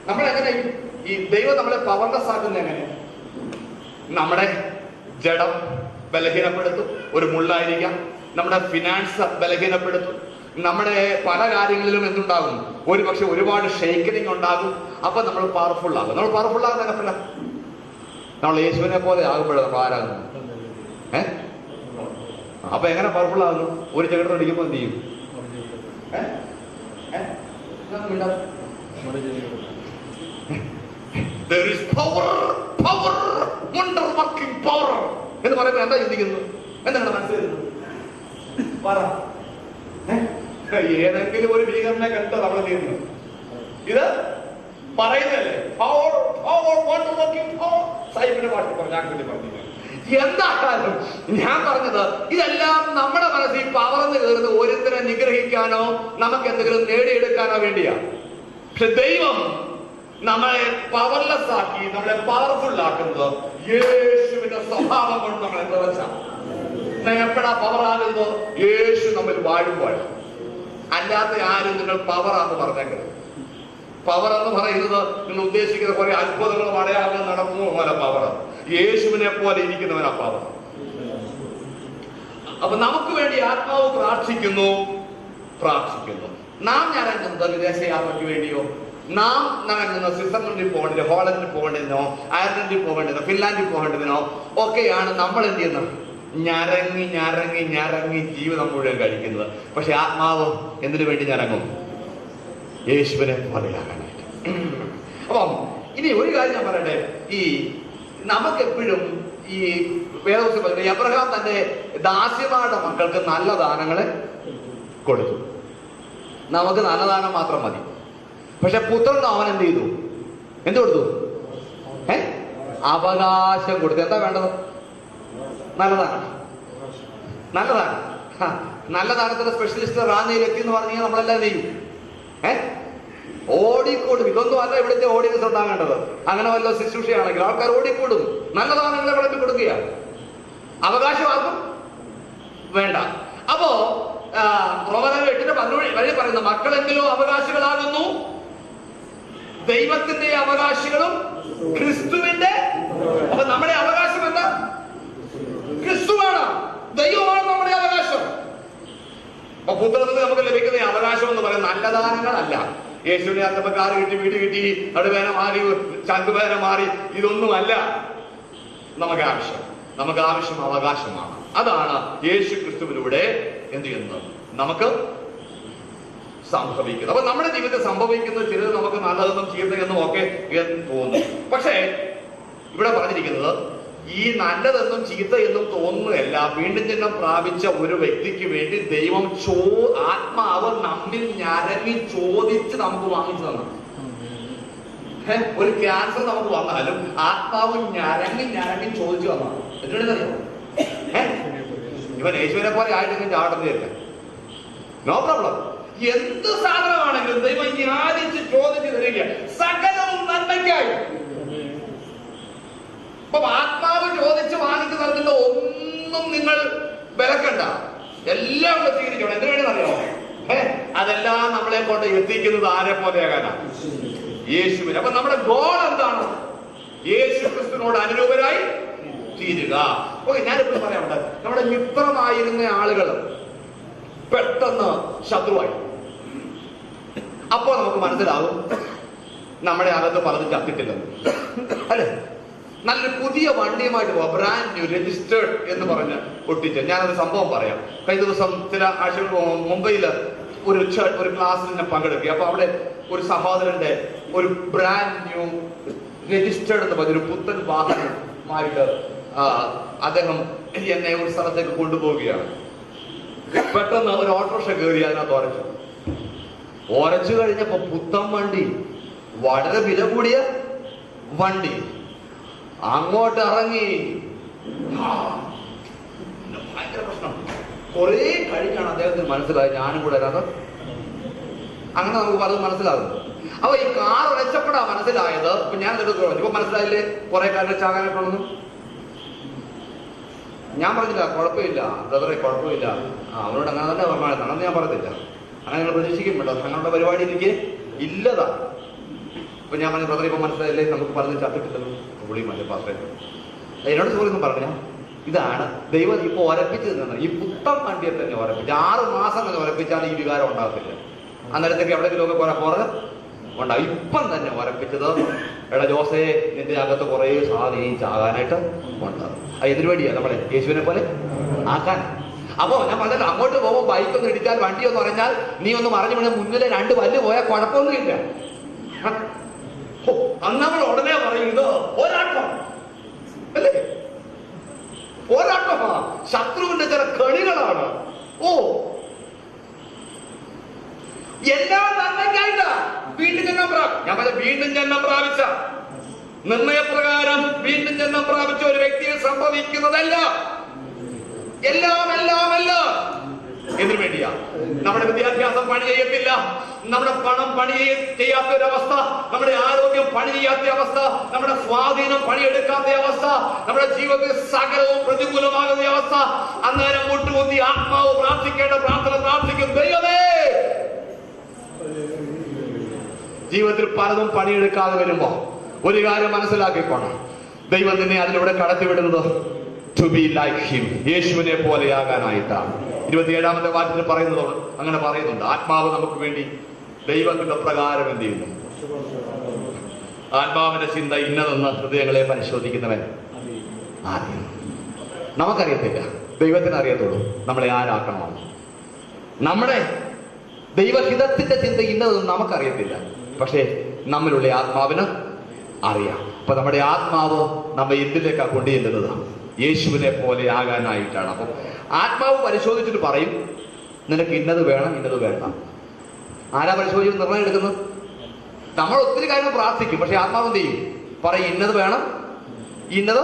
നമ്മളെങ്ങനെ ഈ ദൈവം നമ്മളെ പവർലെസ് ആക്കുന്നത്? എങ്ങനെ? നമ്മുടെ ജഡം ബലഹീനപ്പെടുത്തും, ഒരു മുള്ളായിരിക്കാം. നമ്മുടെ ഫിനാൻസ് ബലഹീനപ്പെടുത്തും. നമ്മുടെ പല കാര്യങ്ങളിലും എന്തുണ്ടാകും? ഒരു പക്ഷെ ഒരുപാട് ഷെയ്ക്കനിങ് ഉണ്ടാകും. അപ്പൊ നമ്മൾ പവർഫുൾ ആകും. നമ്മൾ പവർഫുൾ ആകുന്ന എങ്ങനെ? നമ്മൾ യേശുവിനെ പോലെ ആകുമ്പോഴേ നമ്മൾ ആരാകുന്നു. അപ്പൊ എങ്ങനെ പവർഫുൾ ആകുന്നു? ഒരു ജഗടം അടിക്കുമ്പോൾ എന്ത് ചെയ്യും? There is power, power, wonder working power എന്ന് പറയുമ്പോൾ എന്താ ചിന്തിക്കുന്നത്? എന്താണ് മനസ്സിലാക്കുന്നത്? ഏതെങ്കിലും ഒരു ഭീകരനെ കണ്ട് നമ്മൾ ചെയ്യുന്നു. ഇത് പറയുന്നല്ലേ power, power, wonder working power. സൈബിന്റെ പാട്ട് ഞാൻ വേണ്ടി പറഞ്ഞില്ല. എന്തായാലും ഞാൻ പറഞ്ഞത് ഇതെല്ലാം നമ്മുടെ മനസ്സിൽ പവർന്ന് കയറുന്ന ഒരുത്തരെ നിഗ്രഹിക്കാനോ നമുക്ക് എന്തെങ്കിലും നേടിയെടുക്കാനോ വേണ്ടിയാ. പക്ഷെ ദൈവം നമ്മളെ പവർലെസ് ആക്കി നമ്മളെ പവർഫുൾ ആക്കുന്നത് യേശുവിന്റെ സ്വഭാവം കൊണ്ട് നമ്മളെ നിറച്ചാണ്. എപ്പോഴാ പവർ ആകുന്നത്? യേശു നമ്മൾ വാഴുമ്പോൾ. അല്ലാത്ത ആരും നിങ്ങൾ പവറാന്ന് പറഞ്ഞേക്കരുത്. പവർ എന്ന് പറയുന്നത് നിങ്ങൾ ഉദ്ദേശിക്കുന്ന കുറെ അത്ഭുതങ്ങളും അടയാളങ്ങളും നടക്കുന്നു പോലെ പവർ. യേശുവിനെ പോലെ ഇരിക്കുന്നവനാ പവർ. അപ്പൊ നമുക്ക് വേണ്ടി ആത്മാവ് പ്രാർത്ഥിക്കുന്നു. നാം ഞാനുന്നത് വിദേശയാത്രയ്ക്ക് വേണ്ടിയോ, നാം നടക്കുന്നത് സ്വിറ്റ്സർലൻഡിൽ പോകേണ്ടതിനോ, ഹോളണ്ടിൽ പോകേണ്ടതിനോ, അയർലൻഡിൽ പോകേണ്ടതിനോ, ഫിൻലാൻഡിൽ പോകേണ്ടതിനോ ഒക്കെയാണ് നമ്മൾ എന്ത് ചെയ്യുന്നത്? ഞരങ്ങി ജീവിതം മുഴുവൻ കഴിക്കുന്നത്. പക്ഷെ ആത്മാവ് എന്തിനു വേണ്ടി ഞരങ്ങും? യേശുവിനെ പോലെയാകാനായിട്ട്. അപ്പം ഇനി ഒരു കാര്യം ഞാൻ പറയട്ടെ. ഈ നമുക്കെപ്പോഴും ഈ വേദപുസ്തകം പറയുന്നത് അബ്രഹാം തന്റെ ദാസ്യമാരുടെ മക്കൾക്ക് നല്ല ദാനങ്ങളെ കൊടുത്തു. നമുക്ക് നല്ല ദാനം മാത്രം മതി. പക്ഷെ പുത്രൻ അവൻ എന്ത് ചെയ്തു? എന്ത് കൊടുത്തു? അവകാശം കൊടുത്തു. എന്താ വേണ്ടത്? നല്ലതാണ്. നല്ല ദാനത്തിന്റെ സ്പെഷ്യലിസ്റ്റ് റാന്നിയിൽ എത്തി എന്ന് പറഞ്ഞു കഴിഞ്ഞാൽ നമ്മളെല്ലാം ചെയ്യും. ഓടിക്കൂടും. ഇതൊന്നും അല്ല ഇവിടുത്തെ ഓഡിയൻസ് ഉണ്ടാകേണ്ടത്. അങ്ങനെ വല്ല ശുശ്രൂഷയാണെങ്കിൽ ആൾക്കാർ ഓടിക്കൂടും. നല്ല ദാനങ്ങളെ വിളമ്പി കൊടുക്കുക. അവകാശമാക്കും വേണ്ട. അപ്പോ റോമർ 8:13 വഴി പറയുന്ന മക്കളെങ്കിലും അവകാശികളാകുന്നു, ദൈവത്തിന്റെ അവകാശികളും ക്രിസ്തുവിന്റെ. അപ്പൊ നമ്മുടെ അവകാശം എന്താ? ക്രിസ്തുവാണ്, ദൈവമാണ് നമ്മുടെ അവകാശം. അപ്പൊ പുത്രത്തിൽ നമുക്ക് ലഭിക്കുന്ന അവകാശം എന്ന് പറയുന്നത് നല്ല ദാനങ്ങളല്ല. യേശുവിനെ അർത്ഥം കാറ് കിട്ടി, വീട് കിട്ടി, നടുവേന മാറി, ചങ്കുവേന മാറി, ഇതൊന്നുമല്ല നമുക്ക് ആവശ്യം. നമുക്ക് ആവശ്യം അവകാശമാണ്. അതാണ് യേശു ക്രിസ്തുവിലൂടെ എന്ത് ചെയ്യുന്നത്? നമുക്ക് സംഭവിക്കുന്നത്. അപ്പൊ നമ്മുടെ ജീവിതത്തിൽ സംഭവിക്കുന്നത് ചിലത് നമുക്ക് നല്ലതെന്നും ചീത്തയെന്നും ഒക്കെ തോന്നും. പക്ഷേ ഇവിടെ പറഞ്ഞിരിക്കുന്നത് ഈ നല്ലതെന്നും ചീത്തയെന്നും തോന്നുന്നതല്ല. വീണ്ടും ജന്മം പ്രാപിച്ച ഒരു വ്യക്തിക്ക് വേണ്ടി ദൈവം ആത്മാവ് നമ്മിൽ ഞരങ്ങി ചോദിച്ച് നമുക്ക് വാങ്ങിച്ചു തന്നു. ഒരു ക്യാൻസർ നമുക്ക് വന്നാലും ആത്മാവ് ഞരങ്ങി ചോദിച്ചു തന്നാണ്. എന്തിനാണെന്നറിയാമോ? ഇവൻ യേശുവിനെ പോലെ ആയിട്ടെങ്കിലും ചാടുന്നില്ല, നോ പ്രോബ്ലം. എന്ത് സാധനമാണെങ്കിലും ദൈവം യാചിച്ച് ചോദിച്ചു തരിക, സകലവും നന്മയ്ക്കായി. അപ്പൊ ആത്മാവ് ചോദിച്ച് വാങ്ങിച്ചു തരുന്ന ഒന്നും നിങ്ങൾ വിലക്കണ്ട, എല്ലാം കൂടെ സ്വീകരിക്കണം. എന്തിനു വേണ്ടി അറിയാമോ? അതെല്ലാം നമ്മളെ കൊണ്ട് എത്തിക്കുന്നത് ആരെ പോലെയാകാനാ? യേശുവിന്. അപ്പൊ നമ്മുടെ ഗോൾ എന്താണ്? യേശു ക്രിസ്തുവിനോട് അനുരൂപരായി തീരുക. ഓക്കെ, ഞാനിപ്പോഴും പറയാറുണ്ട്, നമ്മുടെ മിത്രമായിരുന്ന ആളുകൾ പെട്ടെന്ന് ശത്രുവായി. അപ്പോൾ നമുക്ക് മനസ്സിലാകും നമ്മുടെ അകത്ത് പലതും ചത്തിട്ടില്ലെന്ന്, അല്ലെ? നല്ലൊരു പുതിയ വണ്ടിയുമായിട്ട് പോവാം, ബ്രാൻഡ് ന്യൂ രജിസ്റ്റേർഡ് എന്ന് പറഞ്ഞ് ഒട്ടിച്ച്. ഞാനൊരു സംഭവം പറയാം. കഴിഞ്ഞ ദിവസം ചില ആഴ്ചകൾ മുംബൈയിൽ ഒരു ക്ലാസ്സിൽ ഞാൻ പങ്കെടുക്കുക. അപ്പൊ അവിടെ ഒരു സഹോദരന്റെ ഒരു ബ്രാൻഡ് ന്യൂ രജിസ്റ്റേർഡ് എന്ന് പറഞ്ഞൊരു പുത്തൻ വാഹനമായിട്ട് അദ്ദേഹം എന്നെ ഒരു സ്ഥലത്തേക്ക് കൊണ്ടുപോവുകയാണ്. പെട്ടെന്ന് ഒരു ഓട്ടോറിക്ഷ കയറി അതിനകത്ത് ഒരച്ചു കഴിഞ്ഞപ്പോ പുത്തൻ വണ്ടി, വളരെ വില കൂടിയ വണ്ടി. അങ്ങോട്ട് ഇറങ്ങി ഭയങ്കര പ്രശ്നം. കുറെ കഴിഞ്ഞാണ് അദ്ദേഹത്തിന് മനസ്സിലായി ഞാനും കൂടെ അതിനകത്ത്. അങ്ങനെ നമുക്ക് പലതും മനസ്സിലാകും. അപ്പൊ ഈ കാർ ഉടച്ചപ്പെടാ മനസ്സിലായത്. ഇപ്പൊ ഞാൻ ഇപ്പൊ മനസ്സിലായില്ലേ കുറെ കാര്യം ചാകാനായിട്ടുള്ളൂ. ഞാൻ പറഞ്ഞില്ല കുഴപ്പമില്ല ബ്രദറെ, കുഴപ്പമില്ല, അവരോട് അങ്ങനെ തന്നെ പറഞ്ഞാൽ അങ്ങനെ ഞാൻ പറഞ്ഞില്ല. അങ്ങനെ നിങ്ങൾ പ്രതീക്ഷിക്കും കേട്ടോ, ഞങ്ങളുടെ പരിപാടി എനിക്ക് ഇല്ലതാ. ഇപ്പൊ ഞാൻ പറഞ്ഞ ബ്രദറെ ഇപ്പൊ മനസ്സിലായില്ലേ നമുക്ക് പറഞ്ഞ് ചത്തിട്ടില്ലെന്ന്. പുള്ളി മറ്റേ പാത്രേ എന്നോട് ചോദിക്കും പറഞ്ഞു, ഇതാണ് ദൈവം ഇപ്പൊ ഉറപ്പിച്ചു തന്നെ. ഈ പുത്തൻ വണ്ടിയെ തന്നെ ഉറപ്പിച്ച് 6 മാസം തന്നെ ഉറപ്പിച്ചാൽ ഈ വികാരം ഉണ്ടാകത്തില്ല. അന്നേരത്തേക്ക് എവിടെയെങ്കിലും ഒക്കെ കുറെ പുറകെ ഉണ്ടാവും. ഇപ്പം തന്നെ ഉറപ്പിച്ചത്, എടാ ജോസേ നിന്റെ അകത്ത് കുറെ സാധനം ചാകാനായിട്ട് ഉണ്ടാകും. എന്തിനു വേണ്ടിയാ? നമ്മളെ യേശുവിനെ പോലെ ആക്കാൻ. അപ്പോ ഞാൻ പറഞ്ഞത്, അങ്ങോട്ട് പോകുമ്പോൾ ബൈക്കൊന്ന് ഇടിച്ചാൽ വണ്ടി എന്ന് പറഞ്ഞാൽ നീ ഒന്ന് മറിഞ്ഞു വീണ മുന്നിലെ 2 പല്ല് പോയാൽ കുഴപ്പമൊന്നുമില്ല. അന്ന് നമ്മൾ ഉടനെ പറയുന്നത് പോരാട്ടം അല്ലേ? പോരാട്ടമാ, ശത്രുവിന്റെ ചില കണികളാണ്. എല്ലാ നന്മയ്ക്കായിട്ടാ വീണ്ടും ജന്മം ഞാൻ പറഞ്ഞ വീണ്ടും ജന്മം പ്രാപിച്ച നിർണയപ്രകാരം വീണ്ടും ജന്മം പ്രാപിച്ച ഒരു വ്യക്തിയിൽ സംഭവിക്കുന്നതല്ല. എല്ലാം എന്തിനു വേണ്ടിയാ? നമ്മുടെ വിദ്യാഭ്യാസം പണി ചെയ്യത്തില്ല, നമ്മുടെ പണം പണി ചെയ്യാത്ത ഒരവസ്ഥ, നമ്മുടെ ആരോഗ്യം പണി ചെയ്യാത്ത അവസ്ഥ, നമ്മുടെ സ്വാധീനം പണിയെടുക്കാത്ത അവസ്ഥ, നമ്മുടെ ജീവിതത്തിൽ സകലവും പ്രതികൂലമാകുന്ന അവസ്ഥ. അന്നേരം മുട്ടുകുത്തി ആത്മാവ് പ്രാർത്ഥിക്കേണ്ട പ്രാർത്ഥന പ്രാർത്ഥിക്കും, ദൈവമേ. ജീവിതത്തിൽ പലതും പണിയെടുക്കാതെ വരുമ്പോ ഒരു കാര്യം മനസ്സിലാക്കിക്കോണം, ദൈവം നിന്നെ അതിലൂടെ കടത്തിവിടുന്നത് ടു ബി ലൈക്ക് ഹിം, യേശുവിനെ പോലെയാകാനായിട്ടാണ്. 27-ാമത്തെ വാക്യത്തിൽ പറയുന്നത് അങ്ങനെ പറയുന്നുണ്ട്. ആത്മാവ് നമുക്ക് വേണ്ടി ദൈവത്തിന്റെ പ്രകാരം എന്ത് ചെയ്യുന്നു? ആത്മാവിന്റെ ചിന്ത ഇന്നതെന്ന് ഹൃദയങ്ങളെ പരിശോധിക്കുന്നവൻ ആദ്യം. നമുക്കറിയത്തില്ല, ദൈവത്തിന് അറിയത്തുള്ളൂ നമ്മളെ ആരാക്കണമെന്ന്. നമ്മുടെ ദൈവഹിതത്തിന്റെ ചിന്ത ഇന്നതെന്ന് നമുക്കറിയത്തില്ല, പക്ഷേ നമ്മിലുള്ള ആത്മാവിന് അറിയാം. അപ്പൊ നമ്മുടെ ആത്മാവ് നമ്മെ എന്തിലേക്കാണ് കൊണ്ടുചെല്ലുന്നത്? യേശുവിനെ പോലെ ആകാനായിട്ടാണ്. അപ്പം ആത്മാവ് പരിശോധിച്ചിട്ട് പറയും നിനക്ക് ഇന്നത് വേണം, ഇന്നത് വേണ്ട. ആരാ പരിശോധിച്ച് നിർണയം എടുക്കുന്നത്? നമ്മൾ ഒത്തിരി കാര്യങ്ങൾ പ്രാർത്ഥിക്കും, പക്ഷെ ആത്മാവ് എന്ത് ചെയ്യും? പറയും ഇന്നത് വേണം, ഇന്നത്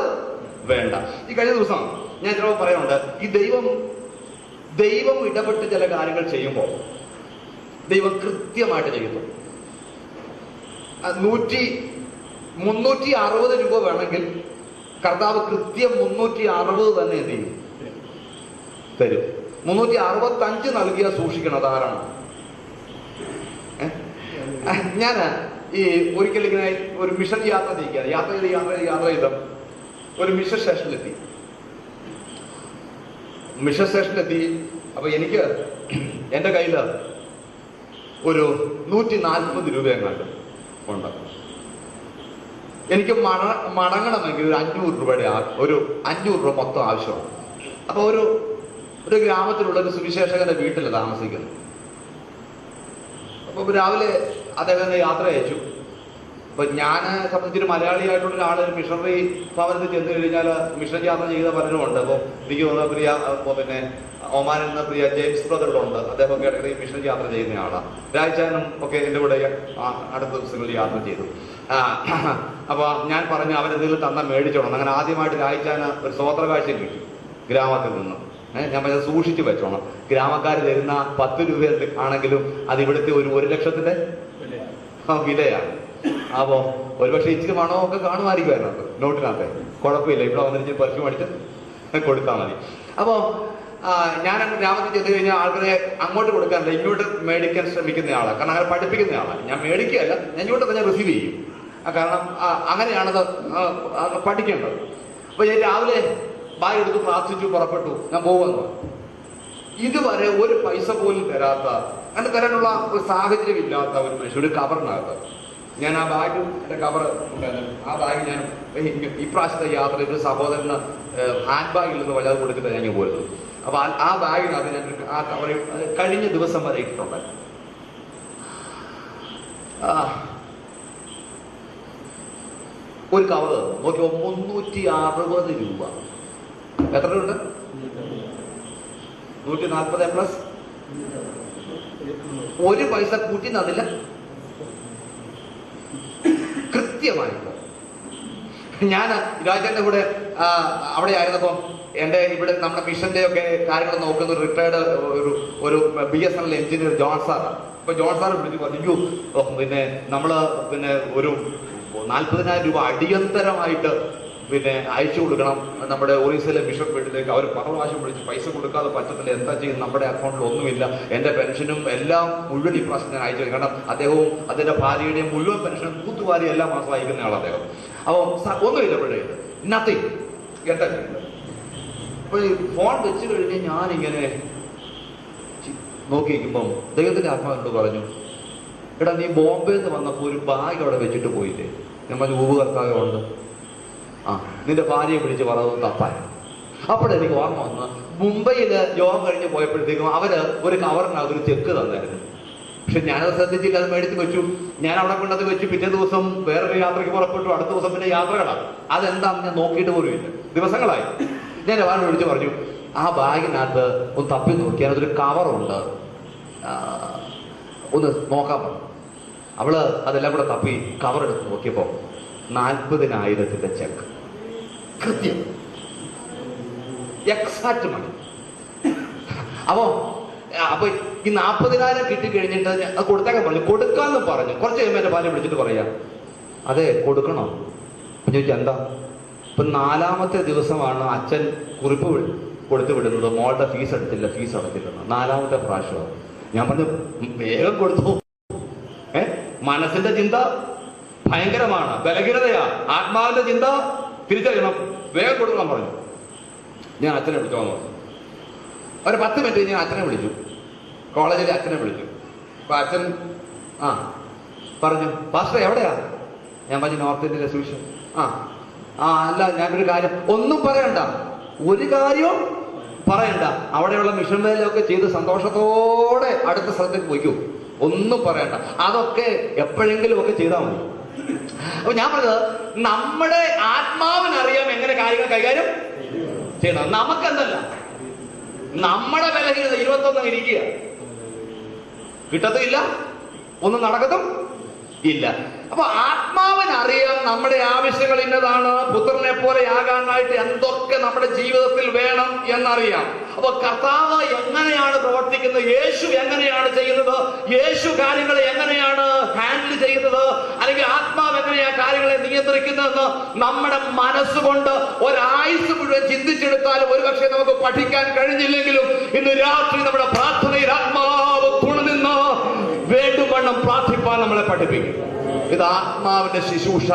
വേണ്ട. ഈ കഴിഞ്ഞ ദിവസം ഞാൻ ചില പറയുന്നുണ്ട്, ഈ ദൈവം ഇടപെട്ട് ചില കാര്യങ്ങൾ ചെയ്യുമ്പോൾ ദൈവം കൃത്യമായിട്ട് ചെയ്യുന്നു. 360 രൂപ വേണമെങ്കിൽ കർത്താവ് കൃത്യം 360 തന്നെ എന്ത് ചെയ്യും? തരും. 365 നൽകിയാൽ സൂക്ഷിക്കണം. ധാരാളം. ഞാൻ ഈ ഒരിക്കലിങ്ങനെ ഒരു മിഷൻ യാത്ര ചെയ്യിക്കുകയാണ്. യാത്ര ചെയ്ത ഒരു മിഷൻ സ്റ്റേഷനിലെത്തി. അപ്പൊ എനിക്ക് എൻ്റെ കയ്യിൽ ഒരു 140 രൂപ എങ്ങാണ്ട് ഉണ്ട്. എനിക്ക് മടങ്ങണമെങ്കിൽ ഒരു 500 രൂപയുടെ ഒരു 500 രൂപ മൊത്തം ആവശ്യമാണ്. അപ്പൊ ഒരു ഗ്രാമത്തിലുള്ള ഒരു സുവിശേഷകന്റെ വീട്ടിൽ താമസിക്കുന്നു. അപ്പൊ രാവിലെ അദ്ദേഹം യാത്ര അയച്ചു. ഇപ്പൊ ഞാൻ സംബന്ധിച്ചൊരു മലയാളിയായിട്ടുള്ള ഒരാൾ മിഷണറി ഭവനത്തിൽ ചെന്ന് കഴിഞ്ഞാൽ മിഷൻ യാത്ര ചെയ്ത പലരും ഉണ്ട്. അപ്പോൾ എനിക്ക് തോന്നുന്ന പ്രിയ പിന്നെ ഒമാനിൽ നിന്ന് പ്രിയ ജെയിംസ് ബ്രദറുണ്ട്. അദ്ദേഹമൊക്കെ ഇടയ്ക്ക് മിഷൻ യാത്ര ചെയ്യുന്ന ആളാണ്. രാജാനും ഒക്കെ എൻ്റെ കൂടെ അടുത്ത ദിവസങ്ങളിൽ യാത്ര ചെയ്തു. അപ്പൊ ഞാൻ പറഞ്ഞു അവരെന്തെങ്കിലും തന്ന മേടിച്ചോണം. അങ്ങനെ ആദ്യമായിട്ട് രാജാന് ഒരു സ്വോത്രകാഴ്ച കിട്ടി ഗ്രാമത്തിൽ നിന്ന്. ഞാൻ പറഞ്ഞത് സൂക്ഷിച്ചു വെച്ചോണം. ഗ്രാമക്കാർ തരുന്ന 10 രൂപ ആണെങ്കിലും അത് ഇവിടുത്തെ ഒരു 1 ലക്ഷത്തിന്റെ വിലയാണ്. അപ്പോ ഒരുപക്ഷെ ഇച്ചിരി മണമൊക്കെ കാണുമായിരിക്കും അതിനകത്ത്, നോട്ടിനകത്ത്. കുഴപ്പമില്ല, ഇവിടെ വന്നിട്ട് പെർഫ്യൂം അടിച്ച് കൊടുത്താൽ മതി. അപ്പോ ഞാൻ ഗ്രാമത്തിൽ ചെന്ന് കഴിഞ്ഞാൽ ആൾക്കാരെ അങ്ങോട്ട് കൊടുക്കാറില്ല, ഇങ്ങോട്ട് മേടിക്കാൻ ശ്രമിക്കുന്ന ആളാണ്. കാരണം അങ്ങനെ പഠിപ്പിക്കുന്ന ആളാണ്. ഞാൻ മേടിക്കുകയല്ല, ഞാൻ ഇങ്ങോട്ട് തന്നെ റിസീവ് ചെയ്യും. കാരണം അങ്ങനെയാണത് പഠിക്കേണ്ടത്. അപ്പൊ ഞാൻ രാവിലെ ബാഗ് എടുത്ത് പ്രാർത്ഥിച്ചു പുറപ്പെട്ടു. ഞാൻ പോകുന്നു. ഇതുവരെ ഒരു പൈസ പോലും തരാത്ത, അങ്ങനെ തരാനുള്ള ഒരു സാഹചര്യം ഇല്ലാത്ത ഒരു മനുഷ്യൻ ഒരു കവറിനകത്ത്. ഞാൻ ആ ബാഗ്, എൻ്റെ കവർ ഉണ്ടായിരുന്നു. ആ ബാഗ് ഞാൻ ഇപ്രാവശ്യത്തെ യാത്രയിൽ ഒരു സഹോദരന് ഹാൻഡ് ബാഗിൽ നിന്ന് വല്ലാതെ കൊടുത്തിട്ട് ഞാൻ പോരുന്നു. അപ്പൊ ആ ബാഗിനകത്ത് ഞാൻ ആ കവറിൽ കഴിഞ്ഞ ദിവസം വരെ ഇട്ടിട്ടുണ്ട്. ഒരു കവർ നോക്കിയോ 360 രൂപ. എത്ര രൂപ ഉണ്ട്? 140 പ്ലസ് ഒരു പൈസ കൂട്ടി തന്നില്ല. കൃത്യമായിട്ട് ഞാൻ രാജന്റെ കൂടെ അവിടെ ആയിരുന്നപ്പം എന്റെ ഇവിടെ നമ്മുടെ മിഷന്റെ ഒക്കെ കാര്യങ്ങൾ നോക്കുന്ന ഒരു റിട്ടയർഡ് ഒരു BSNL എഞ്ചിനീയർ ജോൺ സാറാണ്. അപ്പൊ ജോൺ സാർ വിളിച്ച് പറഞ്ഞു, പിന്നെ നമ്മള് പിന്നെ ഒരു 40,000 രൂപ അടിയന്തരമായിട്ട് പിന്നെ അയച്ചു കൊടുക്കണം നമ്മുടെ ഒറീസയിലെ മിഷൻ വീട്ടിലേക്ക്. അവർ പല പ്രാവശ്യം വിളിച്ച് പൈസ കൊടുക്കാതെ പറ്റത്തില്ല, എന്താ ചെയ്യും, നമ്മുടെ അക്കൗണ്ടിൽ ഒന്നുമില്ല, എന്റെ പെൻഷനും എല്ലാം മുഴുവൻ ഈ പ്രാവശ്യം ഞാൻ അയച്ചു. കാരണം അദ്ദേഹവും അതിന്റെ ഭാര്യയുടെയും മുഴുവൻ പെൻഷനും കൂത്തുവാരി എല്ലാ മാസം അയക്കുന്ന ആൾ അദ്ദേഹം. അപ്പോൾ ഒന്നുമില്ല, ഇവിടെ നത്തിങ്. എന്താ ചെയ്യുന്നത്? അപ്പൊ ഈ ഫോൺ വെച്ച് കഴിഞ്ഞ് ഞാനിങ്ങനെ നോക്കിയിരിക്കുമ്പം ദൈവത്തിന്റെ ആത്മാവെന്ന് പറഞ്ഞു, എടാ നീ ബോംബെയിൽ നിന്ന് വന്നപ്പോൾ ഒരു ബാഗ് അവിടെ വെച്ചിട്ട് പോയില്ലേ? നമ്മൾ ഊവുകർക്കാകെ ഉണ്ട്. നിന്റെ ഭാര്യയെ പിടിച്ച് പറഞ്ഞത് തപ്പാൻ. അപ്പോഴെനിക്ക് ഓർമ്മ വന്ന് മുംബൈയില് യോഗം കഴിഞ്ഞ് പോയപ്പോഴത്തേക്കും അവര് ഒരു കവറിനകത്ത് ഒരു ചെക്ക് തന്നായിരുന്നു. പക്ഷെ ഞാനത് ശ്രദ്ധിച്ചില്ല, അത് മേടിച്ച് വെച്ചു. ഞാൻ അവിടെ കൊണ്ടത് വെച്ചു. പിറ്റേ ദിവസം വേറൊരു യാത്രയ്ക്ക് പുറപ്പെട്ടു. അടുത്ത ദിവസം പിന്നെ യാത്രകളാണ്. അതെന്താണെന്ന് ഞാൻ നോക്കിയിട്ട് പോലും ഇല്ല. ദിവസങ്ങളായി. ഞാൻ അവനെ വിളിച്ച് പറഞ്ഞു, ആ ബാഗിനകത്ത് ഒന്ന് തപ്പി നോക്കിയാൽ അതൊരു കവറുണ്ട്, ഒന്ന് നോക്കാൻ പറഞ്ഞു. അവള് അതെല്ലാം കൂടെ തപ്പി കവർ എടുത്ത് നോക്കിയപ്പോ 40,000 ചെക്ക്. കൃത്യം എക്സാക്ട് മണി. അപ്പൊ ഈ 40,000 കിട്ടിക്കഴിഞ്ഞിട്ട് അത് കൊടുത്തേക്കാൻ പറഞ്ഞു. കൊടുക്കാന്ന് പറഞ്ഞു. കുറച്ച് കഴിയുമ്പോൾ എന്റെ ഭാര്യ വിളിച്ചിട്ട് പറയാ, അതെ കൊടുക്കണോ? അപ്പൊ ചോദിച്ചാൽ എന്താ? ഇപ്പൊ 4ാമത്തെ ദിവസമാണ് അച്ഛൻ കുറിപ്പ് കൊടുത്തു വിടുന്നത്, മോളുടെ ഫീസ് അടച്ചില്ല 4ാമത്തെ പ്രാവശ്യം. ഞാൻ പറഞ്ഞു വേഗം കൊടുത്തു. മനസ്സിന്റെ ചിന്ത ഭയങ്കരമാണ്, ബലഹീനതയാ. ആത്മാവിന്റെ ചിന്ത തിരിച്ചറിയണം. വേഗം കൊടുക്കണം പറഞ്ഞു. ഞാൻ അച്ഛനെ വിളിച്ചോന്ന് പറഞ്ഞു. ഒരു 10 മിനിറ്റ് ഞാൻ അച്ഛനെ വിളിച്ചു. കോളേജിലെ അച്ഛനെ വിളിച്ചു. അപ്പൊ അച്ഛൻ പറഞ്ഞു, പാസ്റ്റർ എവിടെയാ? ഞാൻ പറഞ്ഞു നോർത്ത് ഇന്ത്യയിലെ സൂക്ഷിച്ചു. അല്ല ഞാനൊരു കാര്യം, ഒന്നും പറയണ്ട, ഒരു കാര്യവും പറയണ്ട. അവിടെയുള്ള മിഷൻ വേലയൊക്കെ ചെയ്ത് സന്തോഷത്തോടെ അടുത്ത സ്ഥലത്തേക്ക് പോയിക്കൂ. ഒന്നും പറയണ്ട, അതൊക്കെ എപ്പോഴെങ്കിലും ഒക്കെ ചെയ്താൽ മതി. അപ്പൊ ഞാൻ പറഞ്ഞത്, നമ്മുടെ ആത്മാവിനറിയാം എങ്ങനെ കാര്യങ്ങൾ കൈകാര്യം ചെയ്യണം. നമുക്കെന്തല്ല, നമ്മുടെ ബലഹീനത 21 ഇരിക്കുക, കിട്ടത്തുമില്ല, ഒന്നും നടക്കത്തും ഇല്ല. അപ്പൊ ആത്മാവിനറിയാം നമ്മുടെ ആവശ്യങ്ങൾ ഇന്നതാണ്, പുത്രനെ പോലെ ആകാനായിട്ട് എന്തൊക്കെ നമ്മുടെ ജീവിതത്തിൽ വേണം എന്നറിയാം. അപ്പൊ കർത്താവ് എങ്ങനെയാണ് പ്രവർത്തിക്കുന്നത്, യേശു എങ്ങനെയാണ് ചെയ്യുന്നത്, യേശു കാര്യങ്ങളെ എങ്ങനെയാണ് ഹാൻഡിൽ ചെയ്യുന്നത്, അല്ലെങ്കിൽ ആത്മാവ് എങ്ങനെയാ കാര്യങ്ങളെ നിയന്ത്രിക്കുന്നതെന്ന് നമ്മുടെ മനസ്സുകൊണ്ട് ഒരായുസ് മുഴുവൻ ചിന്തിച്ചെടുത്താലും ഒരുപക്ഷെ നമുക്ക് പഠിക്കാൻ കഴിഞ്ഞില്ലെങ്കിലും ഇന്ന് രാത്രി നമ്മുടെ പ്രാർത്ഥനയിൽ ആത്മാവ് തുണനിന്ന് വേണ്ടുവണ്ണം പ്രാർത്ഥിപ്പാൻ നമ്മളെ പഠിപ്പിക്കും. ഇത് ആത്മാവിന്റെ ശുശ്രൂഷ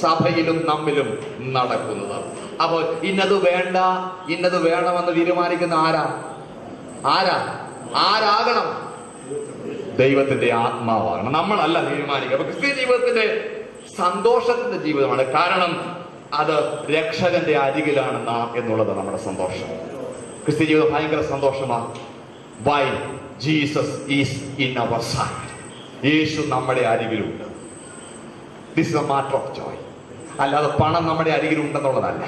സഭയിലും നമ്മിലും നടക്കുന്നത്. അപ്പൊ ഇന്നത് വേണ്ട, ഇന്നത് വേണമെന്ന് തീരുമാനിക്കുന്ന ആരാകണം? ദൈവത്തിന്റെ ആത്മാവാകണം, നമ്മളല്ല തീരുമാനിക്കുക. അപ്പൊ ക്രിസ്ത്യ ജീവിതത്തിന്റെ സന്തോഷത്തിന്റെ ജീവിതമാണ്. കാരണം അത് രക്ഷകന്റെ അരികിലാണ് നാം എന്നുള്ളത് നമ്മുടെ സന്തോഷം. ക്രിസ്ത്യ ജീവിതം ഭയങ്കര സന്തോഷമാണ്. Why Jesus is in our side. യേശു നമ്മുടെ അരികിലുണ്ട്. This is a matter of joy. അല്ലാതെ പണം നമ്മുടെ അരികിൽ ഉണ്ടെന്നുള്ളതല്ല,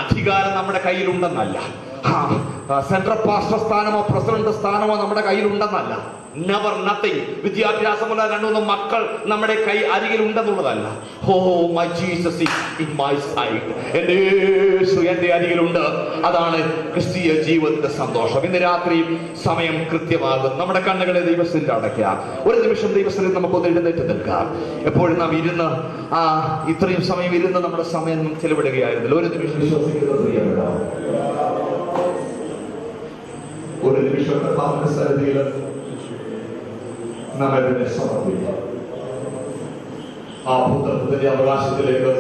അധികാരം നമ്മുടെ കയ്യിലുണ്ടെന്നല്ല, സെൻട്രൽ പാസ്റ്റർ സ്ഥാനമോ പ്രസിഡന്റ് സ്ഥാനമോ നമ്മുടെ കയ്യിലുണ്ടെന്നല്ല, നെവർ നത്തിങ്. വിദ്യാഭ്യാസമുള്ള 2-3 മക്കൾ നമ്മുടെ കൈ അരികിൽ ഉണ്ടെന്നുള്ളതല്ല. Oh my Jesus is in my side. എൻ്റെ യേശു എൻ്റെ അരികിലുണ്ട്. അതാണ് ക്രിസ്തീയ ജീവിതത്തിന്റെ സന്തോഷം. ഇന്ന് രാത്രി സമയം കൃത്യമാകും. നമ്മുടെ കണ്ണുകളെ ദൈവസ്ഥലിൽ അടയ്ക്കാം. ഒരു നിമിഷം ദൈവസ്ഥലിൽ നമുക്കൊന്ന് എഴുന്നേറ്റ് നിൽക്കാം. എപ്പോഴും നാം ഇരുന്ന് ഇത്രയും സമയം ഇരുന്ന് നമ്മുടെ സമയം ചെലവിടുകയായിരുന്നില്ല. ഒരു നിമിഷം ഒരു നിമിഷം സന്നിധിയിൽ നാം അതിനെ സമർപ്പിക്കാം. ആ പുത്രത്തിന്റെ അവകാശത്തിലേക്ക്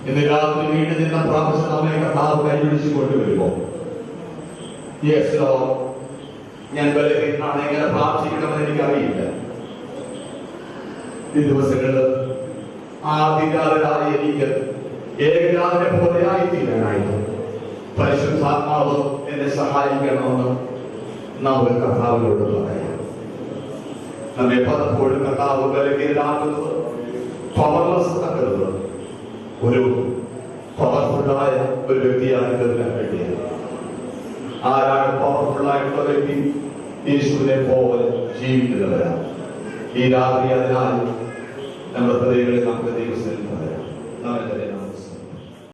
ഇന്ന് രാത്രി വീണ്ടും നിന്ന പ്രാവശ്യം നമ്മെ കർത്താവ് കൈപിടിച്ചു കൊണ്ടുവരുമോ? യെസ് ലോർഡ്, ഞാൻ ബലഹീനനാണ്, എങ്ങനെ പ്രാർത്ഥിക്കണമെന്ന് എനിക്കറിയില്ല. ഈ ദിവസങ്ങളിൽ ആദ്യകാലനായ എനിക്ക് ഏകജാതനെ പോലെയായി തീരാനായിട്ട് പരിശുദ്ധാത്മാവ് എന്നെ സഹായിക്കണമെന്ന് നാം ഒരു കർത്താവിനോട് പറയാം. നമ്മെ പലപ്പോഴും കർത്താവ് ബലഹീനനാക്കുന്നത്, പവർലെസ് ആക്കുന്നത്, ഒരു പവർഫുള്ളായ ഒരു വ്യക്തിയാണ് ഇതെല്ലാം കഴിയുന്നത്. ആരാണ് പവർഫുള്ളായിട്ടുള്ള വ്യക്തി? യേശുവിനെ പോലെ ജീവിക്കുന്നവരാണ്. ഈ രാത്രി അതിനാൽ നമ്മുടെ ഹൃദയങ്ങളിൽ നമുക്ക് ദൈവത്തിൽ